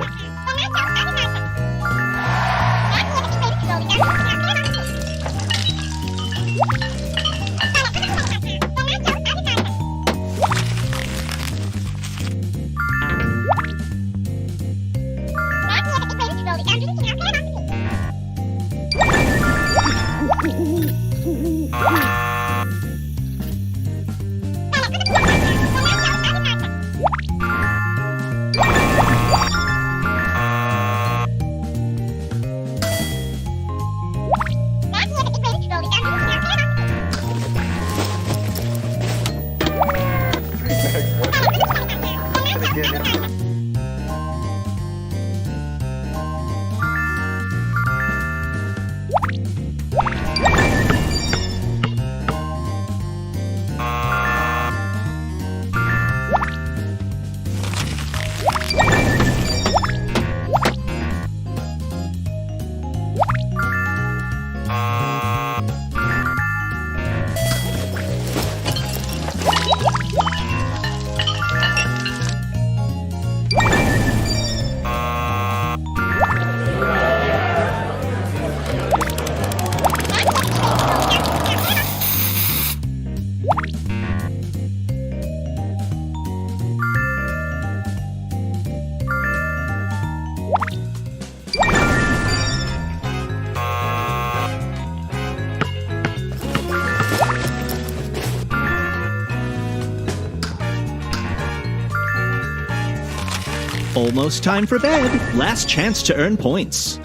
S14: Almost time for bed. Last chance to earn points.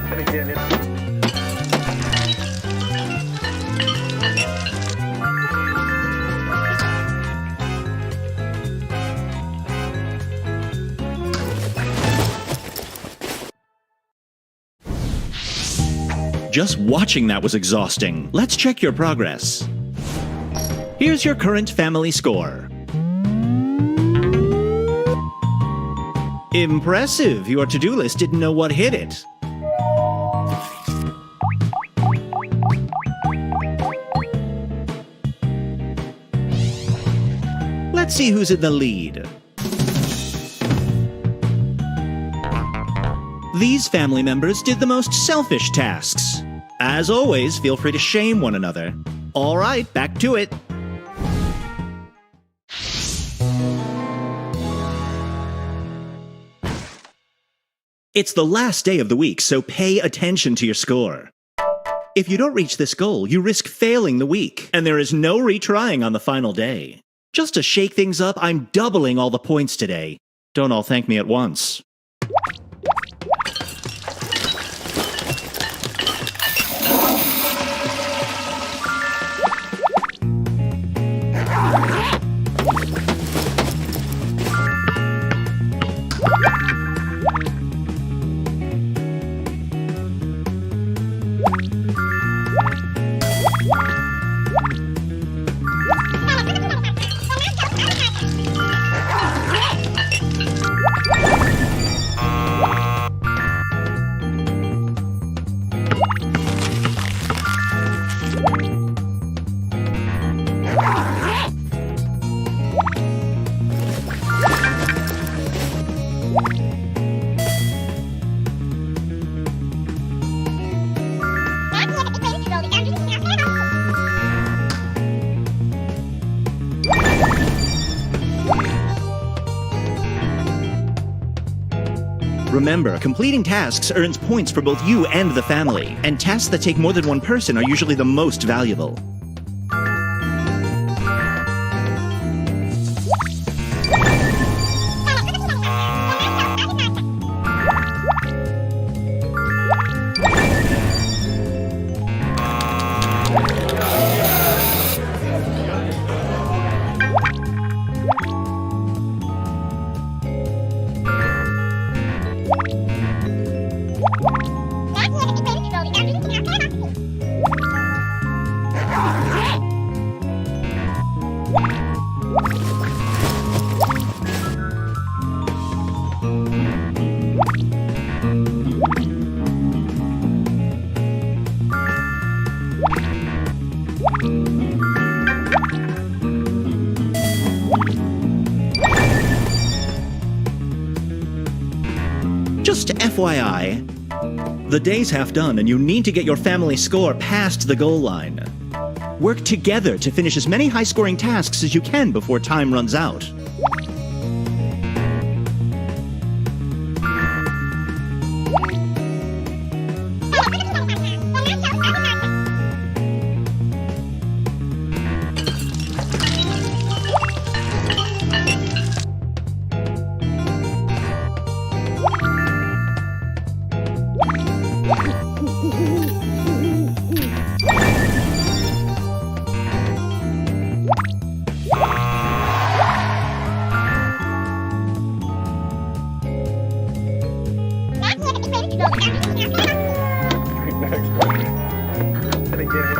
S3: And again, it's
S14: Just watching that was exhausting. Let's check your progress. Here's your current family score. Impressive. Your to-do list didn't know what hit it. Let's see who's in the lead. These family members did the most selfish tasks. As always, feel free to shame one another. All right, back to it. It's the last day of the week, so pay attention to your score. If you don't reach this goal, you risk failing the week, and there is no retrying on the final day. Just to shake things up, I'm doubling all the points today. Don't all thank me at once. Remember, completing tasks earns points for both you and the family, and tasks that take more than one person are usually the most valuable. Just FYI, the day's half done and you need to get your family score past the goal line. Work together to finish as many high-scoring tasks as you can before time runs out.
S3: And again,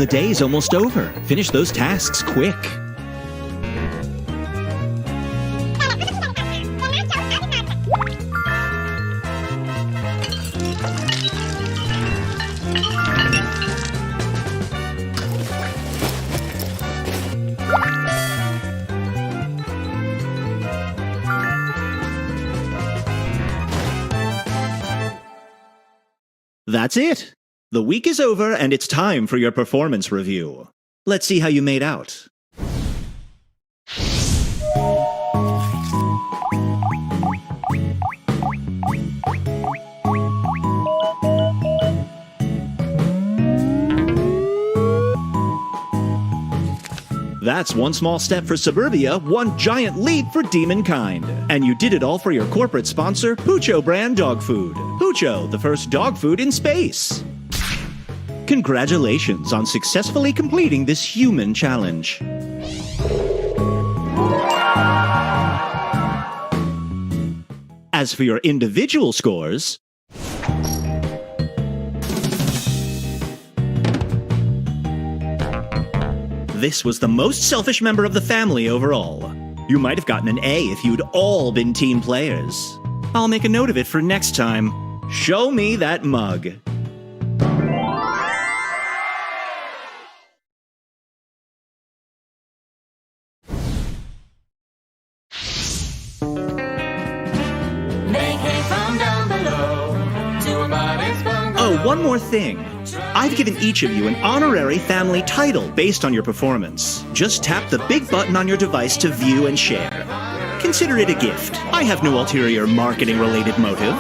S14: The day's almost over. Finish those tasks quick. That's it. The week is over and it's time for your performance review. Let's see how you made out. That's one small step for suburbia, one giant leap for demonkind. And you did it all for your corporate sponsor, Pucho brand dog food. Pucho, the first dog food in space. Congratulations on successfully completing this human challenge. As for your individual scores, this was the most selfish member of the family overall. You might have gotten an A if you'd all been team players. I'll make a note of it for next time. Show me that mug. Oh, one more thing. I've given each of you an honorary family title based on your performance. Just tap the big button on your device to view and share. Consider it a gift. I have no ulterior marketing-related motive.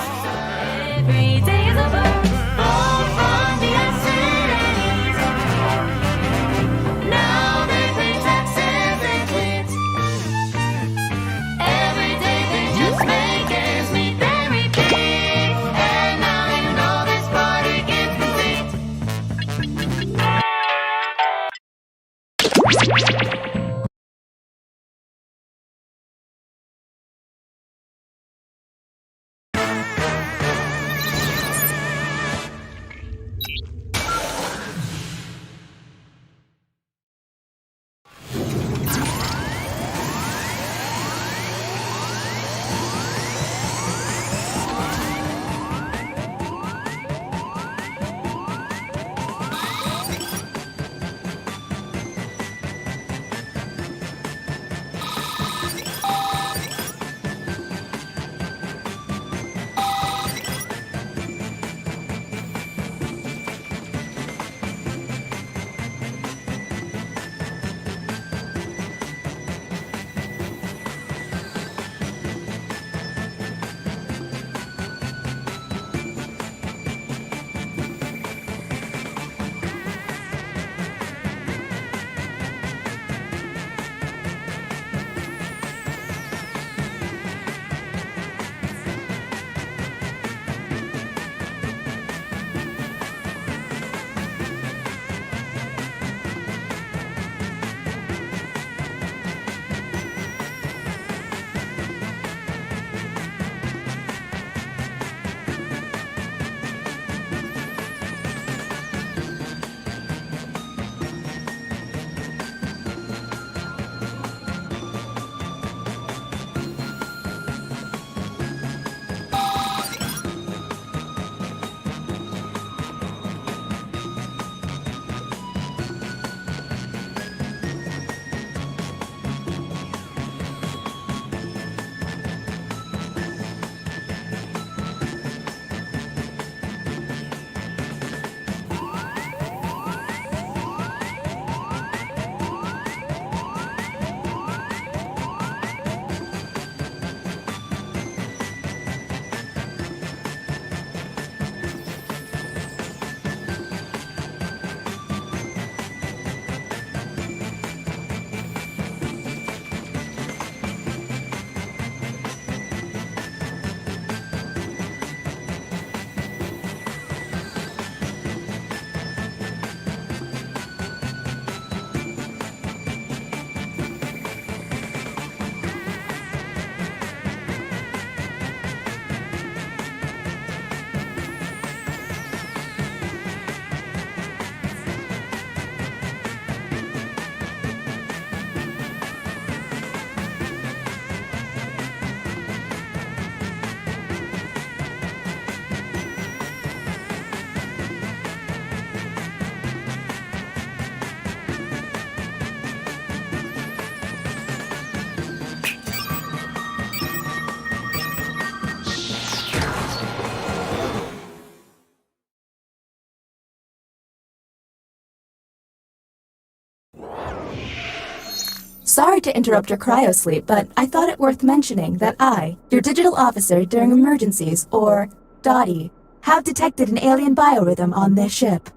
S8: Sorry to interrupt your cryosleep, but I thought it worth mentioning that I, your digital officer during emergencies, or Dottie, have detected an alien biorhythm on this ship.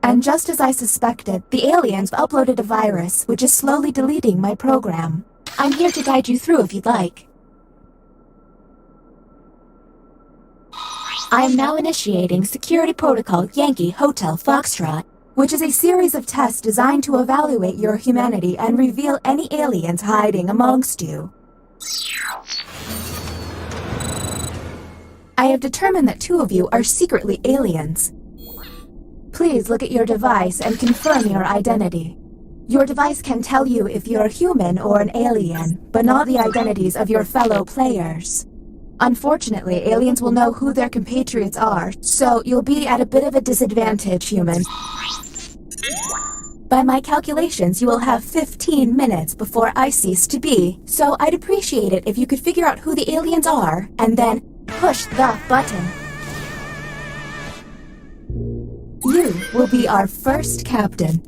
S8: And just as I suspected, the aliens uploaded a virus which is slowly deleting my program. I'm here to guide you through if you'd like. I am now initiating Security Protocol Yankee Hotel Foxtrot, which is a series of tests designed to evaluate your humanity and reveal any aliens hiding amongst you. I have determined that 2 of you are secretly aliens. Please look at your device and confirm your identity. Your device can tell you if you're human or an alien, but not the identities of your fellow players. Unfortunately, aliens will know who their compatriots are, so you'll be at a bit of a disadvantage, human. By my calculations, you will have 15 minutes before I cease to be, so I'd appreciate it if you could figure out who the aliens are, and then push the button. You will be our first captain.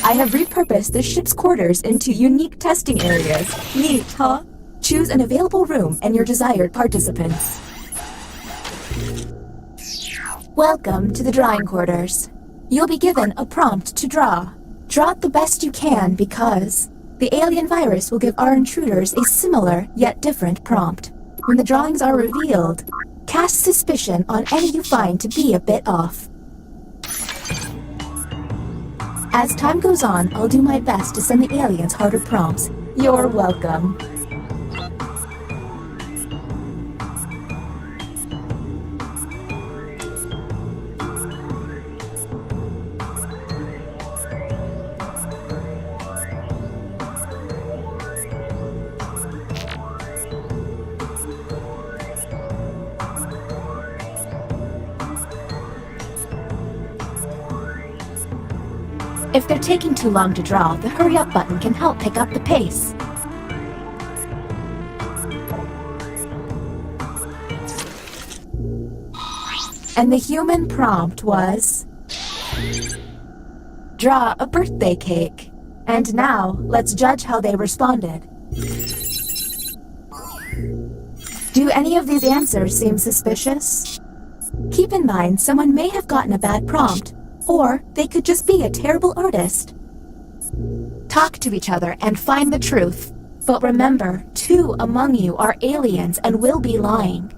S8: I have repurposed the ship's quarters into unique testing areas. Neat, huh? Choose an available room and your desired participants. Welcome to the drawing quarters. You'll be given a prompt to draw. Draw it the best you can because the alien virus will give our intruders a similar yet different prompt. When the drawings are revealed, cast suspicion on any you find to be a bit off. As time goes on, I'll do my best to send the aliens harder prompts. You're welcome. If they're taking too long to draw, the hurry up button can help pick up the pace. And the human prompt was... draw a birthday cake. And now, let's judge how they responded. Do any of these answers seem suspicious? Keep in mind, someone may have gotten a bad prompt, or they could just be a terrible artist. Talk to each other and find the truth. But remember, 2 among you are aliens and will be lying.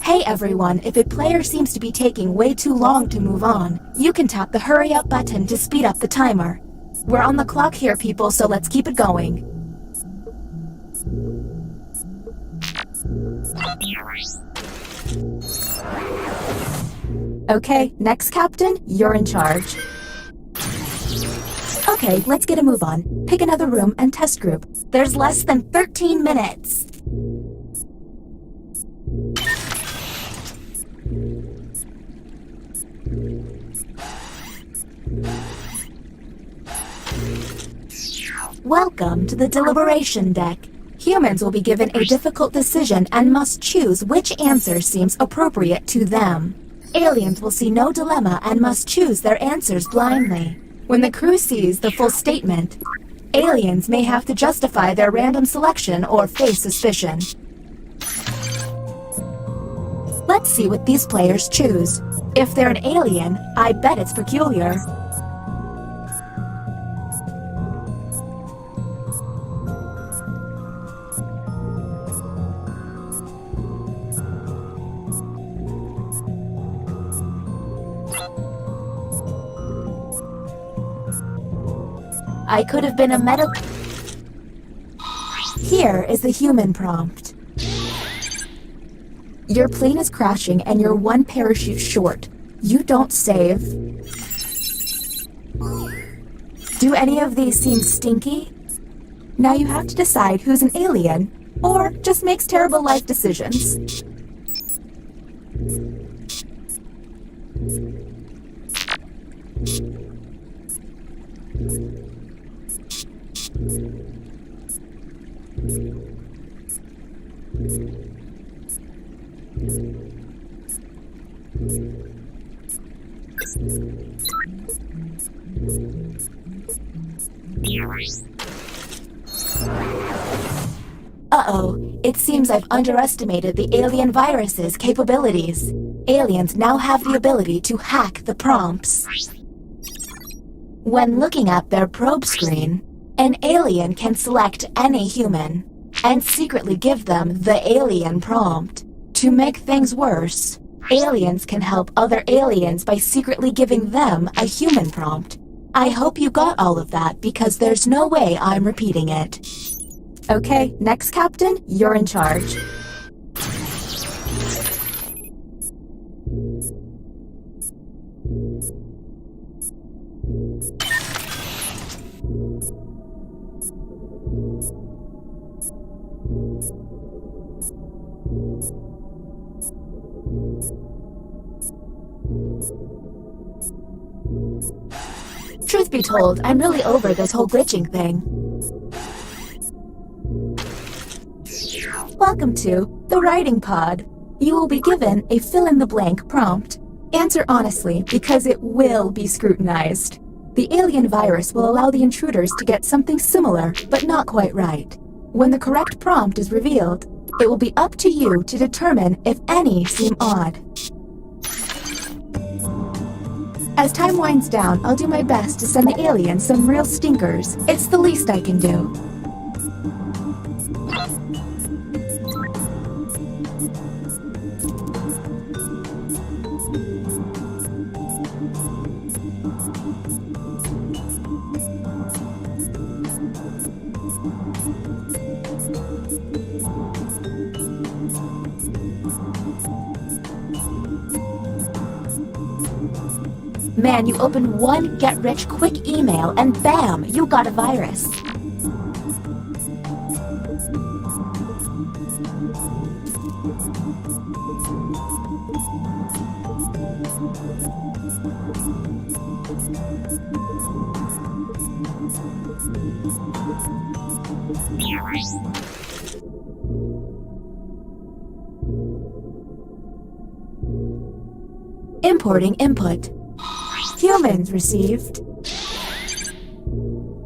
S8: Hey everyone, if a player seems to be taking way too long to move on, you can tap the hurry up button to speed up the timer. We're on the clock here, people, so let's keep it going. Okay, next captain, you're in charge. Okay, let's get a move on. Pick another room and test group. There's less than 13 minutes. Welcome to the deliberation deck. Humans will be given a difficult decision and must choose which answer seems appropriate to them. Aliens will see no dilemma and must choose their answers blindly. When the crew sees the full statement, aliens may have to justify their random selection or face suspicion. Let's see what these players choose. If they're an alien, I bet it's peculiar. I could have been a medical... Here is the human prompt. Your plane is crashing and you're 1 parachute short. You don't save. Do any of these seem stinky? Now you have to decide who's an alien, or just makes terrible life decisions. Uh-oh, it seems I've underestimated the alien virus's capabilities. Aliens now have the ability to hack the prompts. When looking at their probe screen, an alien can select any human and secretly give them the alien prompt. To make things worse, aliens can help other aliens by secretly giving them a human prompt. I hope you got all of that because there's no way I'm repeating it. Okay, next Captain, you're in charge. Truth be told, I'm really over this whole glitching thing. Welcome to the Writing Pod. You will be given a fill-in-the-blank prompt. Answer honestly, because it will be scrutinized. The alien virus will allow the intruders to get something similar, but not quite right. When the correct prompt is revealed, it will be up to you to determine if any seem odd. As time winds down, I'll do my best to send the aliens some real stinkers. It's the least I can do. Man, you open one get-rich-quick email and bam, you got a virus. Importing input. Humans received.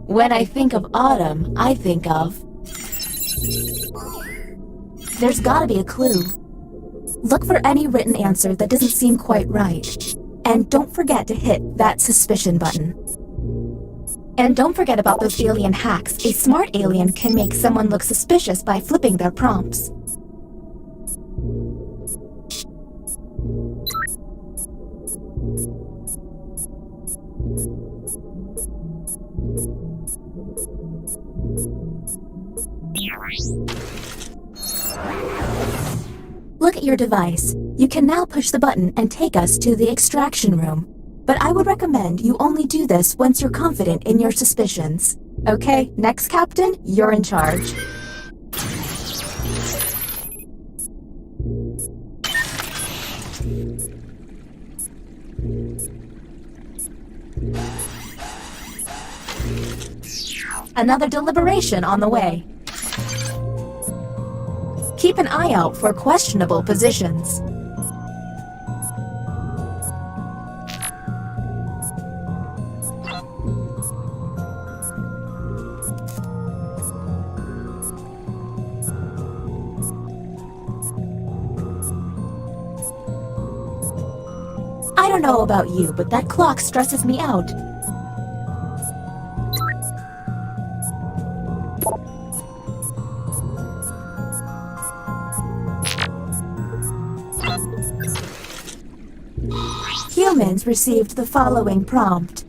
S8: When I think of autumn, I think of... There's gotta be a clue. Look for any written answer that doesn't seem quite right. And don't forget to hit that suspicion button. And don't forget about those alien hacks. A smart alien can make someone look suspicious by flipping their prompts. Look at your device. You can now push the button and take us to the extraction room. But I would recommend you only do this once you're confident in your suspicions. Okay, next Captain, you're in charge. Another deliberation on the way. Keep an eye out for questionable positions. I don't know about you, but that clock stresses me out. Humans received the following prompt.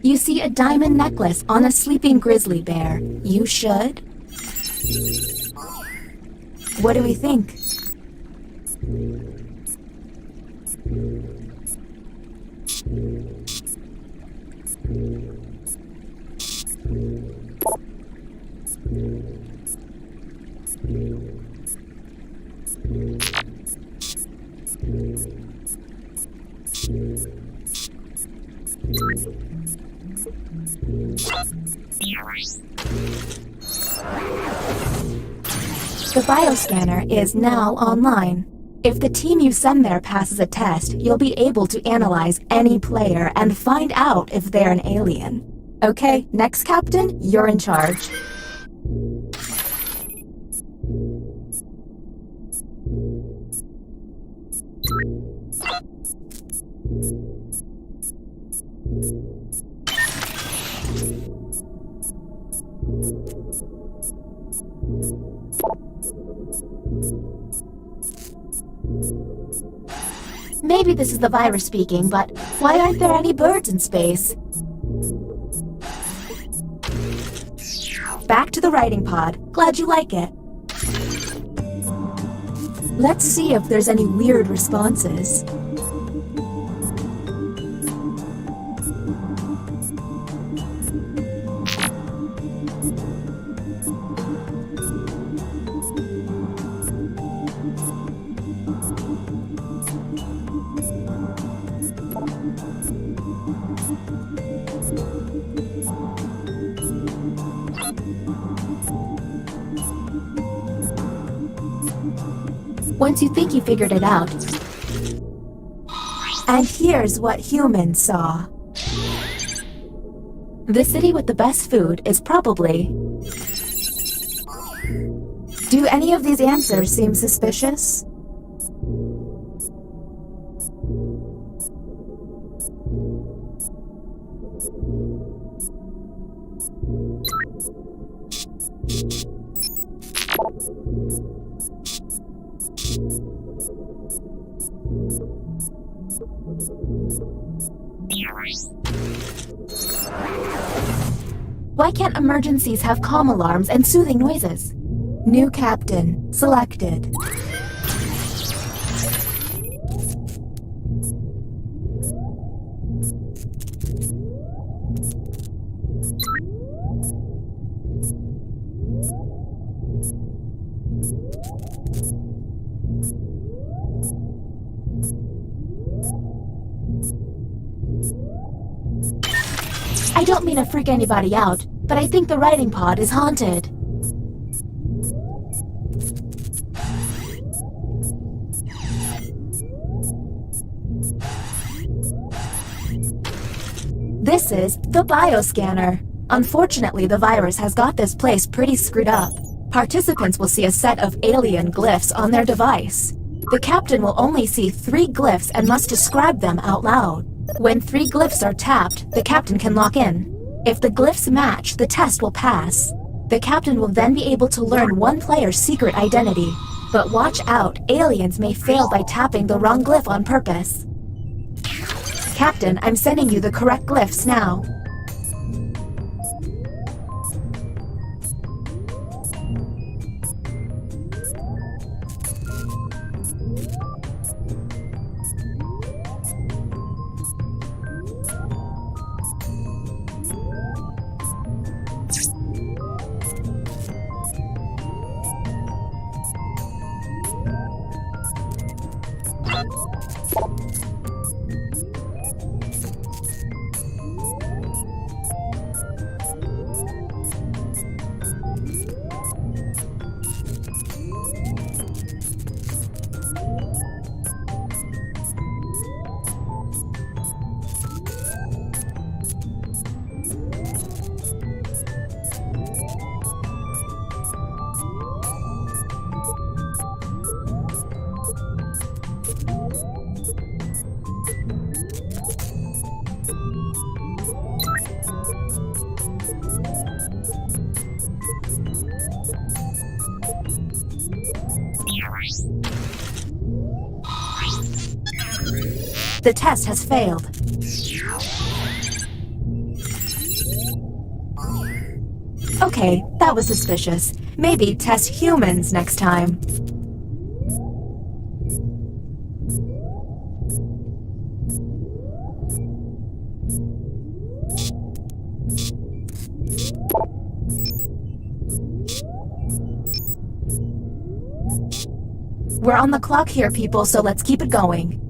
S8: You see a diamond necklace on a sleeping grizzly bear. You should? What do we think? The bioscanner is now online. If the team you send there passes a test, you'll be able to analyze any player and find out if they're an alien. Okay, next captain, you're in charge. Maybe this is the virus speaking, but why aren't there any birds in space? Back to the writing pod. Glad you like it. Let's see if there's any weird responses. Once you think you figured it out. And here's what humans saw. The city with the best food is probably... Do any of these answers seem suspicious? Why can't emergencies have calm alarms and soothing noises? New captain selected. I don't mean to freak anybody out, but I think the writing pod is haunted. This is the bioscanner. Unfortunately, the virus has got this place pretty screwed up. Participants will see a set of alien glyphs on their device. The captain will only see 3 glyphs and must describe them out loud. When 3 glyphs are tapped, the captain can lock in. If the glyphs match, the test will pass. The captain will then be able to learn one player's secret identity. But watch out, aliens may fail by tapping the wrong glyph on purpose. Captain, I'm sending you the correct glyphs now. The test has failed. Okay, that was suspicious. Maybe test humans next time. We're on the clock here, people, so let's keep it going.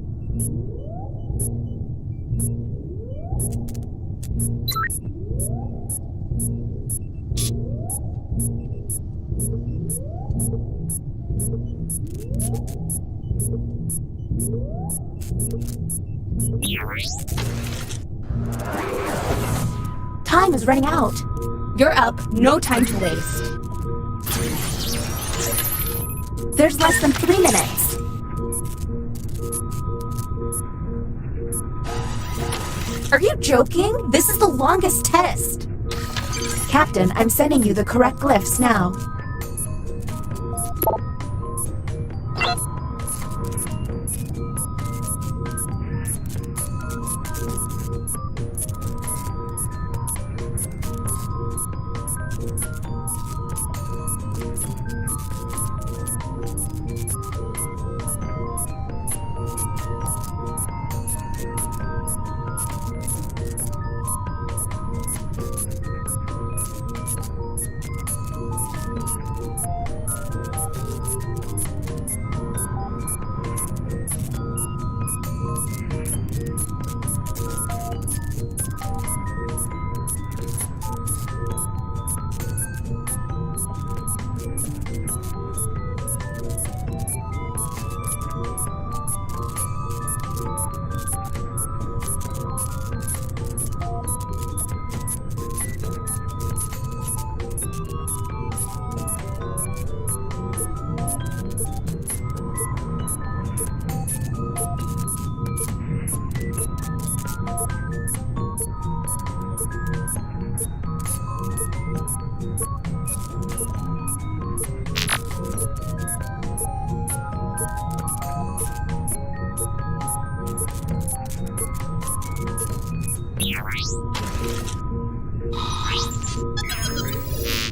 S8: Time is running out. You're up. No time to waste. There's less than 3 minutes. Are you joking? This is the longest test. Captain, I'm sending you the correct glyphs now.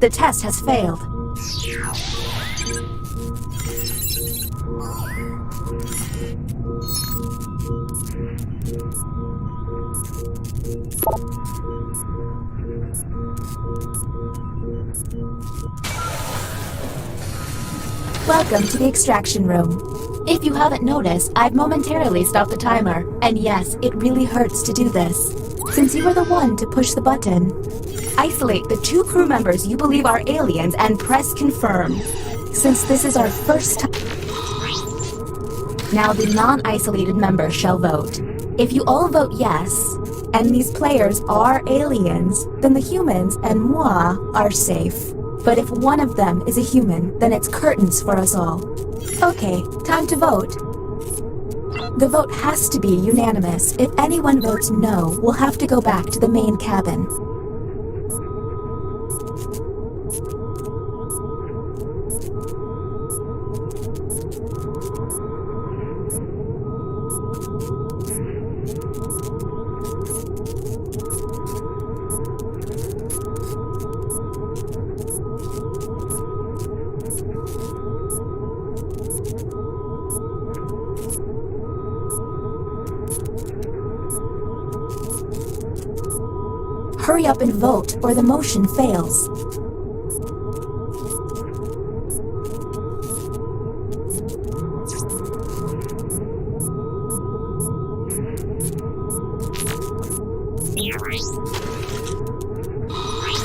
S8: The test has failed. Welcome to the extraction room. If you haven't noticed, I've momentarily stopped the timer. And yes, it really hurts to do this. Since you were the one to push the button, isolate the 2 crew members you believe are aliens and press confirm. Since this is our first time, now the non-isolated members shall vote. If you all vote yes, and these players are aliens, then the humans and moi are safe. But if one of them is a human, then it's curtains for us all. Okay, time to vote. The vote has to be unanimous. If anyone votes no, we'll have to go back to the main cabin. Hurry up and vote, or the motion fails.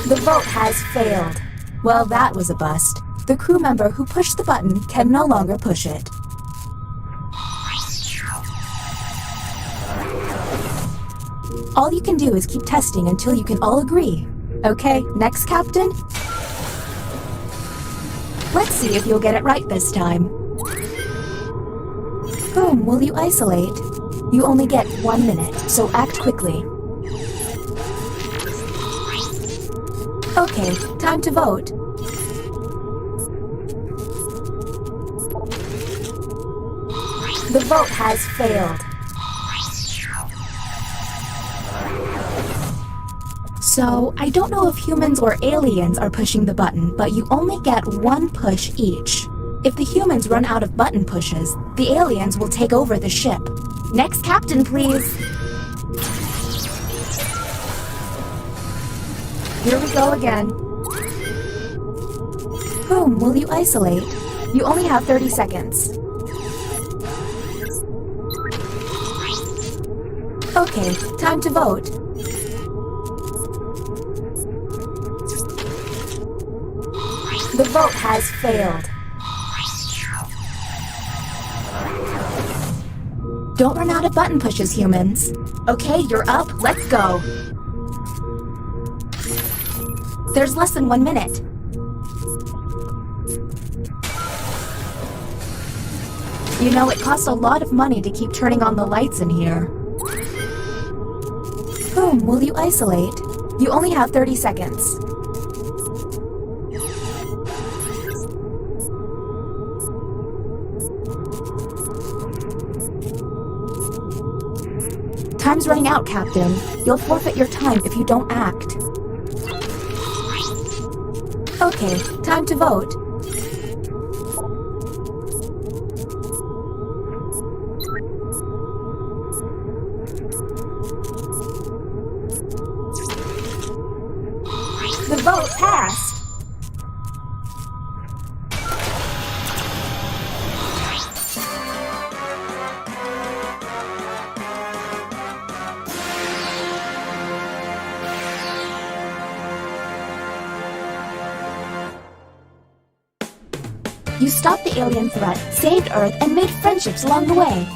S8: The vote has failed. Well, that was a bust. The crew member who pushed the button can no longer push it. All you can do is keep testing until you can all agree. Okay, next captain? Let's see if you'll get it right this time. Whom will you isolate? You only get 1 minute, so act quickly. Okay, time to vote. The vote has failed. So, I don't know if humans or aliens are pushing the button, but you only get 1 push each. If the humans run out of button pushes, the aliens will take over the ship. Next captain, please. Here we go again. Whom will you isolate? You only have 30 seconds. Okay, time to vote. The vote has failed. Don't run out of button pushes, humans. Okay, you're up. Let's go. There's less than 1 minute. You know, it costs a lot of money to keep turning on the lights in here. Whom will you isolate? You only have 30 seconds. Time's running out, Captain. You'll forfeit your time if you don't act. Okay, time to vote. The vote passed. You stopped the alien threat, saved Earth, and made friendships along the way.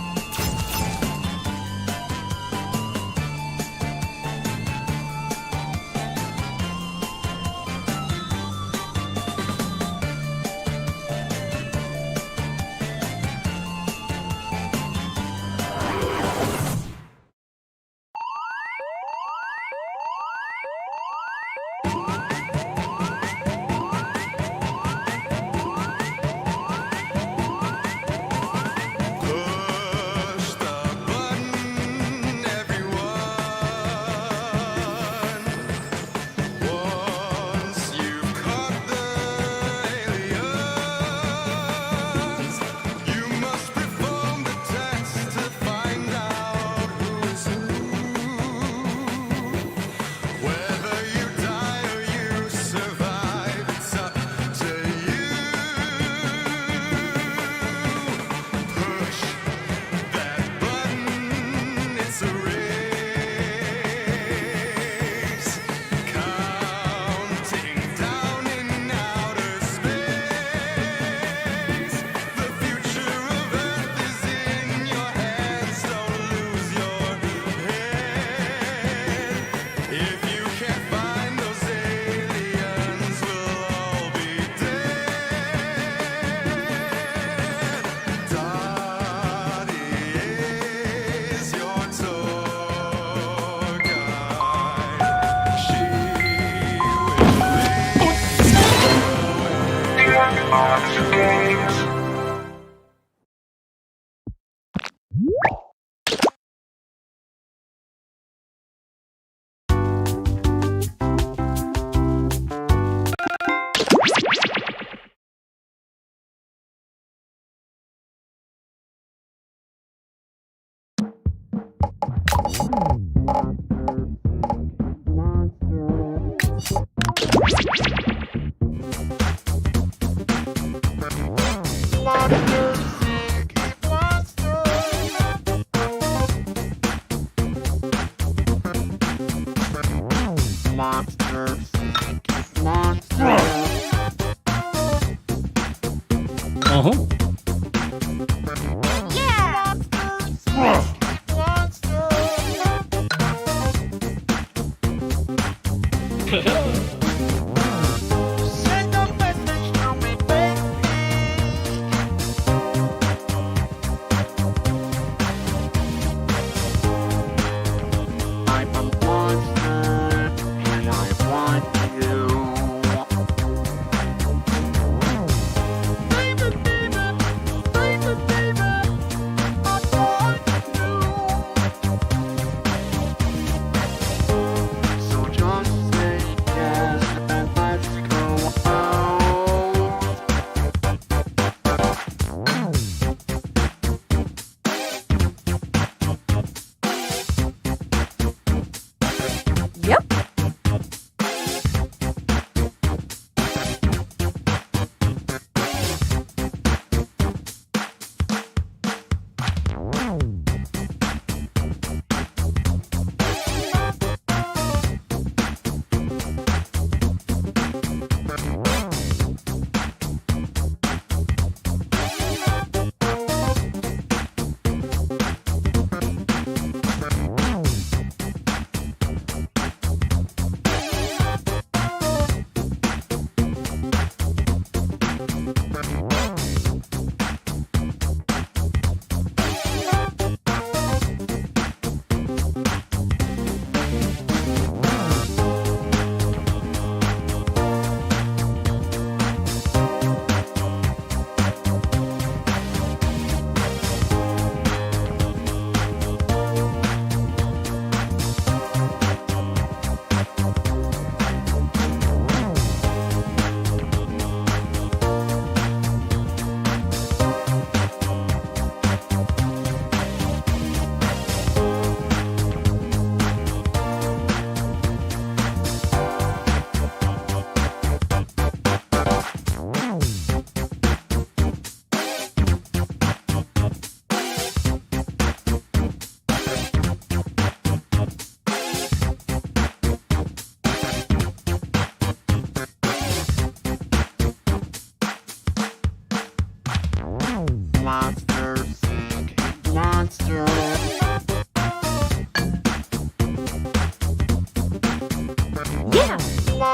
S10: Hey.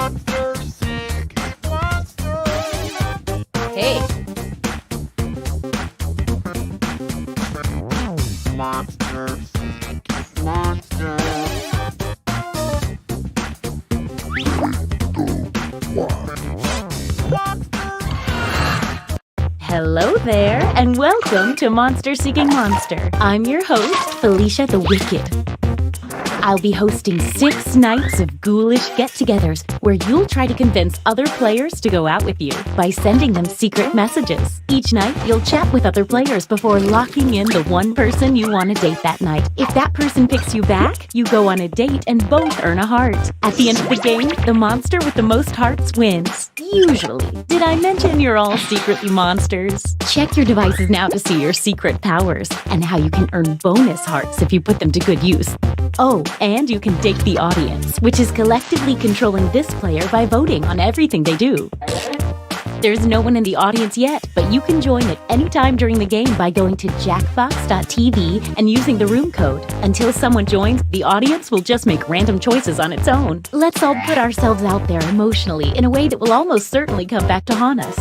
S4: Hello there, and welcome to Monster Seeking Monster. I'm your host, Felicia the Wicked. I'll be hosting 6 nights of ghoulish get-togethers where you'll try to convince other players to go out with you by sending them secret messages. Each night, you'll chat with other players before locking in the one person you want to date that night. If that person picks you back, you go on a date and both earn a heart. At the end of the game, the monster with the most hearts wins. Usually. Did I mention you're all secretly monsters? Check your devices now to see your secret powers and how you can earn bonus hearts if you put them to good use. Oh, and you can date the audience, which is collectively controlling this player by voting on everything they do. There's no one in the audience yet, but you can join at any time during the game by going to jackbox.tv and using the room code. Until someone joins, the audience will just make random choices on its own. Let's all put ourselves out there emotionally in a way that will almost certainly come back to haunt us.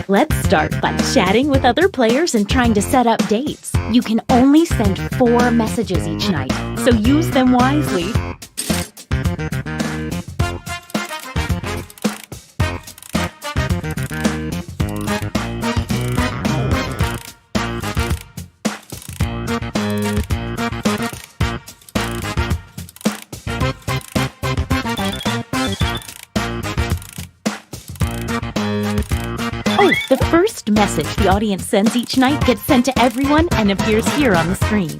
S4: Let's start by chatting with other players and trying to set up dates. You can only send 4 messages each night, so use them wisely. The first message the audience sends each night gets sent to everyone and appears here on the screen.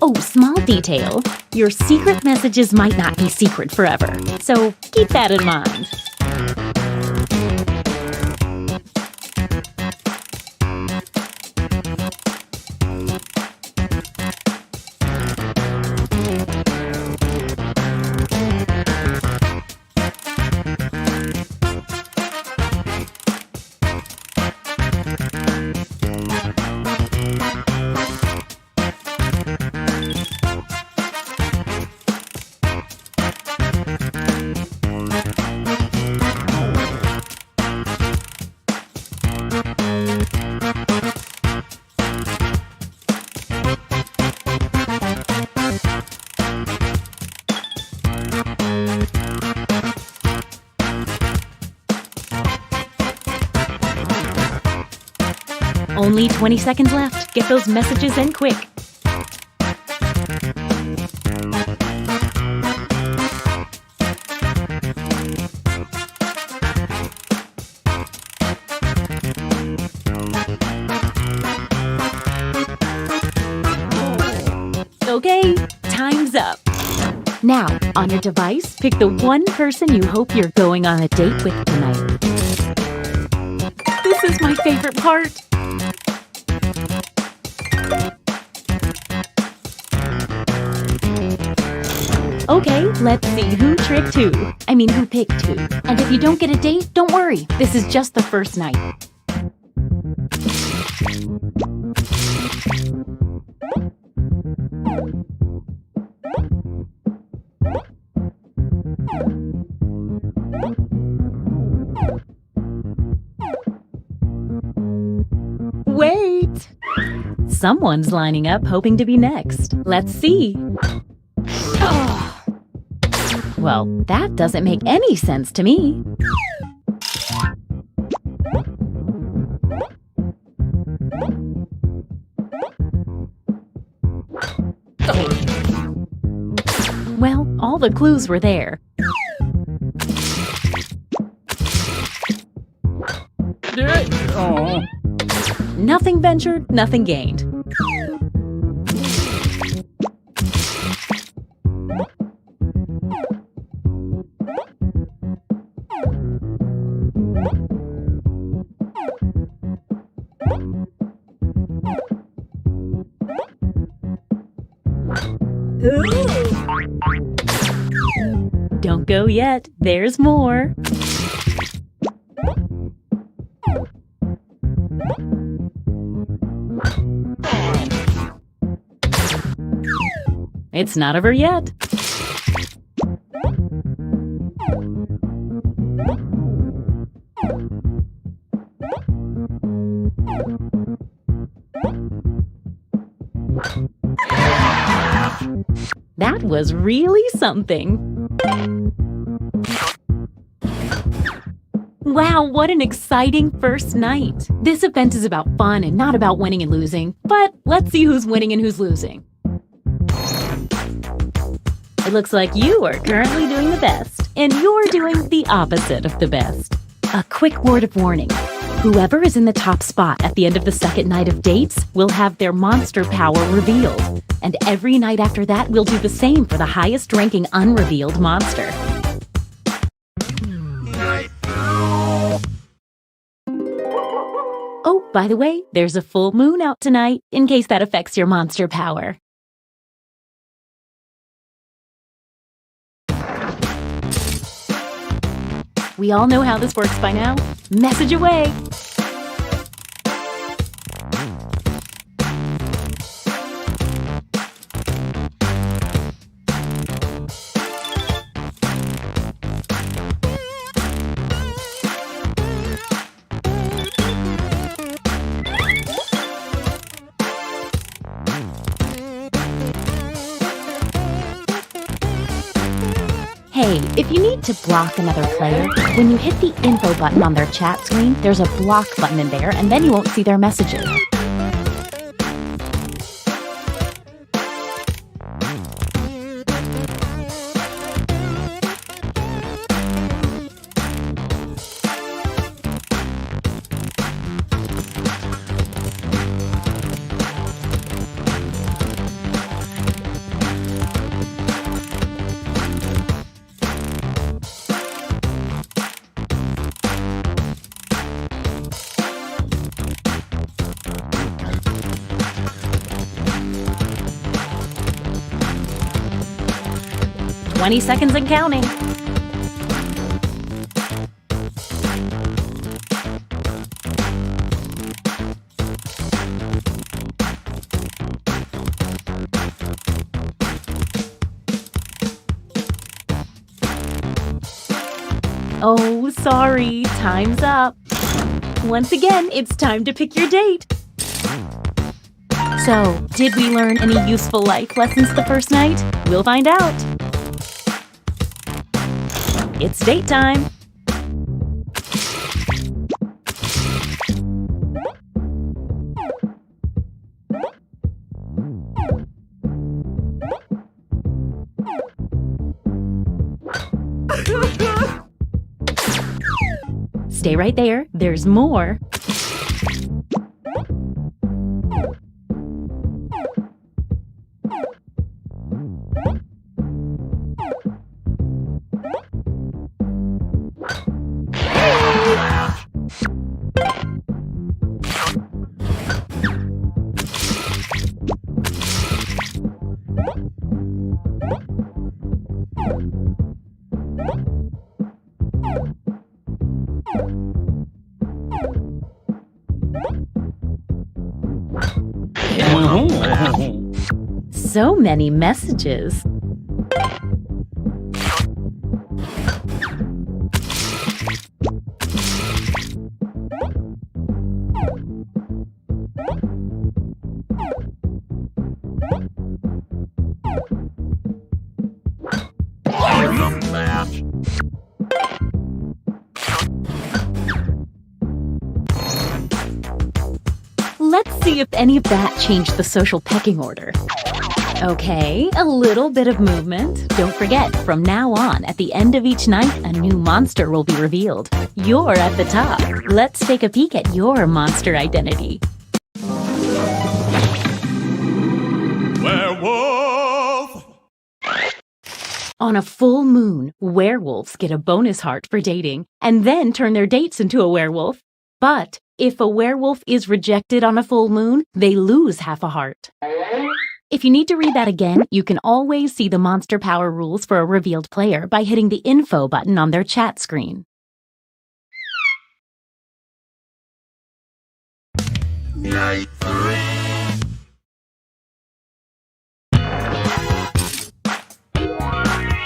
S4: Oh, small detail. Your secret messages might not be secret forever, so keep that in mind. Only 20 seconds left. Get those messages in quick. Okay, time's up. Now, on your device, pick the one person you hope you're going on a date with tonight. This is my favorite part. Okay, let's see who tricked who. Who picked who. And if you don't get a date, don't worry. This is just the first night. Wait! Someone's lining up hoping to be next. Let's see. Well, that doesn't make any sense to me. Well, all the clues were there. Nothing ventured, nothing gained. Don't go yet. There's more. It's not over yet. That was really something. Wow, what an exciting first night. This event is about fun and not about winning and losing, but let's see who's winning and who's losing. It looks like you are currently doing the best, and you're doing the opposite of the best. A quick word of warning. Whoever is in the top spot at the end of the second night of dates will have their monster power revealed. And every night after that, we'll do the same for the highest ranking unrevealed monster. Oh, by the way, there's a full moon out tonight, in case that affects your monster power. We all know how this works by now. Message away! Hey, if you need to block another player, when you hit the info button on their chat screen, there's a block button in there, and then you won't see their messages. "20 seconds and counting." Oh, sorry, time's up. Once again, it's time to pick your date. So, did we learn any useful life lessons the first night? We'll find out. It's date time. Stay right there. There's more. So many messages. Let's see if any of that changed the social pecking order. Okay, a little bit of movement. Don't forget, from now on, at the end of each night, a new monster will be revealed. You're at the top. Let's take a peek at your monster identity.
S20: Werewolf!
S4: On a full moon, werewolves get a bonus heart for dating, and then turn their dates into a werewolf. But if a werewolf is rejected on a full moon, they lose half a heart. If you need to read that again, you can always see the monster power rules for a revealed player by hitting the info button on their chat screen.
S20: Night 3.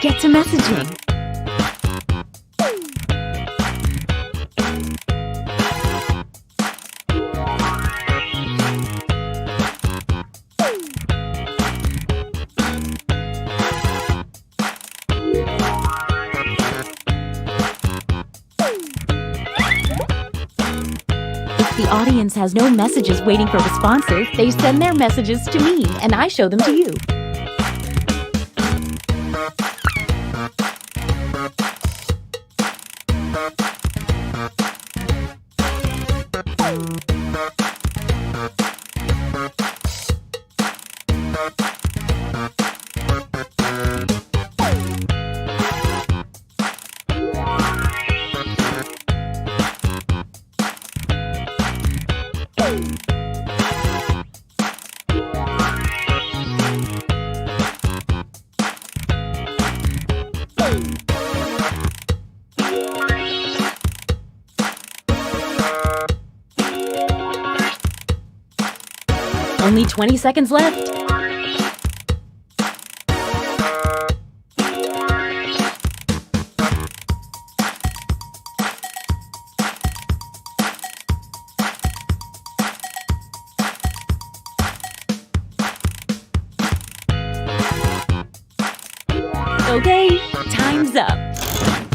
S4: Get to messaging. If the audience has no messages waiting for responses, they send their messages to me, and I show them to you. Only 20 seconds left. Okay, time's up.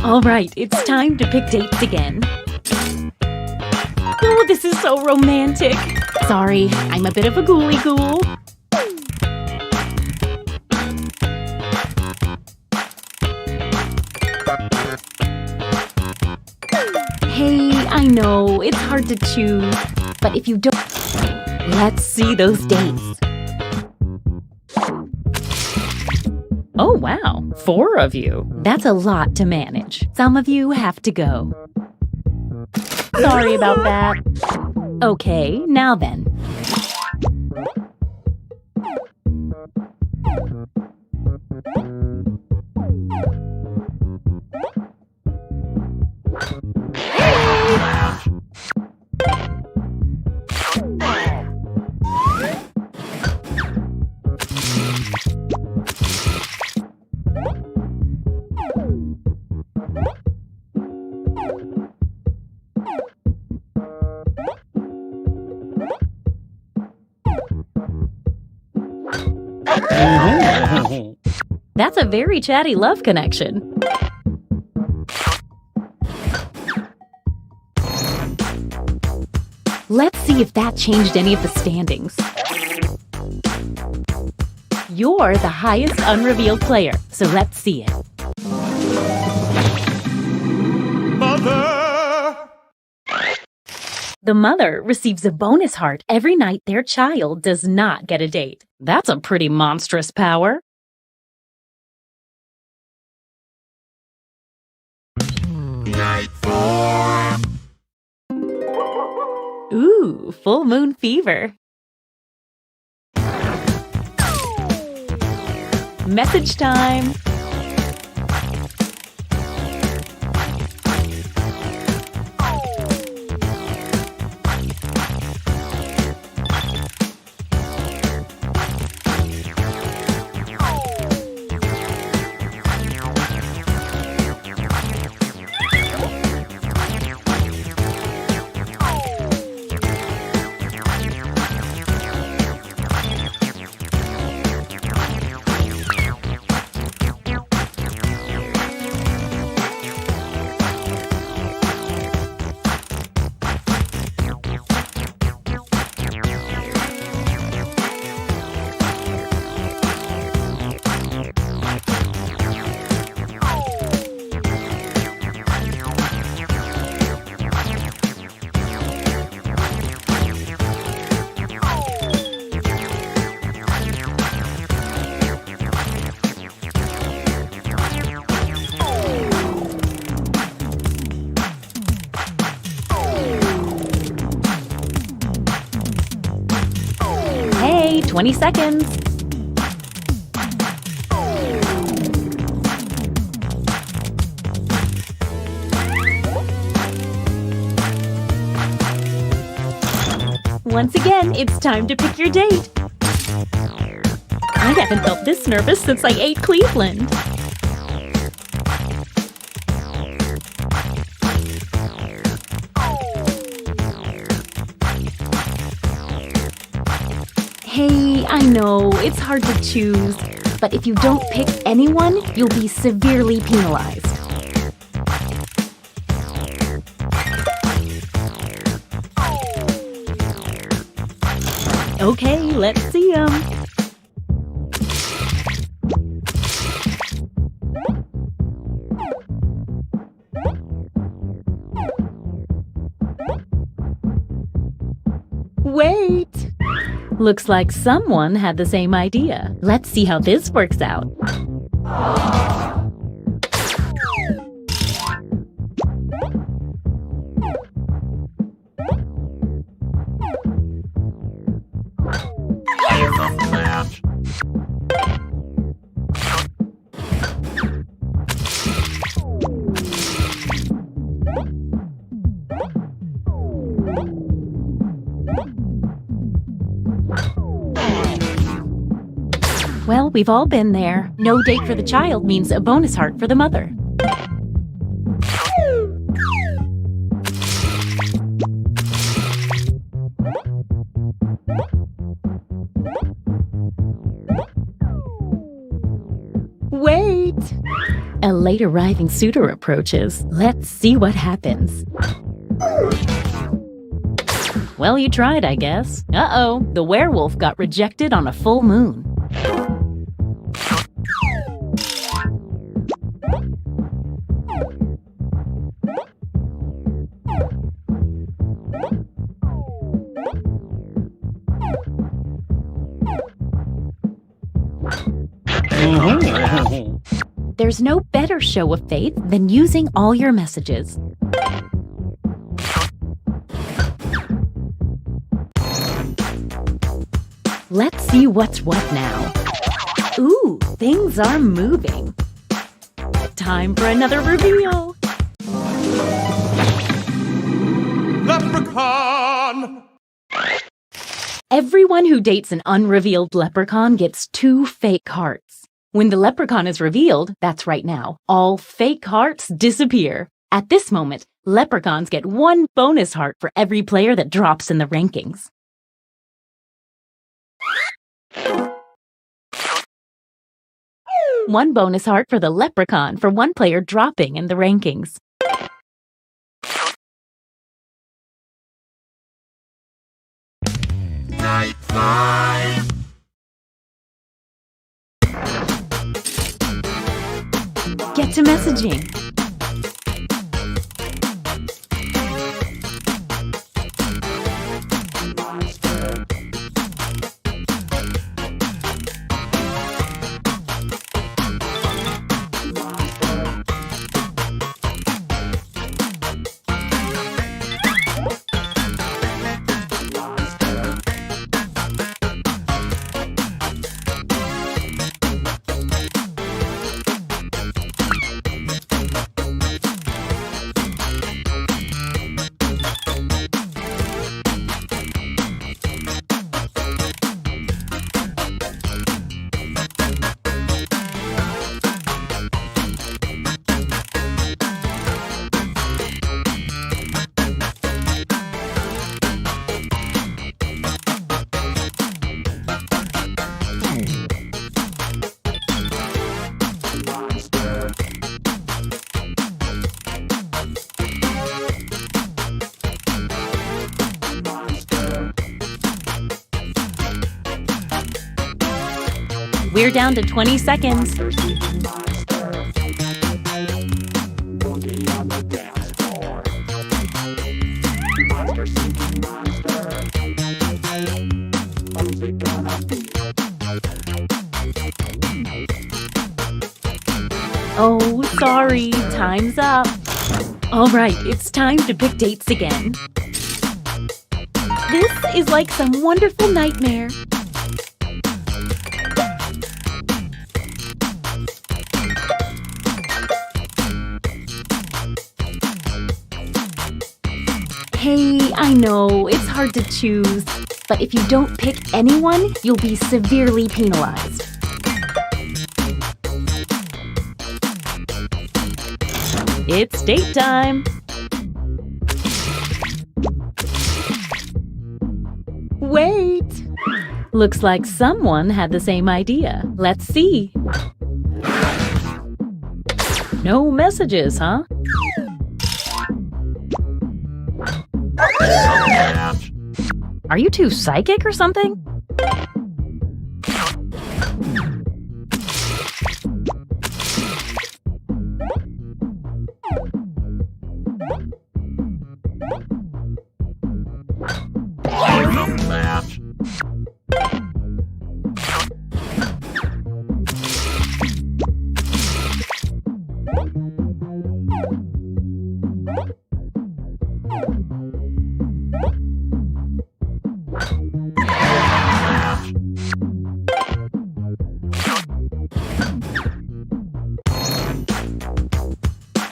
S4: All right, it's time to pick dates again. Oh, this is so romantic. Sorry, I'm a bit of a ghoulie ghoul. Hey, I know, it's hard to choose, but if you don't... Let's see those dates. Oh, wow, 4 of you. That's a lot to manage. Some of you have to go. Sorry about that. Okay, now then. That's a very chatty love connection. Let's see if that changed any of the standings. You're the highest unrevealed player, so let's see it.
S20: Mother!
S4: The mother receives a bonus heart every night their child does not get a date. That's a pretty monstrous power.
S20: Night 4.
S4: Ooh, full moon fever. Message time. Hey, 20 seconds. Once again, it's time to pick your date. I haven't felt this nervous since I ate Cleveland. Hey, I know, it's hard to choose, but if you don't pick anyone, you'll be severely penalized. Okay, let's see 'em. Wait! Looks like someone had the same idea. Let's see how this works out. Well, we've all been there. No date for the child means a bonus heart for the mother. Wait! A late arriving suitor approaches. Let's see what happens. Well, you tried, I guess. Uh-oh, the werewolf got rejected on a full moon. There's no better show of faith than using all your messages. Let's see what's what now. Ooh, things are moving. Time for another reveal.
S20: Leprechaun!
S4: Everyone who dates an unrevealed leprechaun gets 2 fake hearts. When the leprechaun is revealed, that's right now, all fake hearts disappear. At this moment, leprechauns get 1 bonus heart for every player that drops in the rankings. One bonus heart for the leprechaun for 1 player dropping in the rankings.
S20: Night 5.
S4: Get to messaging. We're down to 20 seconds. Oh, sorry, time's up. All right, it's time to pick dates again. This is like some wonderful nightmare. Hey, I know, it's hard to choose, but if you don't pick anyone, you'll be severely penalized. It's date time! Wait! Looks like someone had the same idea. Let's see. No messages, huh? Are you two psychic or something?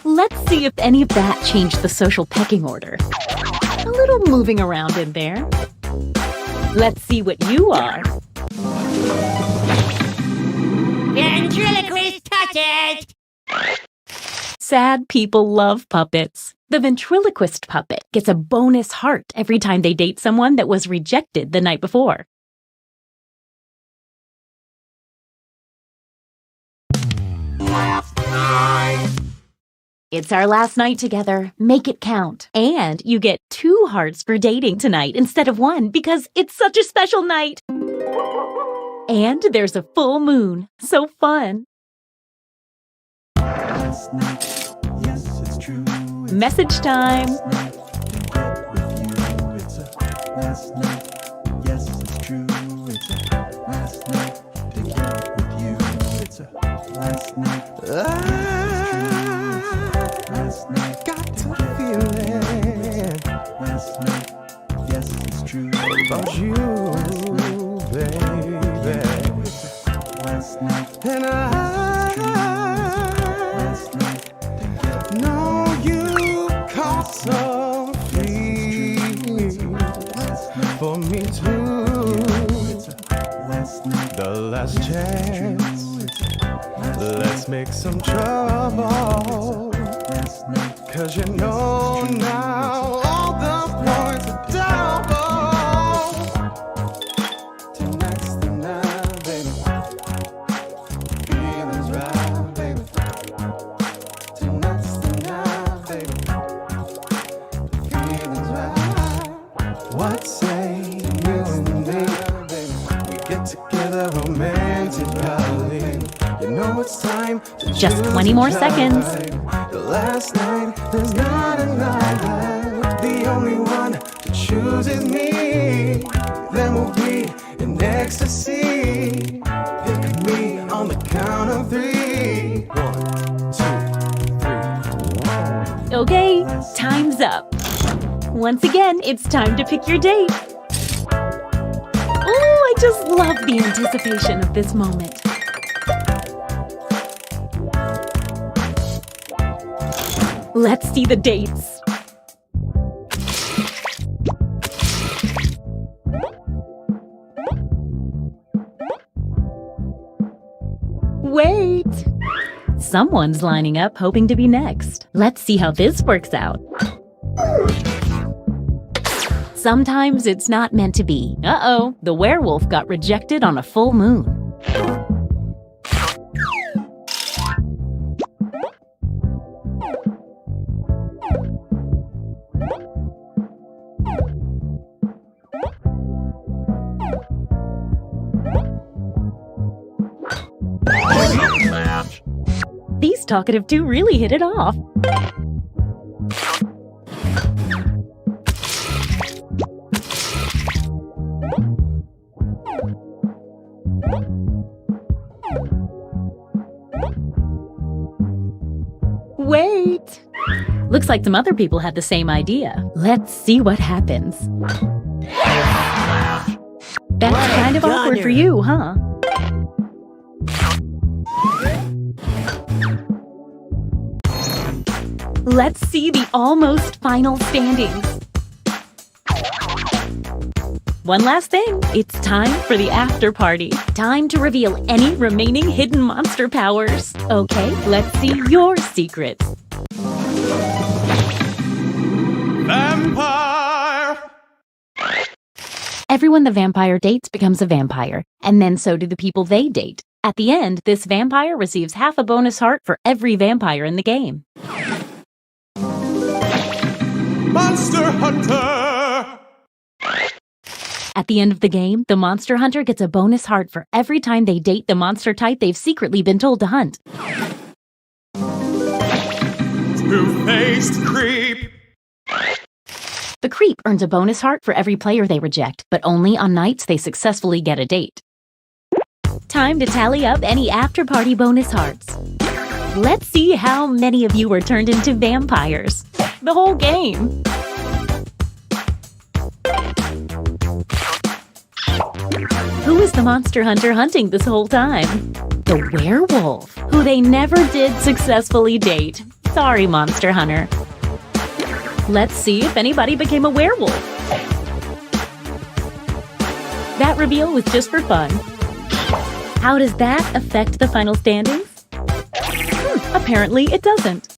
S4: Let's see if any of that changed the social pecking order. A little moving around in there. Let's see what you are.
S2: Ventriloquist touches!
S4: Sad people love puppets. The ventriloquist puppet gets a bonus heart every time they date someone that was rejected the night before. It's our last night together. Make it count. And you get 2 hearts for dating tonight instead of 1 because it's such a special night. And there's a full moon. So fun. Message time.
S3: Got to feel it. Last night, yes, it's true. About you, baby. Last night, and last night, know you caught some feelings for me too. The last chance. Let's make some trouble. 'Cause you know now all the points are double. Tonight's the night, baby. Feelings right, baby. Tonight's the night, baby. Feelings right. What say you and me? We get together romantically. You know it's time to
S4: Just 20 more seconds.
S3: The last night, there's not a night left. The only one to choose is me. Then we'll be in ecstasy. Pick me on the count of 3. 1, 2, 3.
S4: Okay, time's up. Once again, it's time to pick your date. Oh, I just love the anticipation of this moment. Let's see the dates. Wait! Someone's lining up hoping to be next. Let's see how this works out. Sometimes it's not meant to be. Uh-oh, the werewolf got rejected on a full moon. These talkative two really hit it off. Wait! Looks like some other people had the same idea. Let's see what happens. That's kind of awkward for you, huh? Let's see the almost final standings. One last thing. It's time for the after party. Time to reveal any remaining hidden monster powers. Okay, let's see your secrets.
S20: Vampire!
S4: Everyone the vampire dates becomes a vampire, and then so do the people they date. At the end, this vampire receives half a bonus heart for every vampire in the game.
S20: Monster Hunter!
S4: At the end of the game, the monster hunter gets a bonus heart for every time they date the monster type they've secretly been told to hunt.
S20: Two-faced creep!
S4: The creep earns a bonus heart for every player they reject, but only on nights they successfully get a date. Time to tally up any after-party bonus hearts. Let's see how many of you were turned into vampires. The whole game. Who is the monster hunter hunting this whole time? The werewolf, who they never did successfully date. Sorry, monster hunter. Let's see if anybody became a werewolf. That reveal was just for fun. How does that affect the final standings? Apparently it doesn't.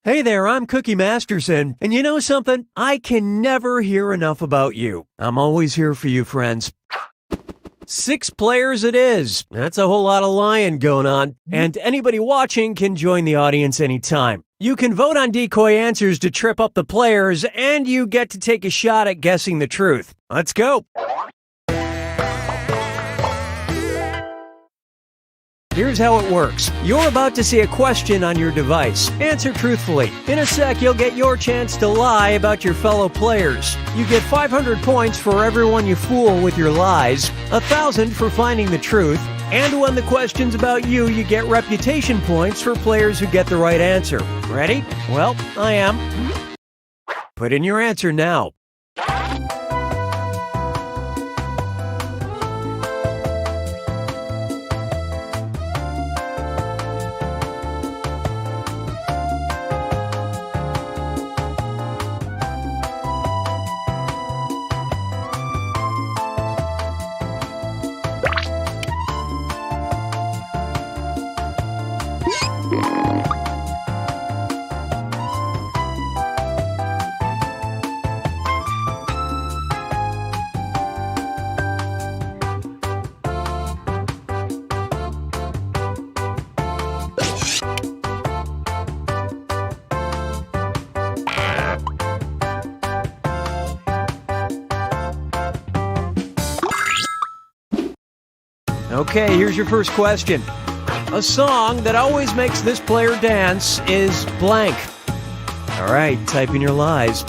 S17: Hey there, I'm Cookie Masterson, and you know something? I can never hear enough about you. I'm always here for you, friends. 6 players it is. That's a whole lot of lying going on. And anybody watching can join the audience anytime. You can vote on decoy answers to trip up the players, and you get to take a shot at guessing the truth. Let's go. Here's how it works. You're about to see a question on your device. Answer truthfully. In a sec, you'll get your chance to lie about your fellow players. You get 500 points for everyone you fool with your lies, 1,000 for finding the truth, and when the question's about you, you get reputation points for players who get the right answer. Ready? Well, I am. Put in your answer now. Okay, here's your first question. A song that always makes this player dance is blank. All right, type in your lies.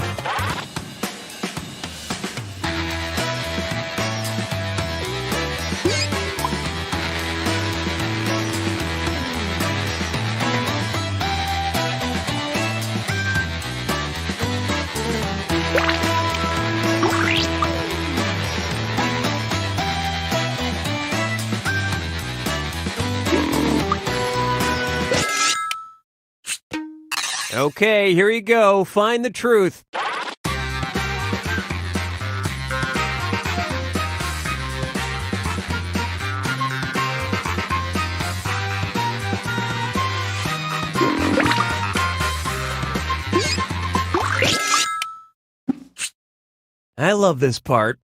S17: Okay, here you go. Find the truth. I love this part.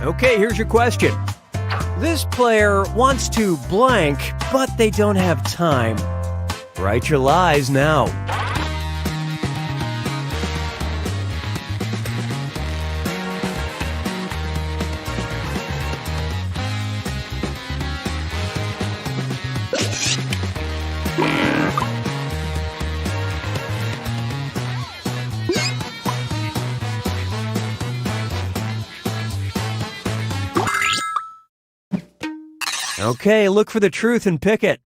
S17: Okay, here's your question. This player wants to blank, but they don't have time. Write your lies now. Okay, look for the truth and pick it.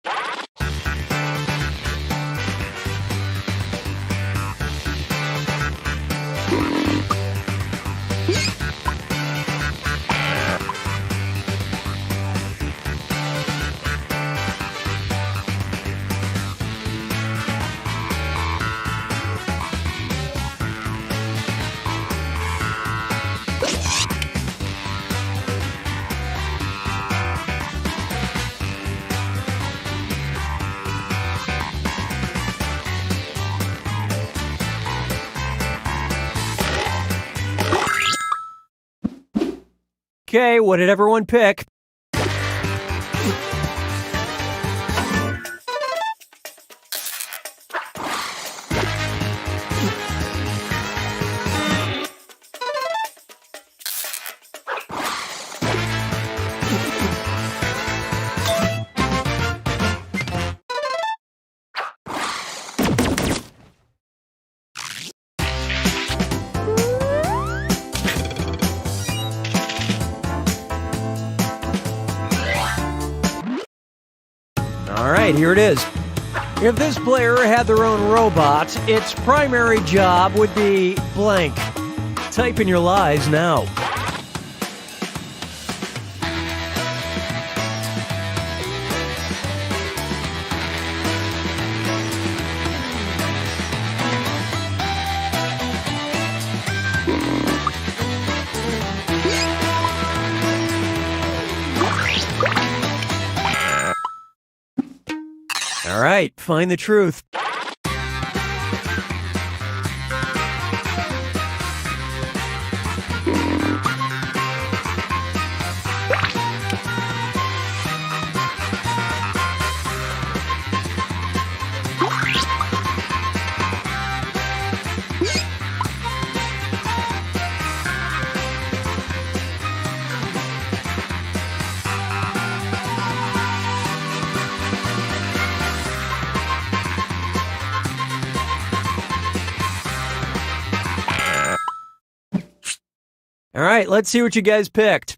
S17: Okay, what did everyone pick? right, here it is. If this player had their own robot, its primary job would be blank. Type in your lies now. All right, find the truth. All right, let's see what you guys picked.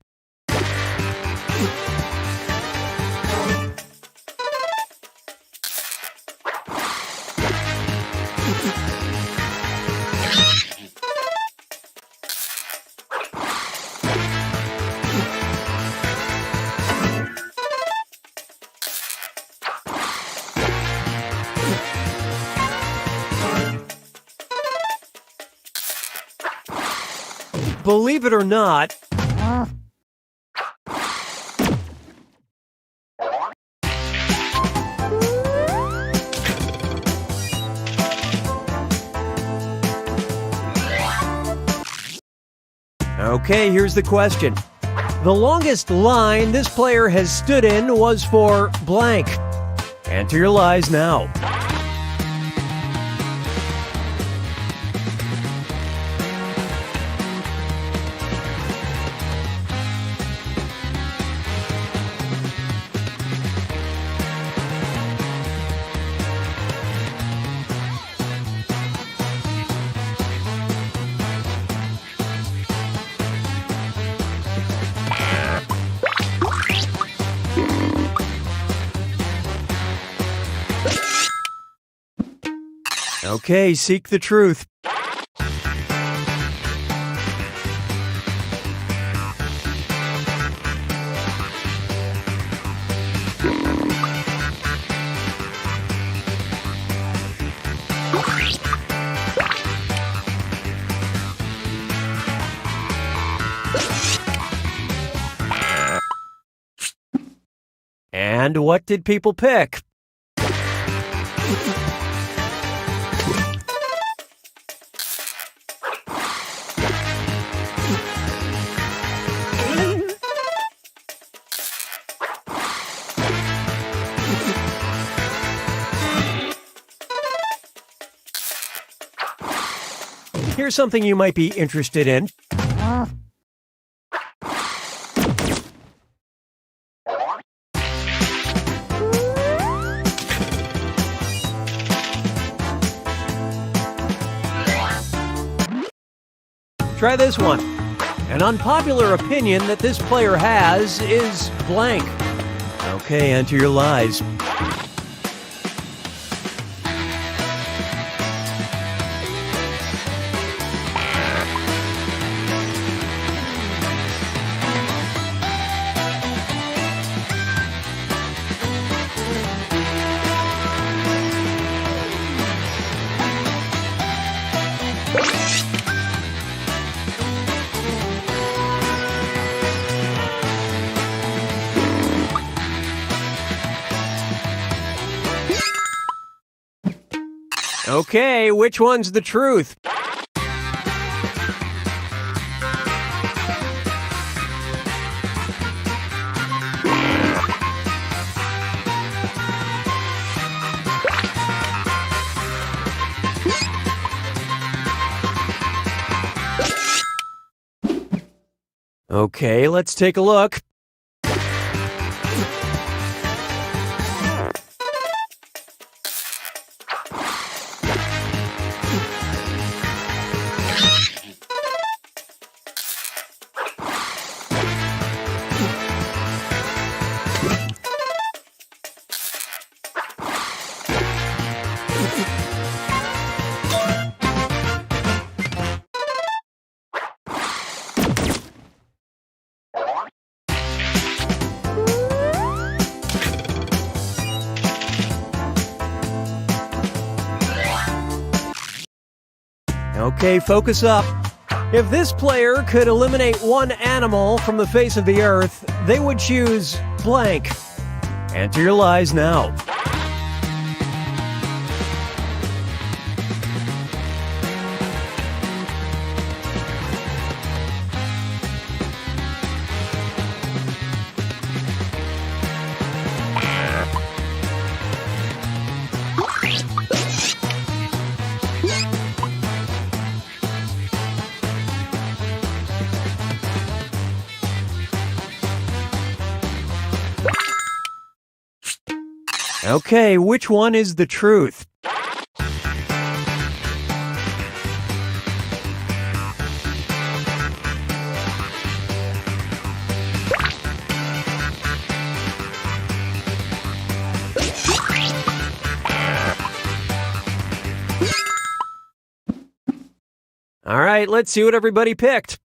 S17: Believe it or not, okay, here's the question. The longest line this player has stood in was for blank. Enter your lies now. Okay, seek the truth. And what did people pick? Here's something you might be interested in. Try this one. An unpopular opinion that this player has is blank. Okay, enter your lies. Okay, which one's the truth? Okay, let's take a look. Okay, focus up. If this player could eliminate one animal from the face of the earth, they would choose blank. Enter your lies now. Okay, which one is the truth? All right, let's see what everybody picked.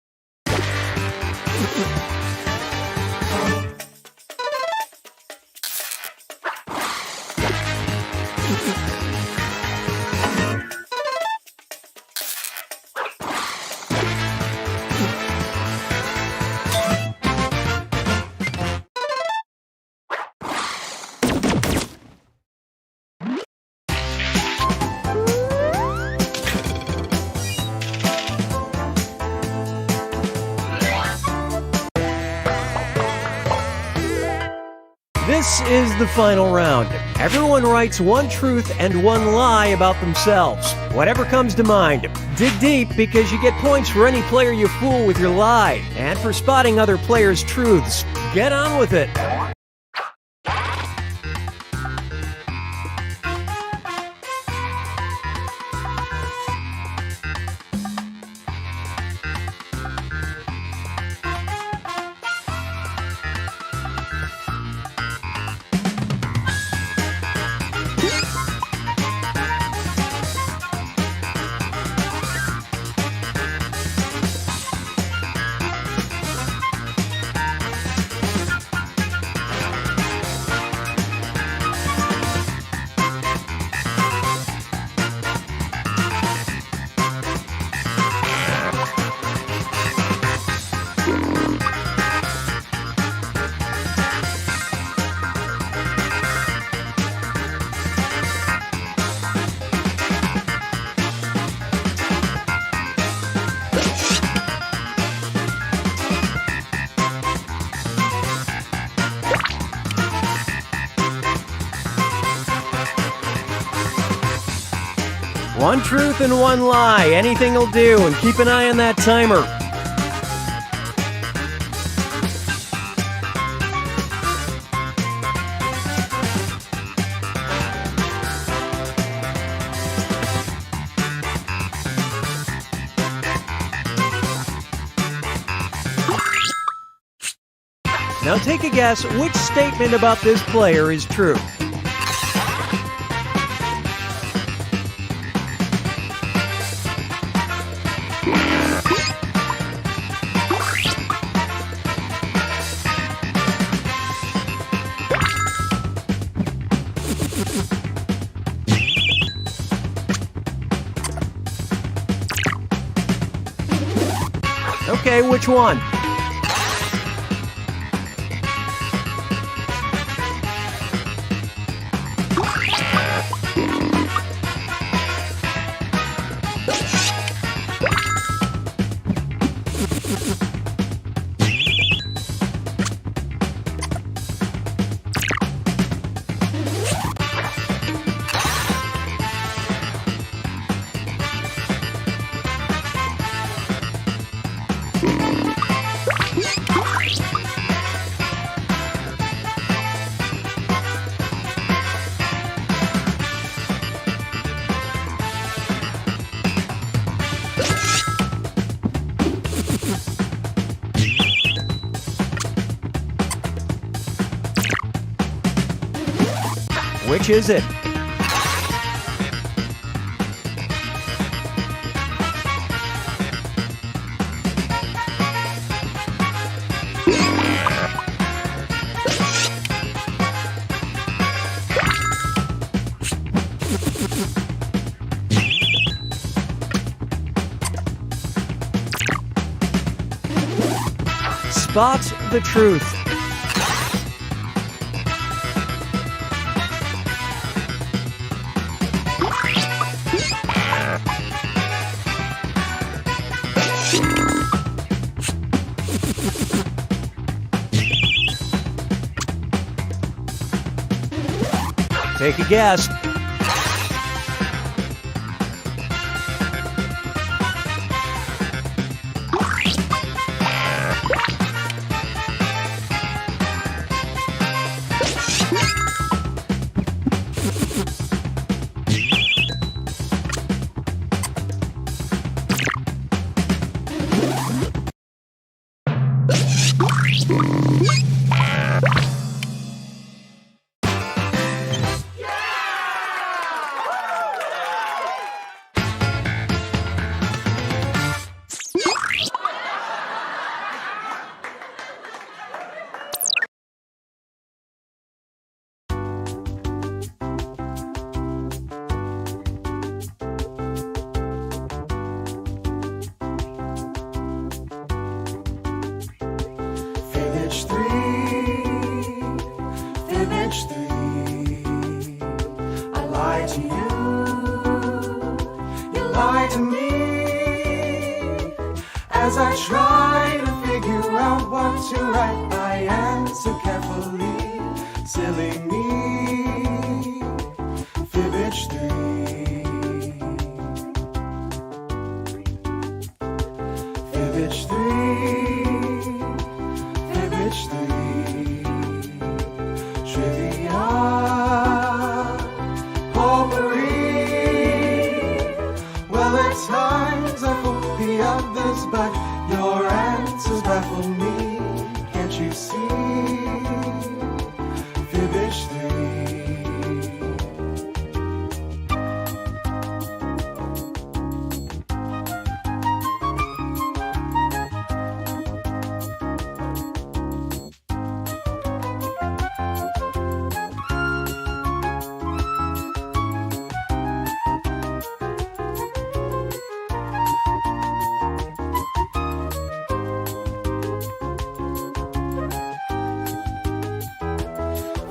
S17: This is the final round. Everyone writes one truth and one lie about themselves. Whatever comes to mind. Dig deep because you get points for any player you fool with your lie and for spotting other players' truths. Get on with it. One truth and one lie. Anything will do, and keep an eye on that timer. Now take a guess which statement about this player is true. Okay, which one? Which is it? Spot the truth. Take a guess.
S3: As I try to figure out what to write, I answer carefully. Silly me, Fibbage 3. Fibbage 3, Fibbage 3. Trivia, potpourri. Well, at times I fool the others, but your answers baffle me. Can't you see? Fibbage 3.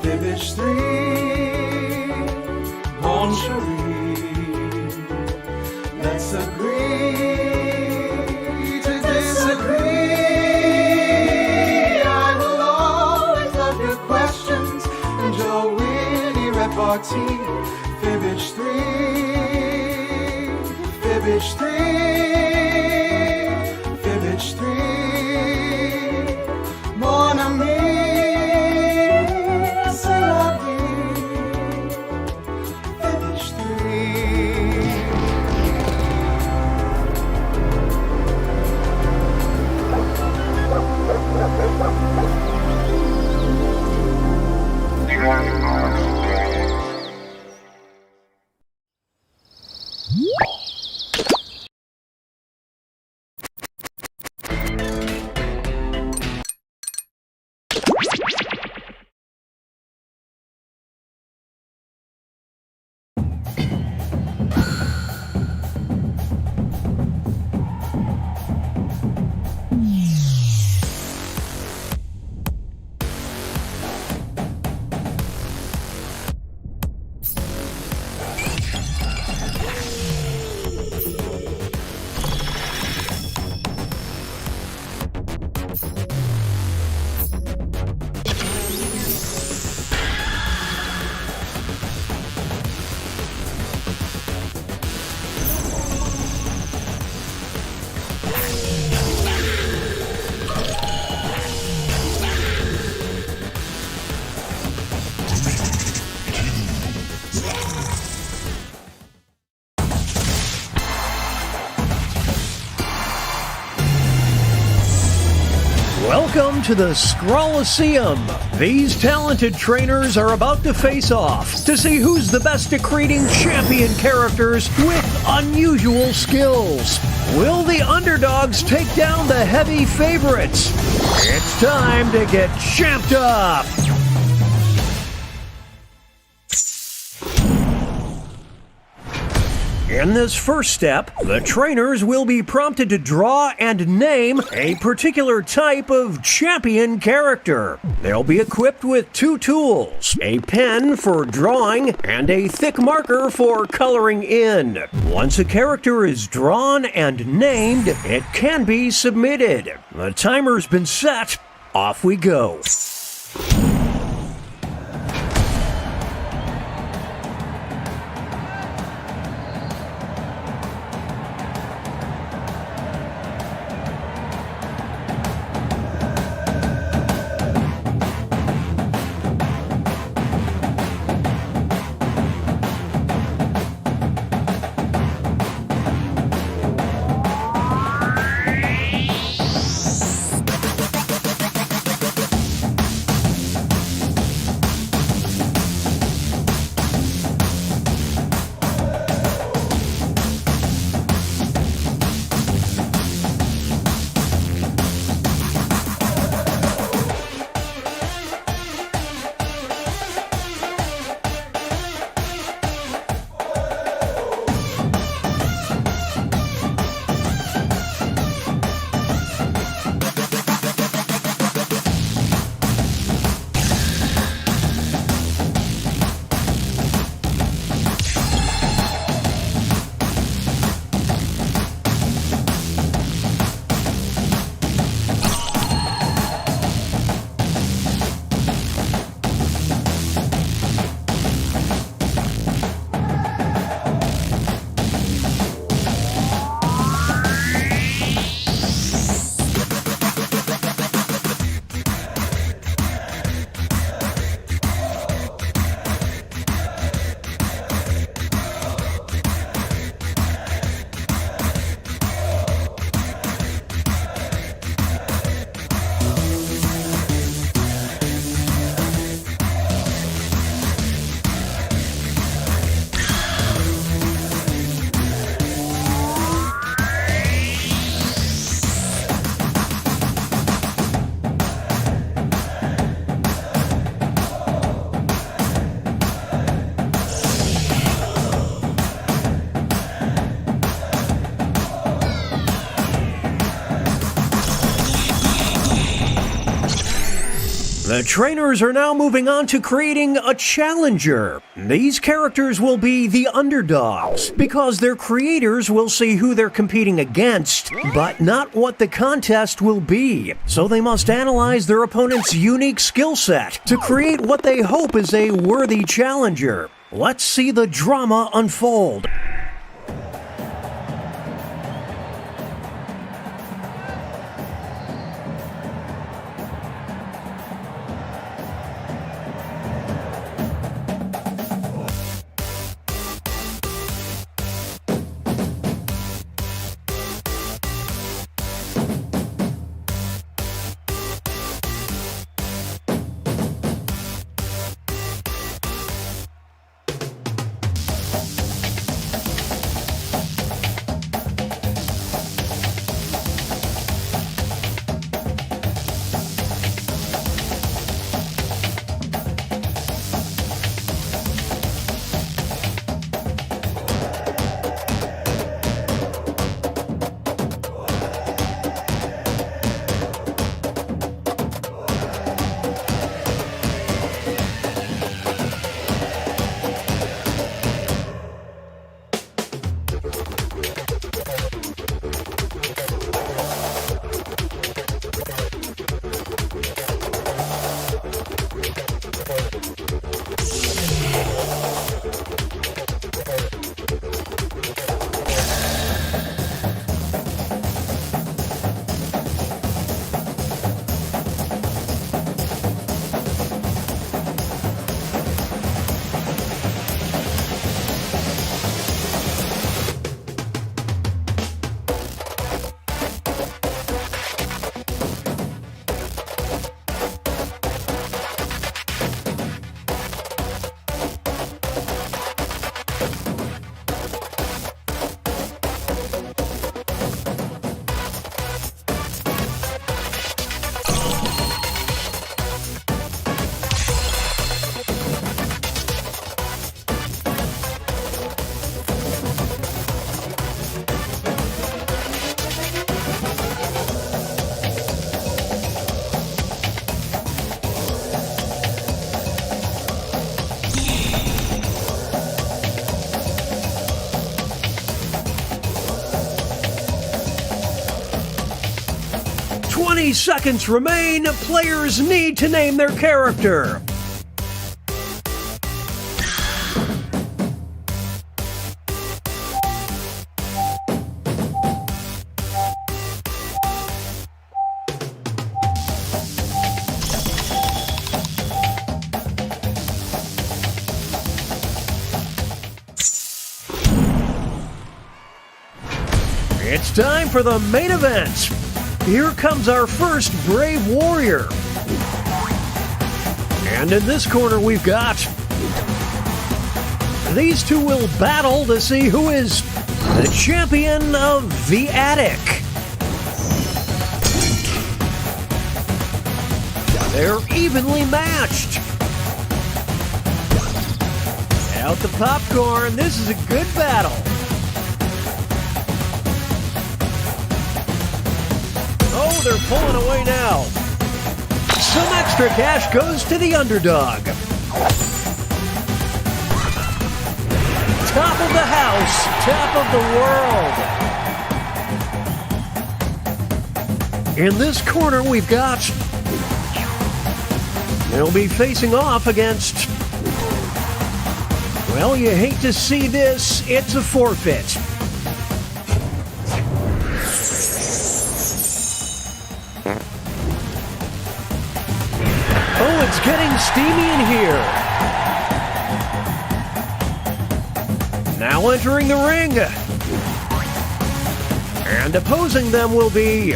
S3: Fibbage 3, mon chéri, let's agree to disagree. I will always love your questions and your witty repartee. Fibbage 3, Fibbage 3, Fibbage 3, mon ami.
S17: Welcome to the Scrollaceum. These talented trainers are about to face off to see who's the best at creating champion characters with unusual skills. Will the underdogs take down the heavy favorites? It's time to get champed up. In this first step, the trainers will be prompted to draw and name a particular type of champion character. They'll be equipped with 2 tools, a pen for drawing and a thick marker for coloring in. Once a character is drawn and named, it can be submitted. The timer's been set. Off we go. The trainers are now moving on to creating a challenger. These characters will be the underdogs, because their creators will see who they're competing against, but not what the contest will be. So they must analyze their opponent's unique skill set to create what they hope is a worthy challenger. Let's see the drama unfold. 20 seconds remain. Players need to name their character. It's time for the main event. Here comes our first brave warrior. And in this corner we've got... These two will battle to see who is the champion of the attic. They're evenly matched. Out the popcorn, this is a good battle. Oh, they're pulling away now. Some extra cash goes to the underdog. Top of the house, top of the world. In this corner, we've got... They'll be facing off against... Well, you hate to see this. It's a forfeit. Oh, it's getting steamy in here. Now entering the ring. And opposing them will be...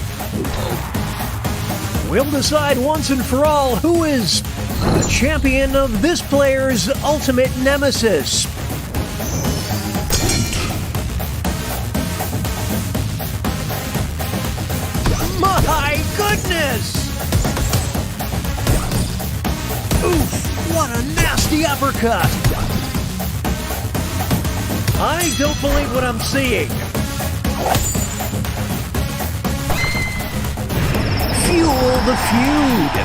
S17: We'll decide once and for all who is the champion of this player's ultimate nemesis. My goodness! Oof, what a nasty uppercut! I don't believe what I'm seeing. Fuel the feud.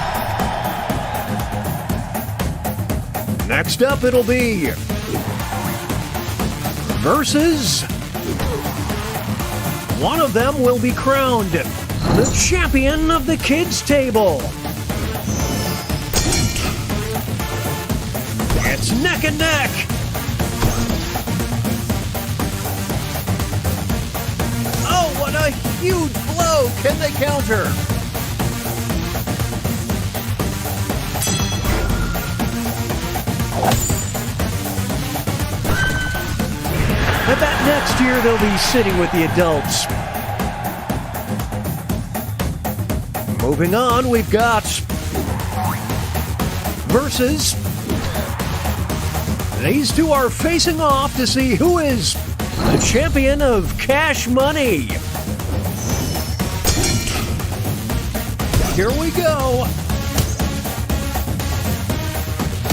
S17: Next up, it'll be versus. One of them will be crowned the champion of the kids' table. It's neck and neck. Oh, what a huge blow! Can they counter? I bet next year they'll be sitting with the adults. Moving on, we've got versus. These two are facing off to see who is the champion of cash money. Here we go.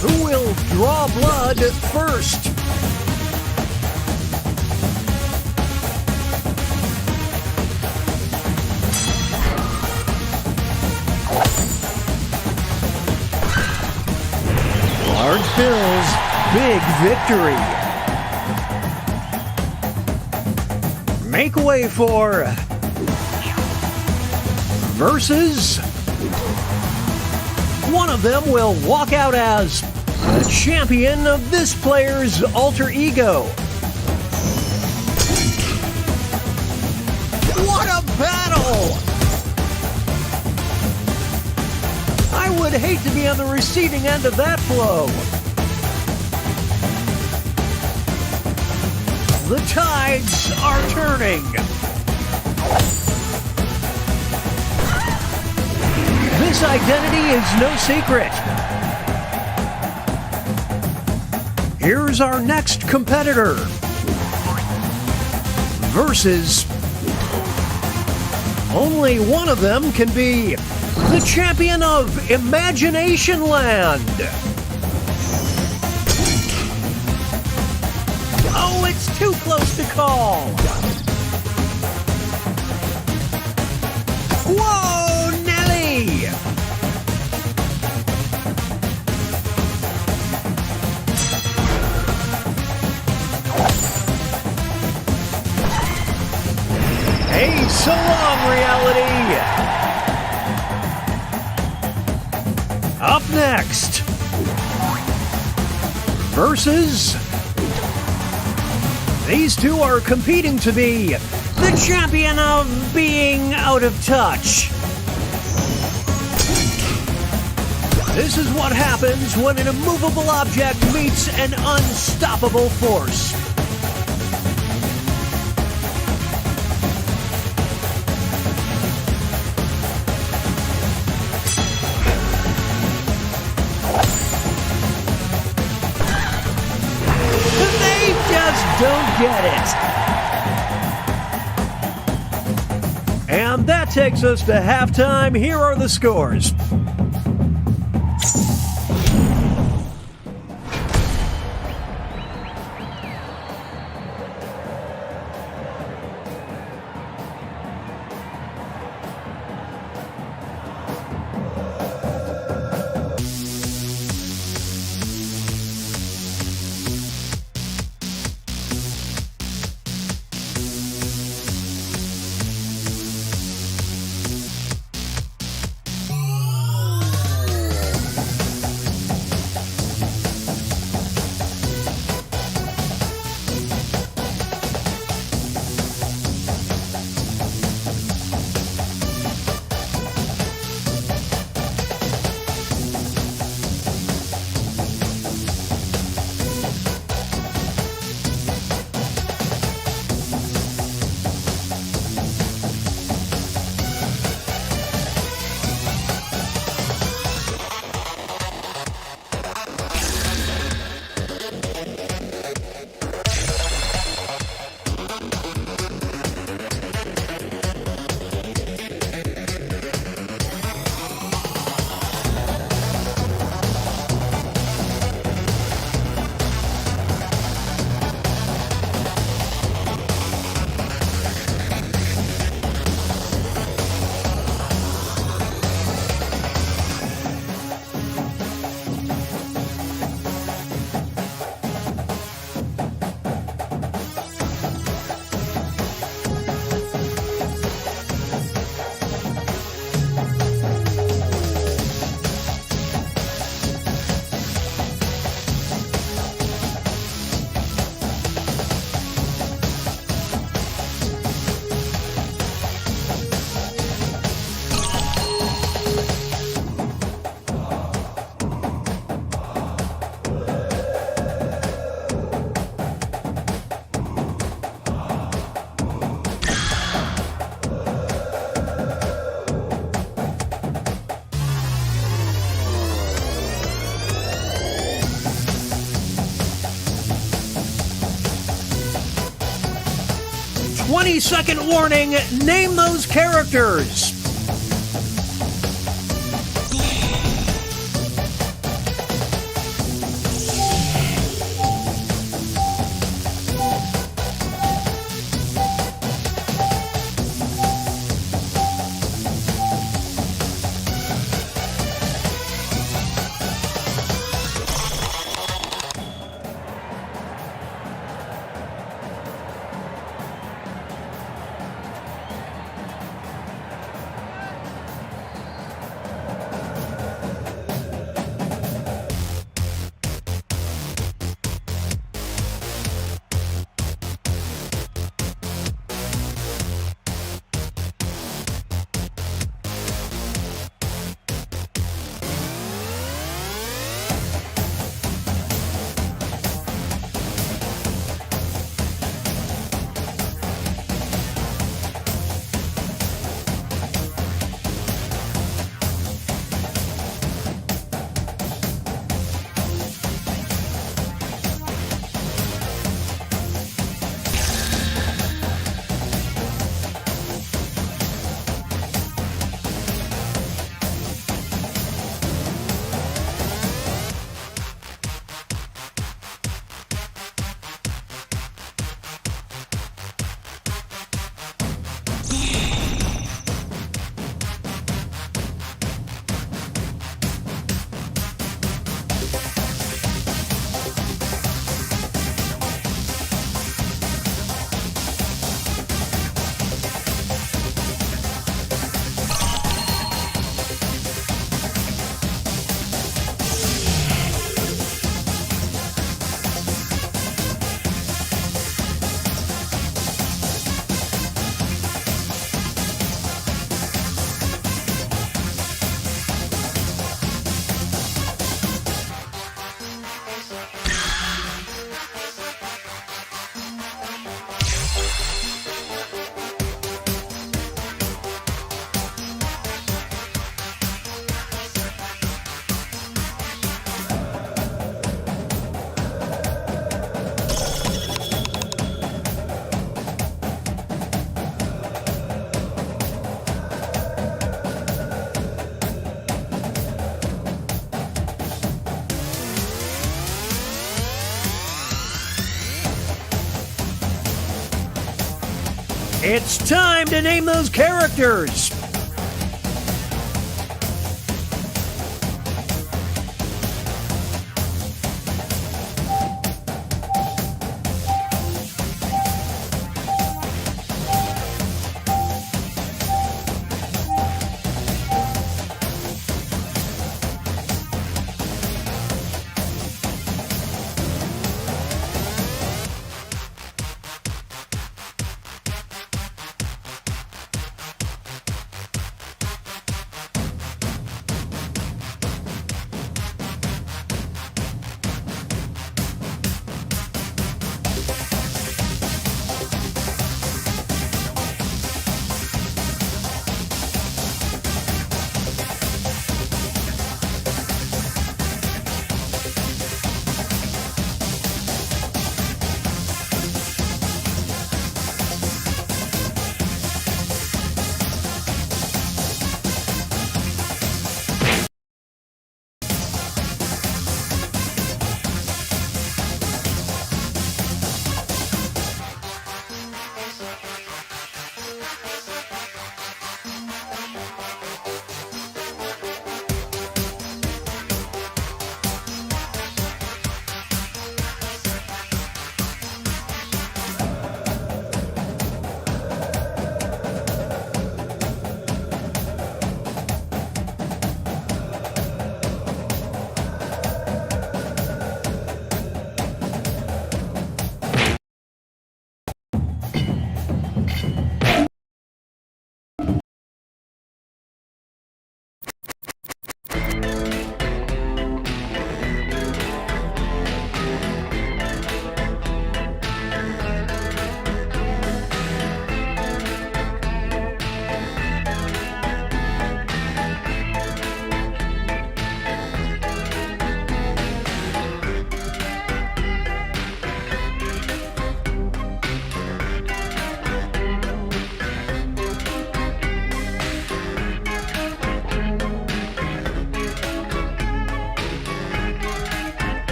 S17: Who will draw blood first? Large bills, big victory. Make way for versus. One of them will walk out as the champion of this player's alter ego. What a battle! I would hate to be on the receiving end of that blow. The tides are turning. This identity is no secret. Here's our next competitor. Versus. Only one of them can be the champion of Imagination Land. Oh, it's too close to call. Whoa, Nelly! Hey, so long, reality! Up next, versus... These two are competing to be the champion of being out of touch. This is what happens when an immovable object meets an unstoppable force. They just don't get it. And that takes us to halftime. Here are the scores. "20-second warning, name those characters." It's time to name those characters!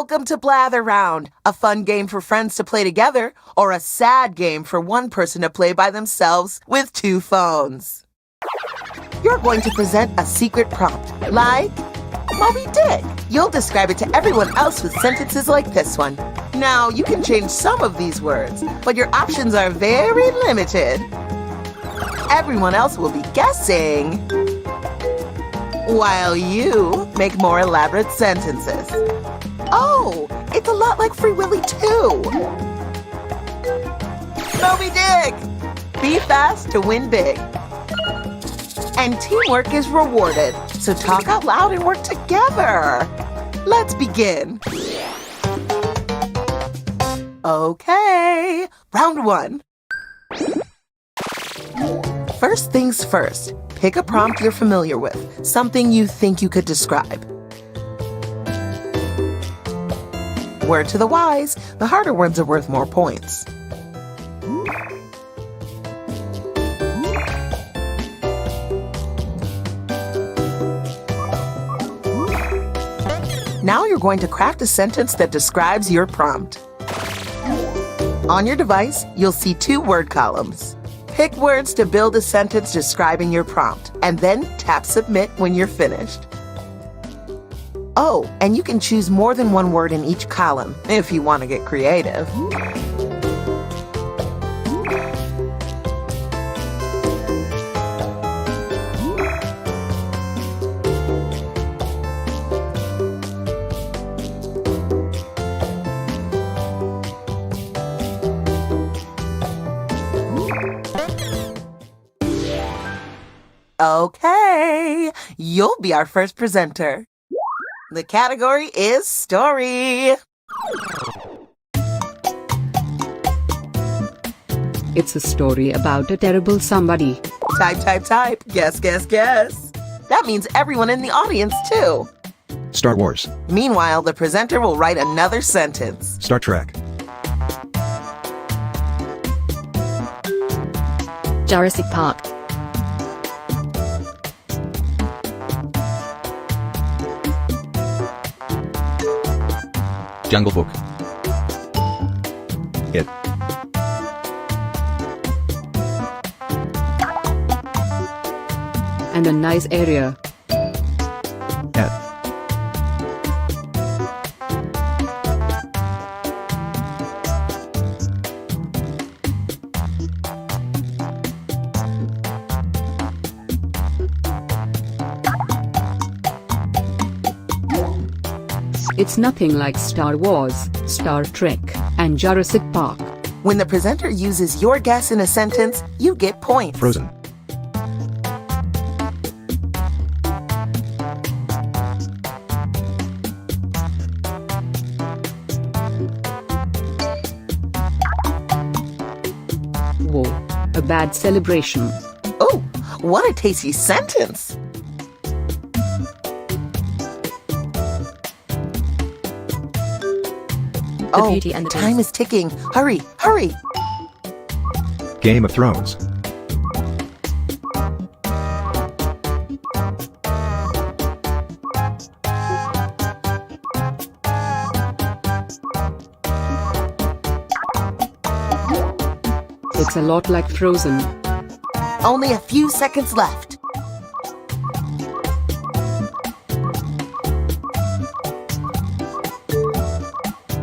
S2: Welcome to Blather Round, a fun game for friends to play together, or a sad game for one person to play by themselves with 2 phones. You're going to present a secret prompt, like Moby Dick. You'll describe it to everyone else with sentences like this one. Now, you can change some of these words, but your options are very limited. Everyone else will be guessing, while you make more elaborate sentences. Oh, it's a lot like Free Willy too. Moby Dick! Be fast to win big. And teamwork is rewarded, so talk out loud and work together. Let's begin. Okay, round 1. First things first, pick a prompt you're familiar with, something you think you could describe. Word to the wise, the harder words are worth more points. Now you're going to craft a sentence that describes your prompt. On your device, you'll see 2 word columns. Pick words to build a sentence describing your prompt, and then tap Submit when you're finished. Oh, and you can choose more than 1 word in each column, if you want to get creative. Okay, you'll be our first presenter. The category is story.
S25: It's a story about a terrible somebody.
S2: Type. Guess. That means everyone in the audience, too.
S11: Star Wars.
S2: Meanwhile, the presenter will write another sentence.
S11: Star Trek.
S25: Jurassic Park.
S24: Jungle Book.
S11: It.
S25: And a nice area.
S11: At.
S25: It's nothing like Star Wars, Star Trek, and Jurassic Park.
S2: When the presenter uses your guess in a sentence, you get points.
S11: Frozen.
S25: Whoa, a bad celebration.
S2: Oh, what a tasty sentence.
S25: The Beauty and the
S2: Time is ticking. Hurry.
S11: Game of Thrones.
S25: It's a lot like Frozen.
S2: Only a few seconds left.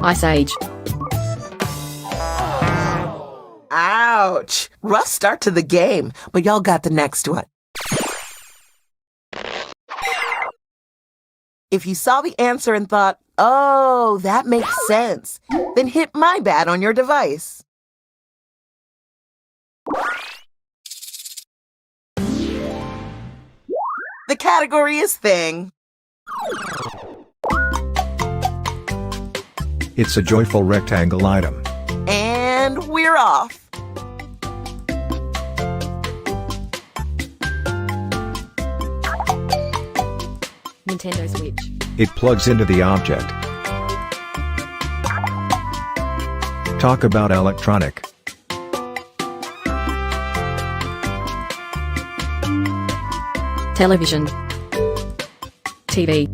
S25: Ice Age.
S2: Ouch! Rough start to the game, but y'all got the next one. If you saw the answer and thought, oh, that makes sense, then hit My Bad on your device. The category is Thing.
S11: It's a joyful rectangle item.
S2: And we're off.
S25: Nintendo Switch.
S11: It plugs into the object. Talk about electronic.
S25: Television. TV.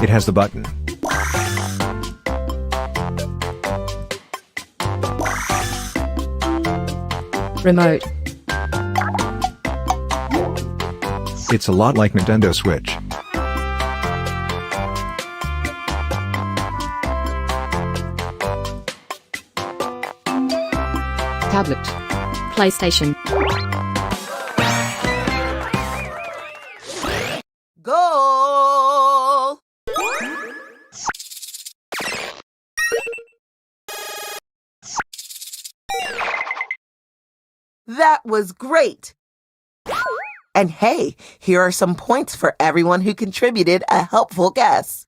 S11: It has the button.
S1: Remote.
S11: It's a lot like Nintendo Switch.
S25: Tablet.
S10: PlayStation.
S2: Goal! That was great! And hey, here are some points for everyone who contributed a helpful guess.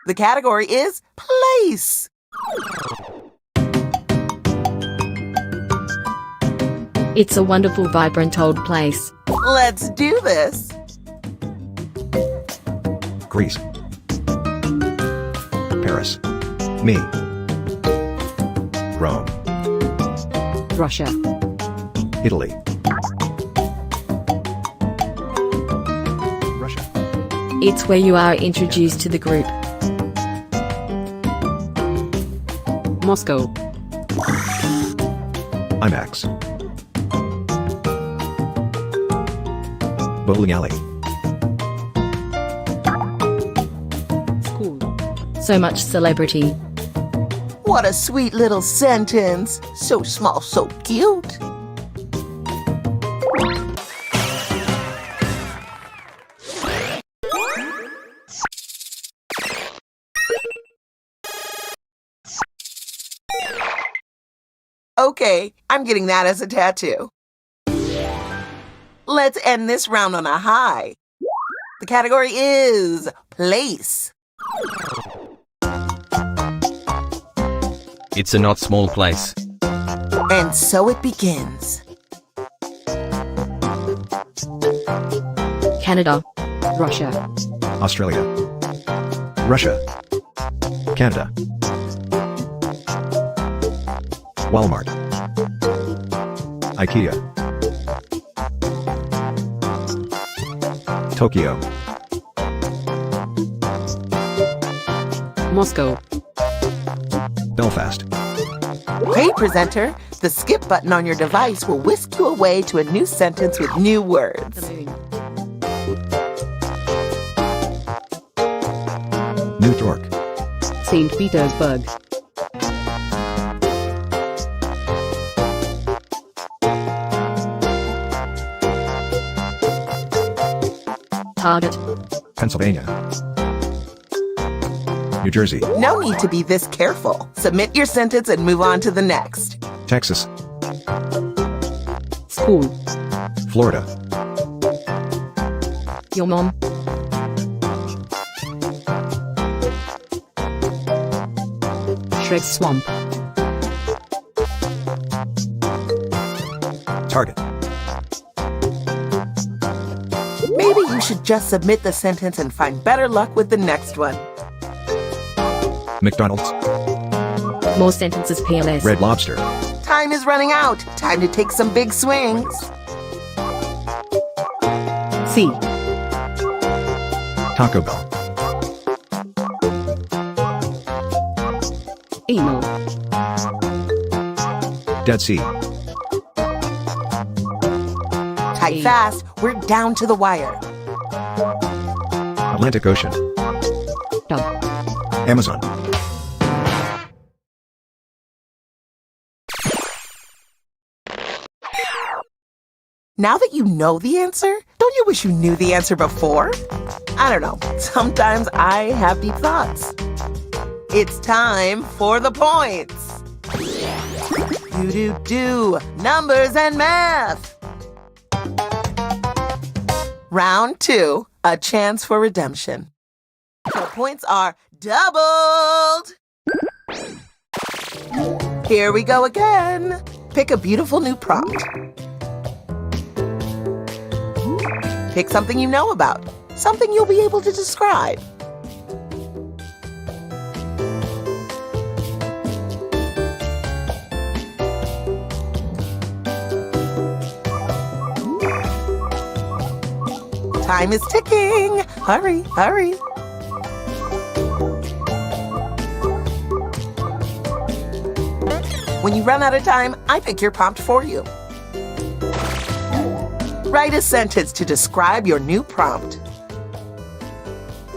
S2: The category is place.
S10: It's a wonderful, vibrant old place.
S2: Let's do this.
S11: Greece. Paris. Me. Rome.
S25: Russia.
S11: Italy.
S10: It's where you are introduced to the group.
S25: Moscow.
S11: IMAX. Bowling alley.
S25: School.
S10: So much celebrity.
S2: What a sweet little sentence. So small, so cute. Okay, I'm getting that as a tattoo. Let's end this round on a high. The category is place.
S24: It's a not small place.
S2: And so it begins.
S10: Canada.
S25: Russia.
S11: Australia. Russia. Canada. Walmart. IKEA. Tokyo.
S25: Moscow.
S11: Belfast.
S2: Great, presenter. The skip button on your device will whisk you away to a new sentence with new words.
S11: New York.
S25: St. Petersburg.
S10: Target.
S11: Pennsylvania. New Jersey.
S2: No need to be this careful. Submit your sentence and move on to the next.
S11: Texas.
S25: School.
S11: Florida.
S10: Your mom.
S25: Shrek Swamp.
S11: Target.
S2: Maybe you should just submit the sentence and find better luck with the next one.
S11: McDonald's.
S10: More sentences, PLS.
S11: Red Lobster.
S2: Time is running out. Time to take some big swings.
S25: C.
S11: Taco Bell.
S25: Emo.
S11: Dead Sea.
S2: Type fast. We're down to the wire.
S11: Atlantic Ocean.
S25: Tub.
S11: Amazon.
S2: Now that you know the answer, don't you wish you knew the answer before? I don't know. Sometimes I have deep thoughts. It's time for the points. Do. Numbers and math. Round 2, a chance for redemption. The points are doubled. Here we go again. Pick a beautiful new prompt. Pick something you know about, something you'll be able to describe. Time is ticking. Hurry, hurry. When you run out of time, I pick your prompt for you. Write a sentence to describe your new prompt.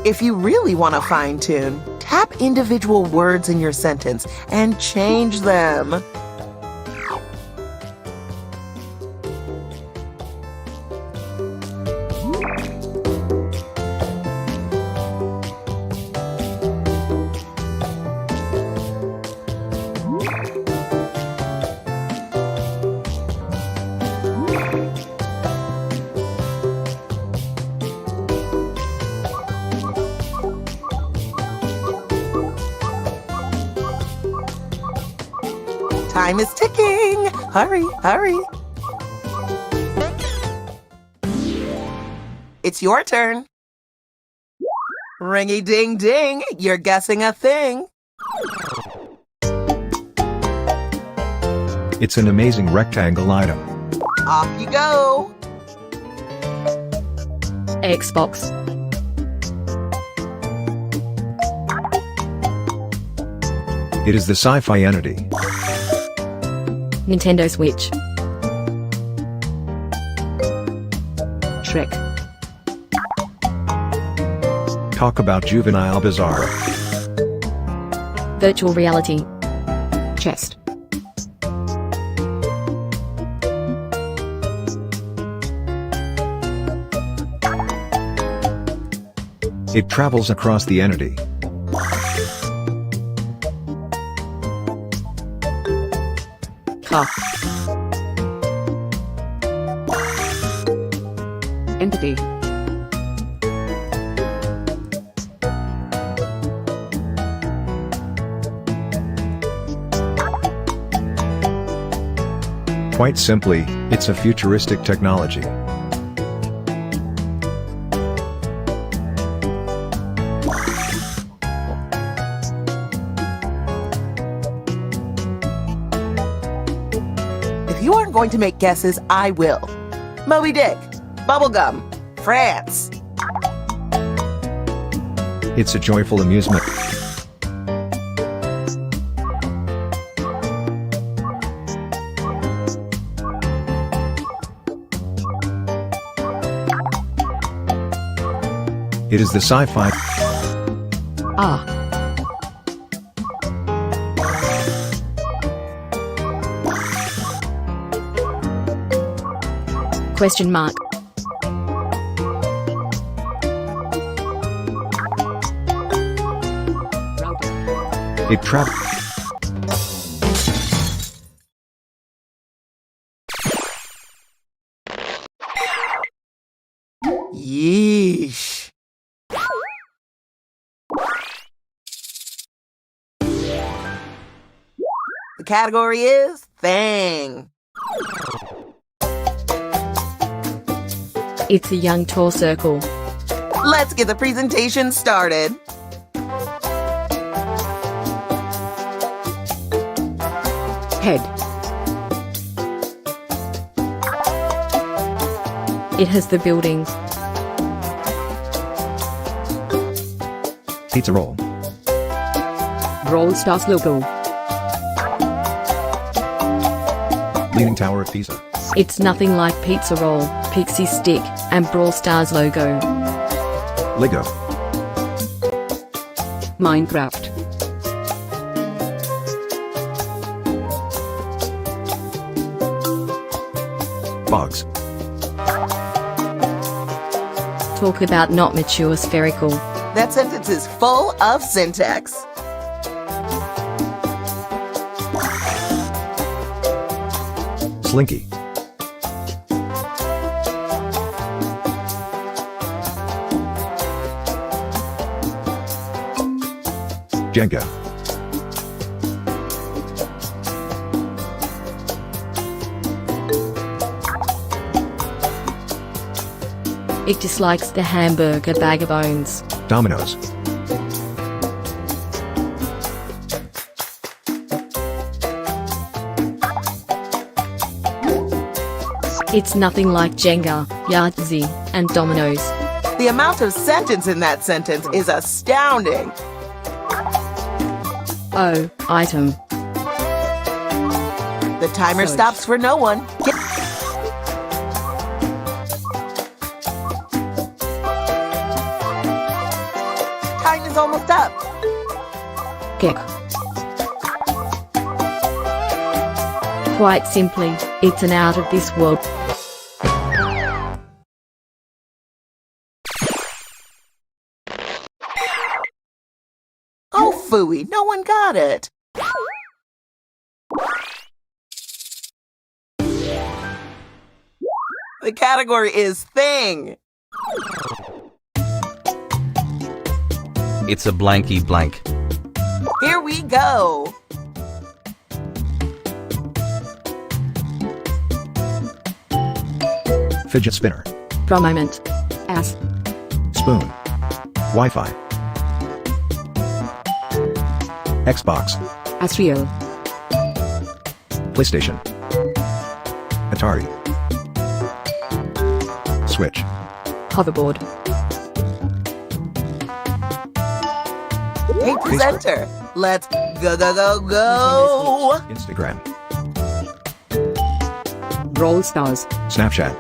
S2: If you really want to fine-tune, tap individual words in your sentence and change them. Time is ticking. Hurry, hurry. It's your turn. Ringy ding ding, you're guessing a thing.
S11: It's an amazing rectangle item.
S2: Off you go.
S10: Xbox.
S11: It is the sci-fi entity.
S10: Nintendo Switch. Shrek.
S11: Talk about juvenile bizarre.
S10: Virtual reality. Chest.
S11: It travels across the entity.
S10: Car.
S25: Entity.
S11: Quite simply, it's a futuristic technology.
S2: If you aren't going to make guesses, I will. Moby Dick, bubblegum, France.
S11: It's a joyful amusement. It is the sci-fi.
S10: Ah. Question mark.
S11: It travels.
S2: Yeesh. The category is thing.
S10: It's a young tall circle.
S2: Let's get the presentation started.
S10: Head. It has the building.
S11: Pizza roll.
S25: Brawl Stars logo.
S11: Leaning Tower of Pisa.
S10: It's nothing like Pizza Roll, Pixie Stick, and Brawl Stars logo.
S11: Lego.
S25: Minecraft.
S11: Bugs.
S10: Talk about not mature spherical.
S2: That sentence is full of syntax.
S11: Slinky. Jenga.
S10: It dislikes the hamburger bag of bones.
S11: Dominoes.
S10: It's nothing like Jenga, Yahtzee, and dominoes.
S2: The amount of sentence in that sentence is astounding.
S10: Oh, item.
S2: The timer
S25: Surge.
S2: stops for no one. Time is almost up.
S25: Kick.
S10: Quite simply, it's an out of this world.
S2: Oh, phooey, no one got it. The category is thing.
S24: It's a blanky blank.
S2: Here we go.
S11: Fidget spinner.
S25: For a moment. Ass.
S11: Spoon. Wi-Fi. Xbox.
S25: As real.
S11: PlayStation. Atari. Switch.
S25: Hoverboard.
S2: Hey, presenter, let's go, go, go, go.
S11: Instagram.
S25: Brawl Stars.
S11: Snapchat.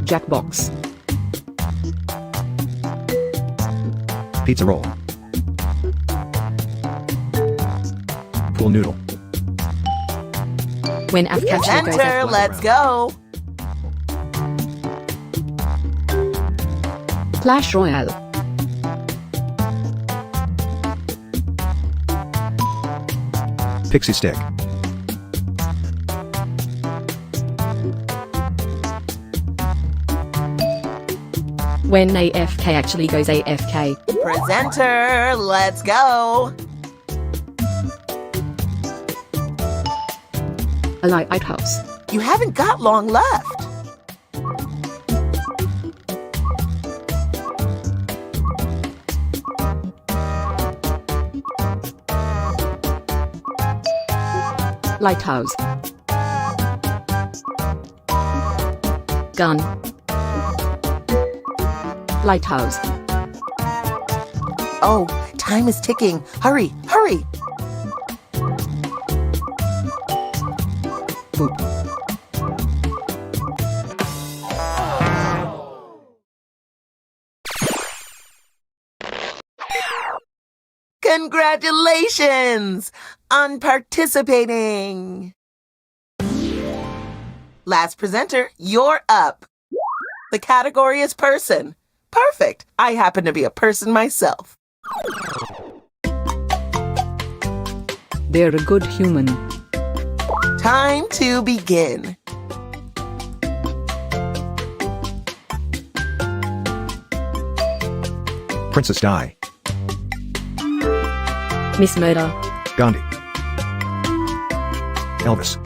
S25: Jackbox.
S11: Pizza roll. Pool noodle.
S25: When Afghanistan goes
S2: Presenter,
S25: up.
S2: let's go.
S25: Clash Royale.
S11: Pixie stick.
S10: When AFK actually goes AFK.
S2: Presenter, let's go.
S25: A lighthouse.
S2: You haven't got long left.
S25: Lighthouse.
S10: Gun.
S25: Lighthouse.
S2: Oh, time is ticking. Hurry, hurry.
S25: Poop.
S2: Congratulations on participating. Last presenter, you're up. The category is person. Perfect. I happen to be a person myself.
S25: They're a good human.
S2: Time to begin.
S11: Princess Di.
S10: Miss Murder.
S11: Gandhi. Elvis.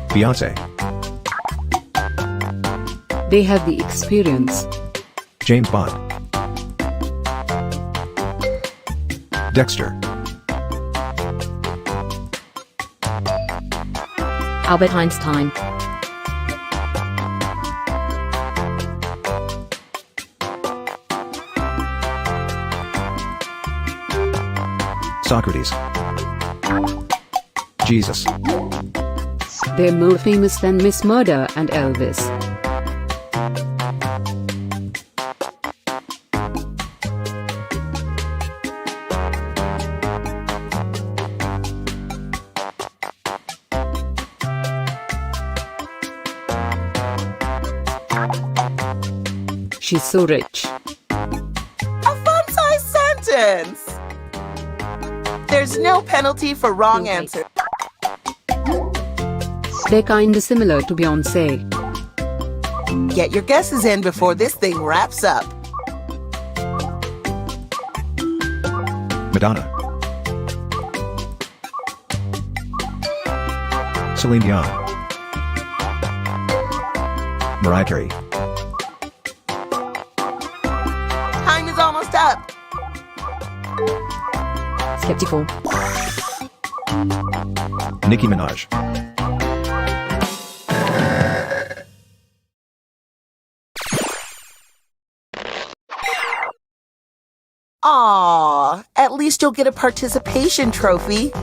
S11: Beyonce.
S25: They have the experience.
S11: James Bond. Dexter.
S10: Albert Einstein.
S11: Socrates. Jesus.
S25: They're more famous than Miss Murder and Elvis. She's so rich.
S2: A fun-sized sentence. There's no penalty for wrong answer.
S25: They're kinda similar to Beyonce.
S2: Get your guesses in before this thing wraps up.
S11: Madonna. Celine Dion. Mariah Carey.
S2: Time is almost up.
S10: Skeptical.
S11: Nicki Minaj.
S2: least you'll get a participation trophy.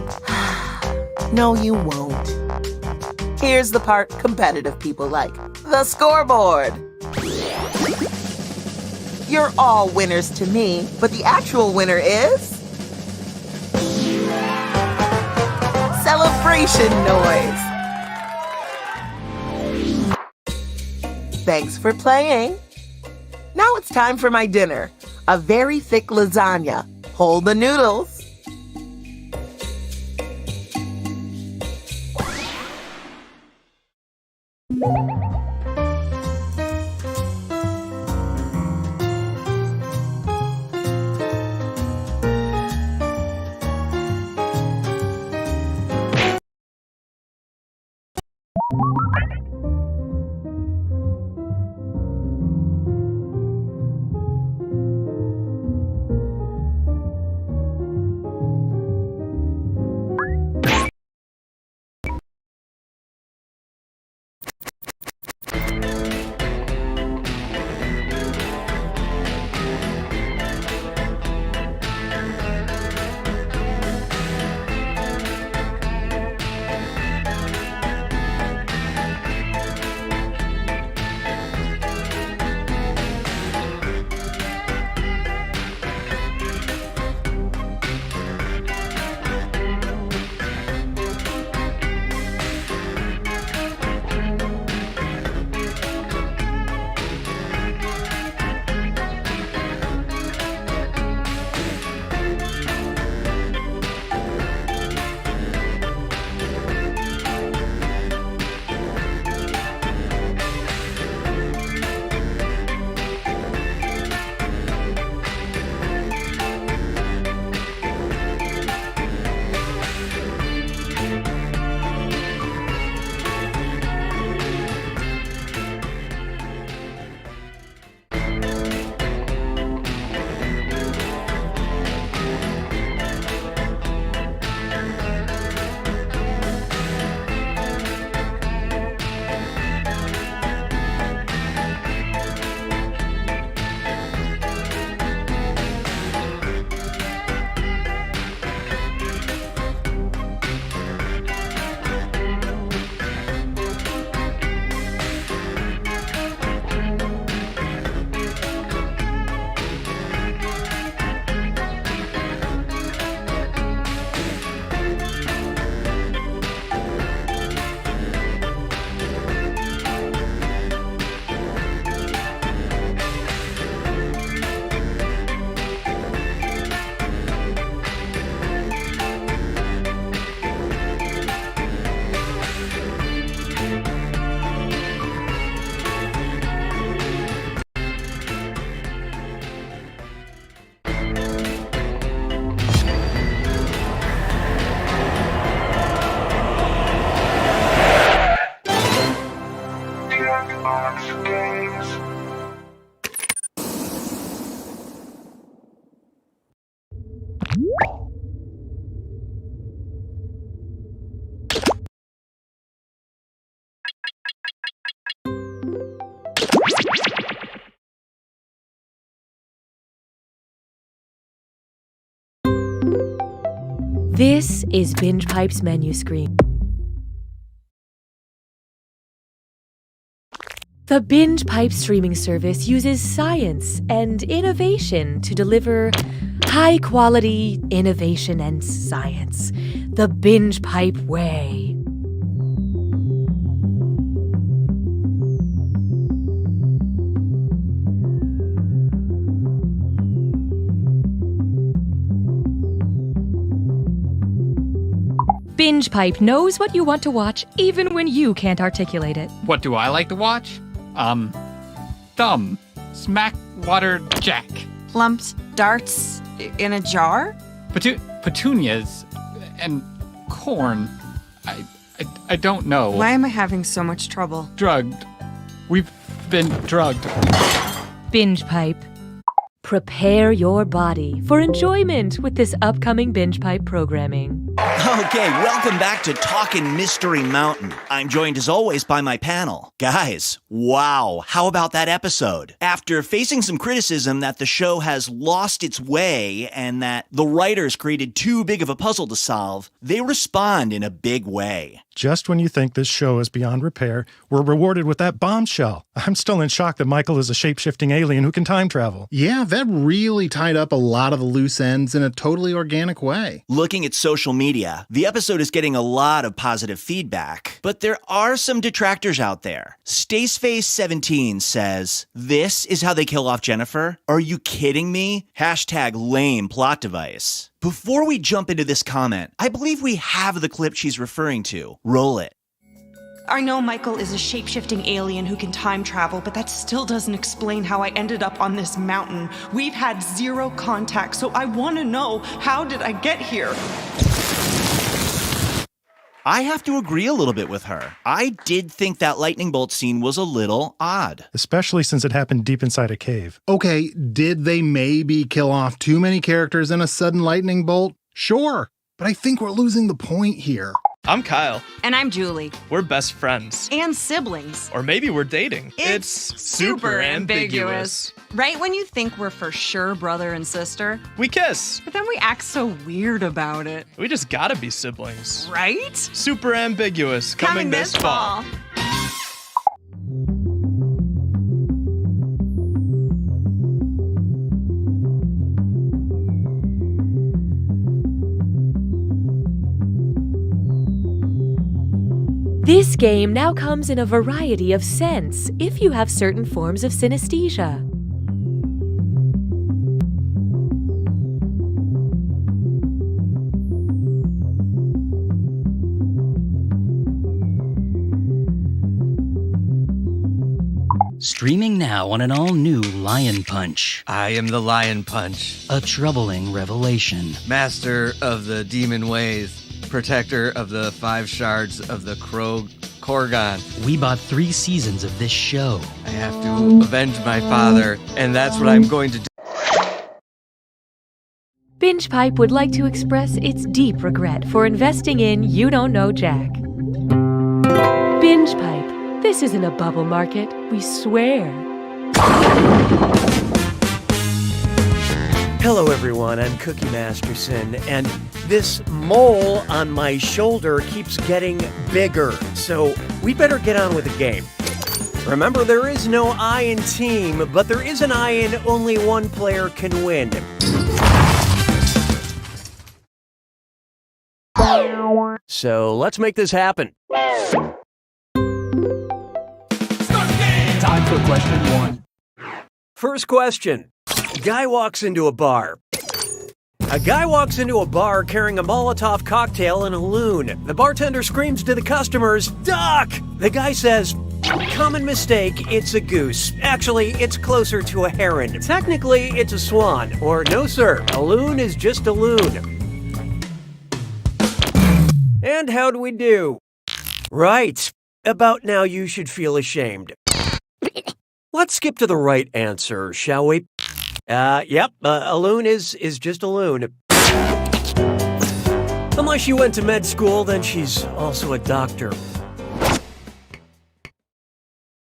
S2: No, you won't. Here's the part competitive people like. The scoreboard. You're all winners to me, but the actual winner is... celebration noise. Thanks for playing. Now it's time for my dinner. A very thick lasagna. Hold the noodles.
S1: This is Binge Pipe's menu screen. The Binge Pipe streaming service uses science and innovation to deliver high-quality innovation and science. The Binge Pipe way. Binge Pipe knows what you want to watch even when you can't articulate it.
S13: What do I like to watch? Thumb. Smack Water Jack.
S6: Lumped darts in a jar?
S13: Petunias and corn. I don't know.
S6: Why am I having so much trouble?
S13: Drugged. We've been drugged.
S1: Binge Pipe. Prepare your body for enjoyment with this upcoming Binge Pipe programming.
S14: Okay, welcome back to Talkin' Mystery Mountain. I'm joined as always by my panel. Guys, wow, how about that episode? After facing some criticism that the show has lost its way and that the writers created too big of a puzzle to solve, they respond in a big way.
S7: Just when you think this show is beyond repair, we're rewarded with that bombshell. I'm still in shock that Michael is a shape-shifting alien who can time travel.
S15: Yeah, that really tied up a lot of the loose ends in a totally organic way.
S14: Looking at social media, the episode is getting a lot of positive feedback, but there are some detractors out there. Staceface17 says, "This is how they kill off Jennifer? Are you kidding me? #lame plot device." Before we jump into this comment, I believe we have the clip she's referring to. Roll it.
S6: I know Michael is a shape-shifting alien who can time travel, but that still doesn't explain how I ended up on this mountain. We've had zero contact, so I want to know, how did I get here?
S14: I have to agree a little bit with her. I did think that lightning bolt scene was a little odd.
S7: Especially since it happened deep inside a cave.
S15: Okay, did they maybe kill off too many characters in a sudden lightning bolt? Sure, but I think we're losing the point here.
S16: I'm Kyle.
S12: And I'm Julie.
S16: We're best friends.
S12: And siblings.
S16: Or maybe we're dating.
S12: It's super ambiguous. Right when you think we're for sure brother and sister,
S16: we kiss.
S12: But then we act so weird about it.
S16: We just gotta be siblings.
S12: Right?
S16: Super ambiguous. Coming this fall.
S1: This game now comes in a variety of scents if you have certain forms of synesthesia.
S21: Streaming now on an all-new Lion Punch.
S22: I am the Lion Punch.
S21: A troubling revelation.
S22: Master of the demon ways. Protector of the 5 shards of the Korgon.
S21: We bought 3 seasons of this show.
S22: I have to avenge my father, and that's what I'm going to do.
S1: Binge Pipe would like to express its deep regret for investing in You Don't Know Jack. Binge Pipe, this isn't a bubble market, we swear.
S17: Hello everyone, I'm Cookie Masterson, and this mole on my shoulder keeps getting bigger, so we better get on with the game. Remember, there is no I in team, but there is an I in only one player can win. So let's make this happen.
S3: Time for question 1.
S17: First question. Guy walks into a bar. A guy walks into a bar carrying a Molotov cocktail and a loon. The bartender screams to the customers, "Duck!" The guy says, "Common mistake, it's a goose. Actually, it's closer to a heron. Technically, it's a swan. Or no sir, a loon is just a loon." And how do we do? Right. About now you should feel ashamed. Let's skip to the right answer, shall we? Yep, a loon is just a loon. Unless she went to med school, then she's also a doctor.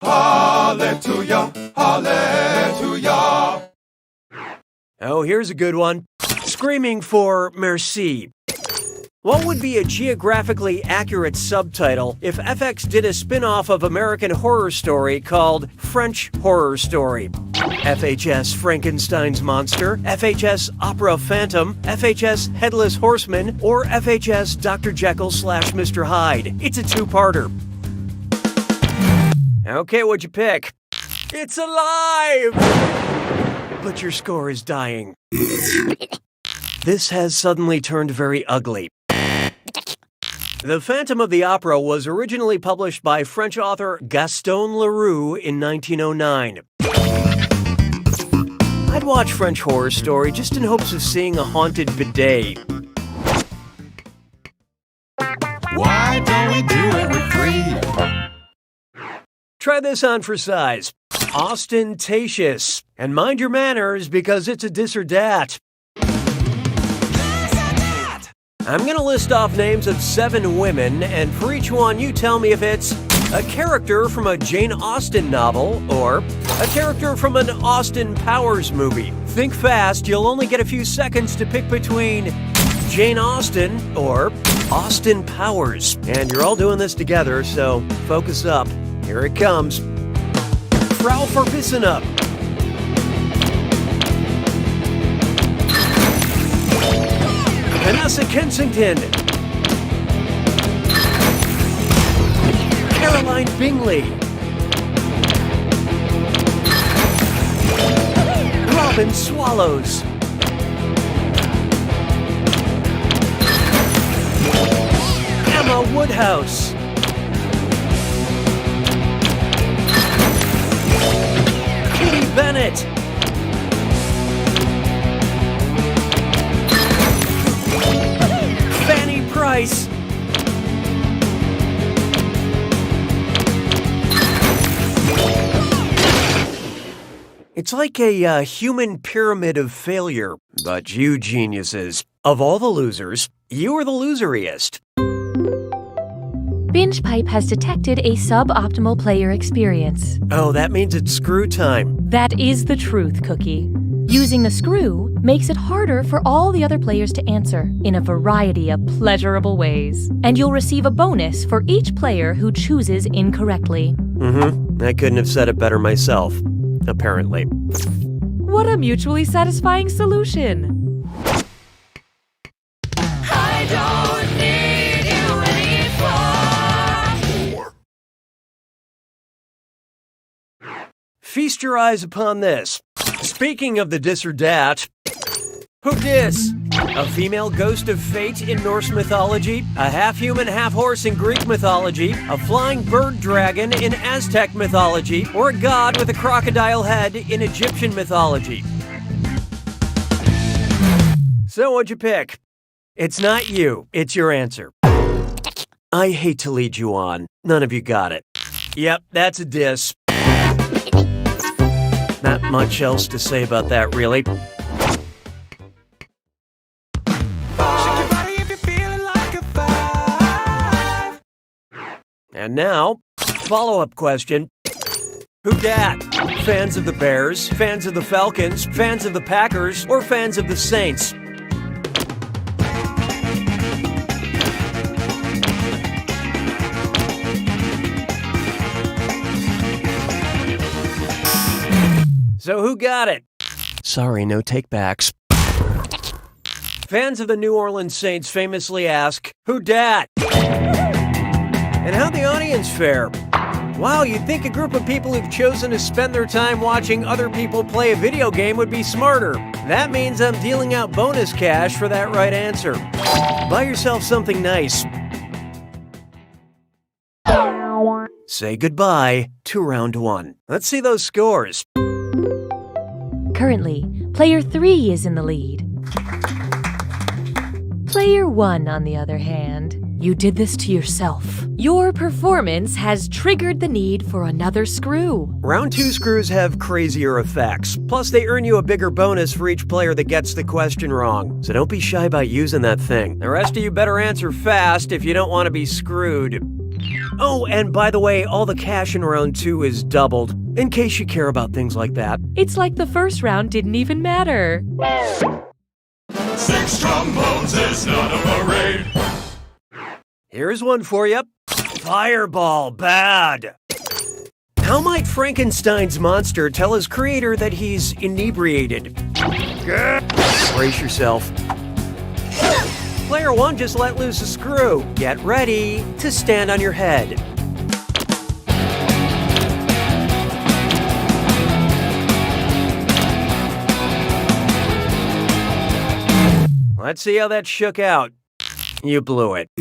S18: Hallelujah, hallelujah.
S17: Oh, here's a good one. Screaming for merci. What would be a geographically accurate subtitle if FX did a spin-off of American Horror Story called French Horror Story? FHS Frankenstein's Monster, FHS Opera Phantom, FHS Headless Horseman, or FHS Dr. Jekyll / Mr. Hyde? It's a 2-parter. Okay, what'd you pick? It's alive! But your score is dying. This has suddenly turned very ugly. The Phantom of the Opera was originally published by French author Gaston Leroux in 1909. I'd watch French Horror Story just in hopes of seeing a haunted bidet.
S18: Why don't we do it with 3?
S17: Try this on for size. Ostentatious. And mind your manners because it's a dis or dat. I'm gonna list off names of 7 women, and for each one, you tell me if it's a character from a Jane Austen novel or a character from an Austin Powers movie. Think fast, you'll only get a few seconds to pick between Jane Austen or Austin Powers. And you're all doing this together, so focus up. Here it comes. Frau Verbissenup. Vanessa Kensington. Caroline Bingley. Robin Swallows. Emma Woodhouse. Kitty Bennett. Fanny Price. It's like a human pyramid of failure, but you geniuses. Of all the losers, you are the loseriest.
S1: BingePipe has detected a suboptimal player experience.
S17: Oh, that means it's screw time.
S1: That is the truth, Cookie. Using the screw makes it harder for all the other players to answer in a variety of pleasurable ways. And you'll receive a bonus for each player who chooses incorrectly.
S17: I couldn't have said it better myself, apparently.
S1: What a mutually satisfying solution.
S20: I don't need you anymore.
S17: Feast your eyes upon this. Speaking of the dis or dat, who dis? A female ghost of fate in Norse mythology, a half-human, half-horse in Greek mythology, a flying bird dragon in Aztec mythology, or a god with a crocodile head in Egyptian mythology. So what'd you pick? It's not you, it's your answer. I hate to lead you on. None of you got it. Yep, that's a diss. Not much else to say about that, really. And now, follow-up question. Who dat? Fans of the Bears, fans of the Falcons, fans of the Packers, or fans of the Saints? So who got it? Sorry, no takebacks. Fans of the New Orleans Saints famously ask, who dat? And how'd the audience fare? Wow, you'd think a group of people who've chosen to spend their time watching other people play a video game would be smarter. That means I'm dealing out bonus cash for that right answer. Buy yourself something nice. Say goodbye to round 1. Let's see those scores.
S1: Currently, player 3 is in the lead. Player 1, on the other hand, you did this to yourself. Your performance has triggered the need for another screw.
S17: Round 2 screws have crazier effects. Plus, they earn you a bigger bonus for each player that gets the question wrong. So don't be shy about using that thing. The rest of you better answer fast if you don't want to be screwed. Oh, and by the way, all the cash in round 2 is doubled, in case you care about things like that.
S1: It's like the first round didn't even matter.
S20: 6 trombones is not a parade.
S17: Here's one for you. Fireball bad. How might Frankenstein's monster tell his creator that he's inebriated? Brace yourself. Player 1 just let loose a screw. Get ready to stand on your head. Let's see how that shook out. You blew it.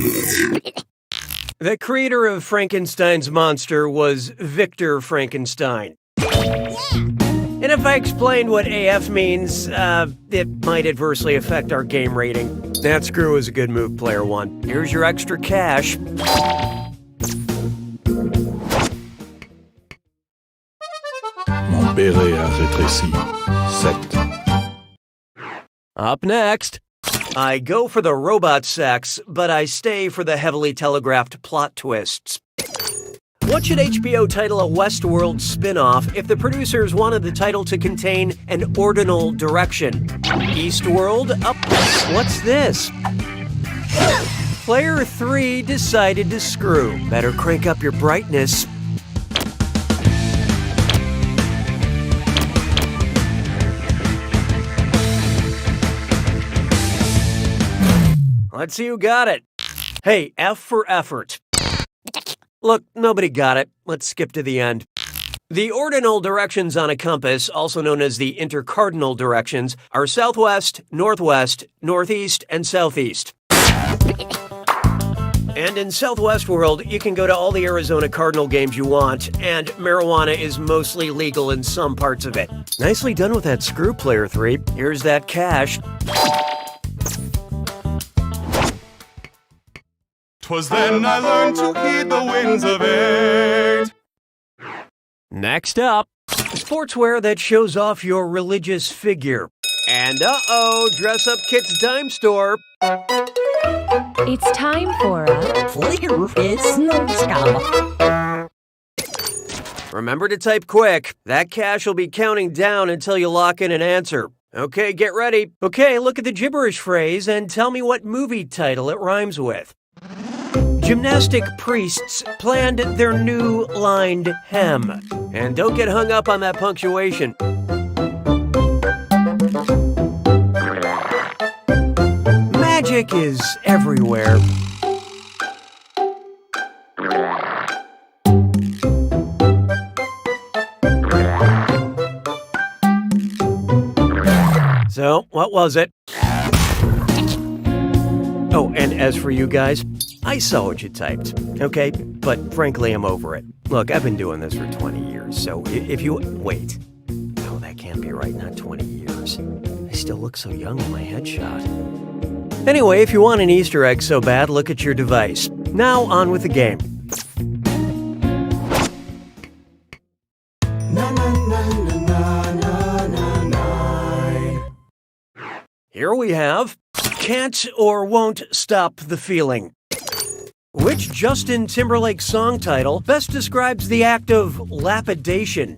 S17: The creator of Frankenstein's monster was Victor Frankenstein. And if I explained what AF means, it might adversely affect our game rating. That screw was a good move, player 1. Here's your extra cash.
S5: Mon béret a rétréci. 7.
S17: Up next, I go for the robot sex, but I stay for the heavily telegraphed plot twists. What should HBO title a Westworld spin-off if the producers wanted the title to contain an ordinal direction? Eastworld? What's this? Player 3 decided to screw. Better crank up your brightness. Let's see who got it. Hey, F for effort. Look, nobody got it. Let's skip to the end. The ordinal directions on a compass, also known as the intercardinal directions, are southwest, northwest, northeast, and southeast. And in Southwest World, you can go to all the Arizona Cardinal games you want, and marijuana is mostly legal in some parts of it. Nicely done with that screw, Player 3. Here's that cash.
S20: 'Twas then I learned to heed the winds of age.
S17: Next up, sportswear that shows off your religious figure. And dress up kit's dime store.
S1: It's time for a
S17: Flicker is Remember to type quick. That cash will be counting down until you lock in an answer. Okay, get ready. Okay, look at the gibberish phrase and tell me what movie title it rhymes with. Gymnastic priests planned their new lined hem. And don't get hung up on that punctuation. Magic is everywhere. So, what was it? Oh, and as for you guys, I saw what you typed, okay? But frankly, I'm over it. Look, I've been doing this for 20 years, so if you... Wait. No, that can't be right, not 20 years. I still look so young in my headshot. Anyway, if you want an Easter egg so bad, look at your device. Now, on with the game. Here we have Can't or Won't Stop the Feeling. Which Justin Timberlake song title best describes the act of lapidation?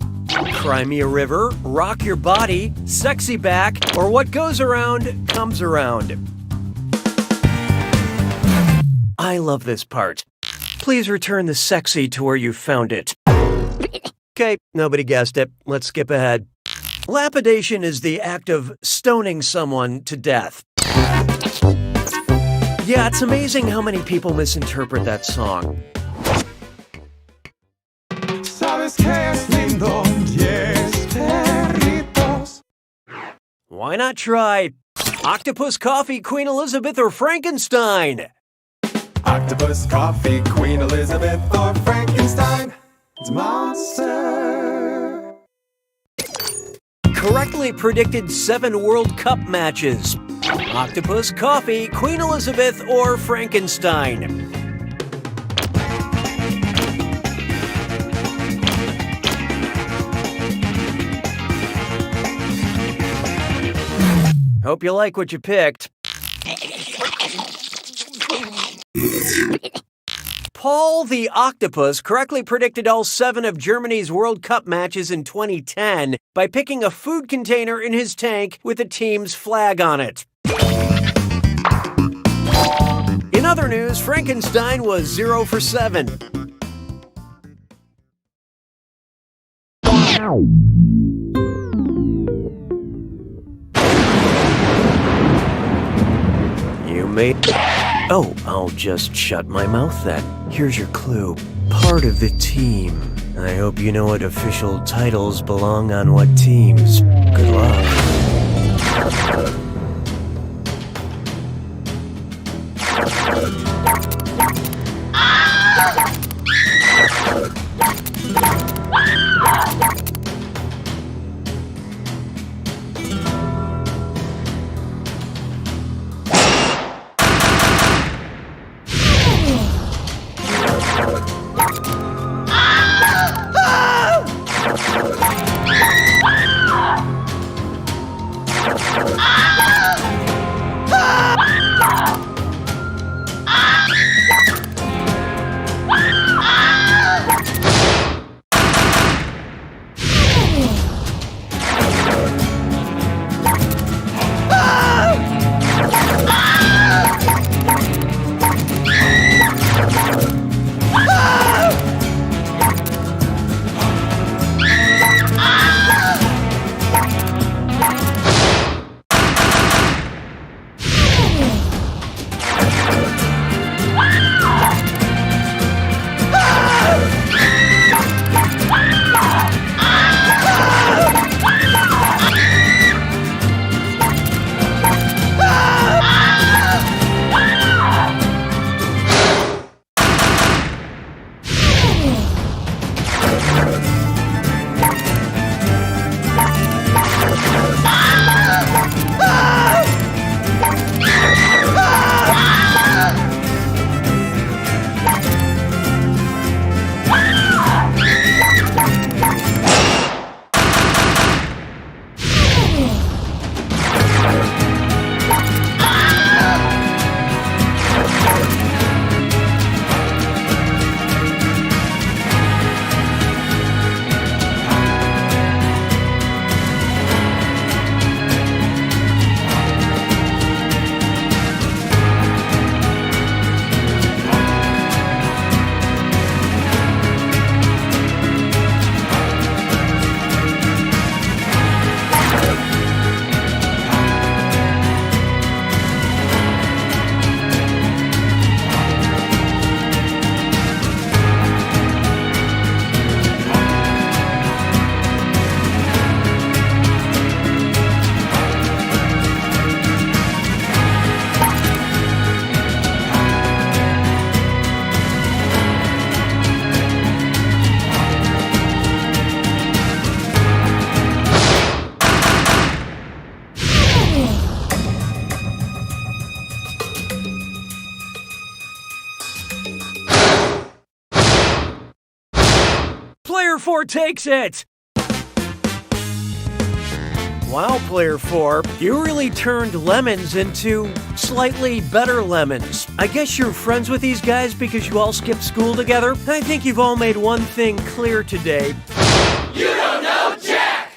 S17: Cry Me a River, Rock Your Body, Sexy Back, or What Goes Around Comes Around? I love this part. Please return the sexy to where you found it. Okay, nobody guessed it. Let's skip ahead. Lapidation is the act of stoning someone to death. Yeah, it's amazing how many people misinterpret that song.
S3: Sabes que es lindo, 10 perritos.
S17: Why not try Octopus Coffee, Queen Elizabeth, or Frankenstein?
S18: Octopus, coffee, Queen Elizabeth, or Frankenstein. It's a monster.
S17: Correctly predicted 7 World Cup matches. Octopus, Coffee, Queen Elizabeth, or Frankenstein? Hope you like what you picked. Paul the Octopus correctly predicted all 7 of Germany's World Cup matches in 2010 by picking a food container in his tank with the team's flag on it. In other news, Frankenstein was 0 for 7. You made... Oh, I'll just shut my mouth then. Here's your clue. Part of the team. I hope you know what official titles belong on what teams. Good luck. Player 4 takes it! Wow, Player 4, you really turned lemons into slightly better lemons. I guess you're friends with these guys because you all skipped school together? I think you've all made one thing clear today. You don't know Jack!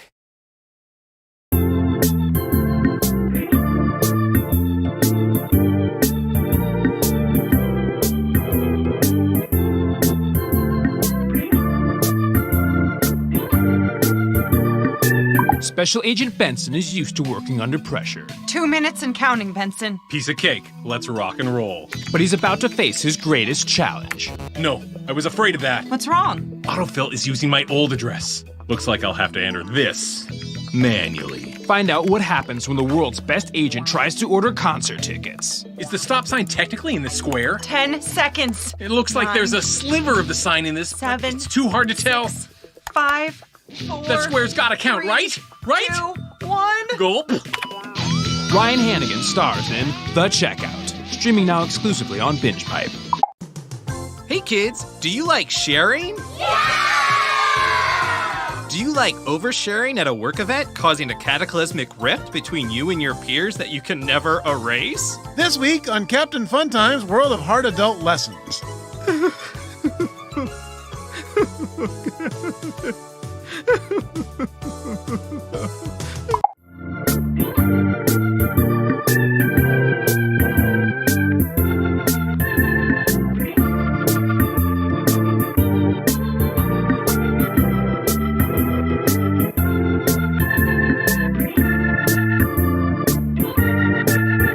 S4: Special Agent Benson is used to working under pressure.
S6: 2 minutes and counting, Benson.
S8: Piece of cake. Let's rock and roll.
S4: But he's about to face his greatest challenge.
S8: No, I was afraid of that.
S6: What's wrong?
S8: Autofill is using my old address. Looks like I'll have to enter this manually.
S4: Find out what happens when the world's best agent tries to order concert tickets.
S8: Is the stop sign technically in the square?
S6: 10 seconds.
S8: It looks like there's a sliver of the sign in this.
S6: 7.
S8: It's too hard to tell.
S6: 5. 4.
S8: That square's gotta count,
S6: 3,
S8: right? Right?
S6: 2, 1.
S8: Gulp.
S4: Ryan Hannigan stars in The Checkout, streaming now exclusively on Binge Pipe.
S9: Hey kids, do you like sharing? Yeah! Do you like oversharing at a work event, causing a cataclysmic rift between you and your peers that you can never erase?
S15: This week on Captain Funtime's World of Hard Adult Lessons.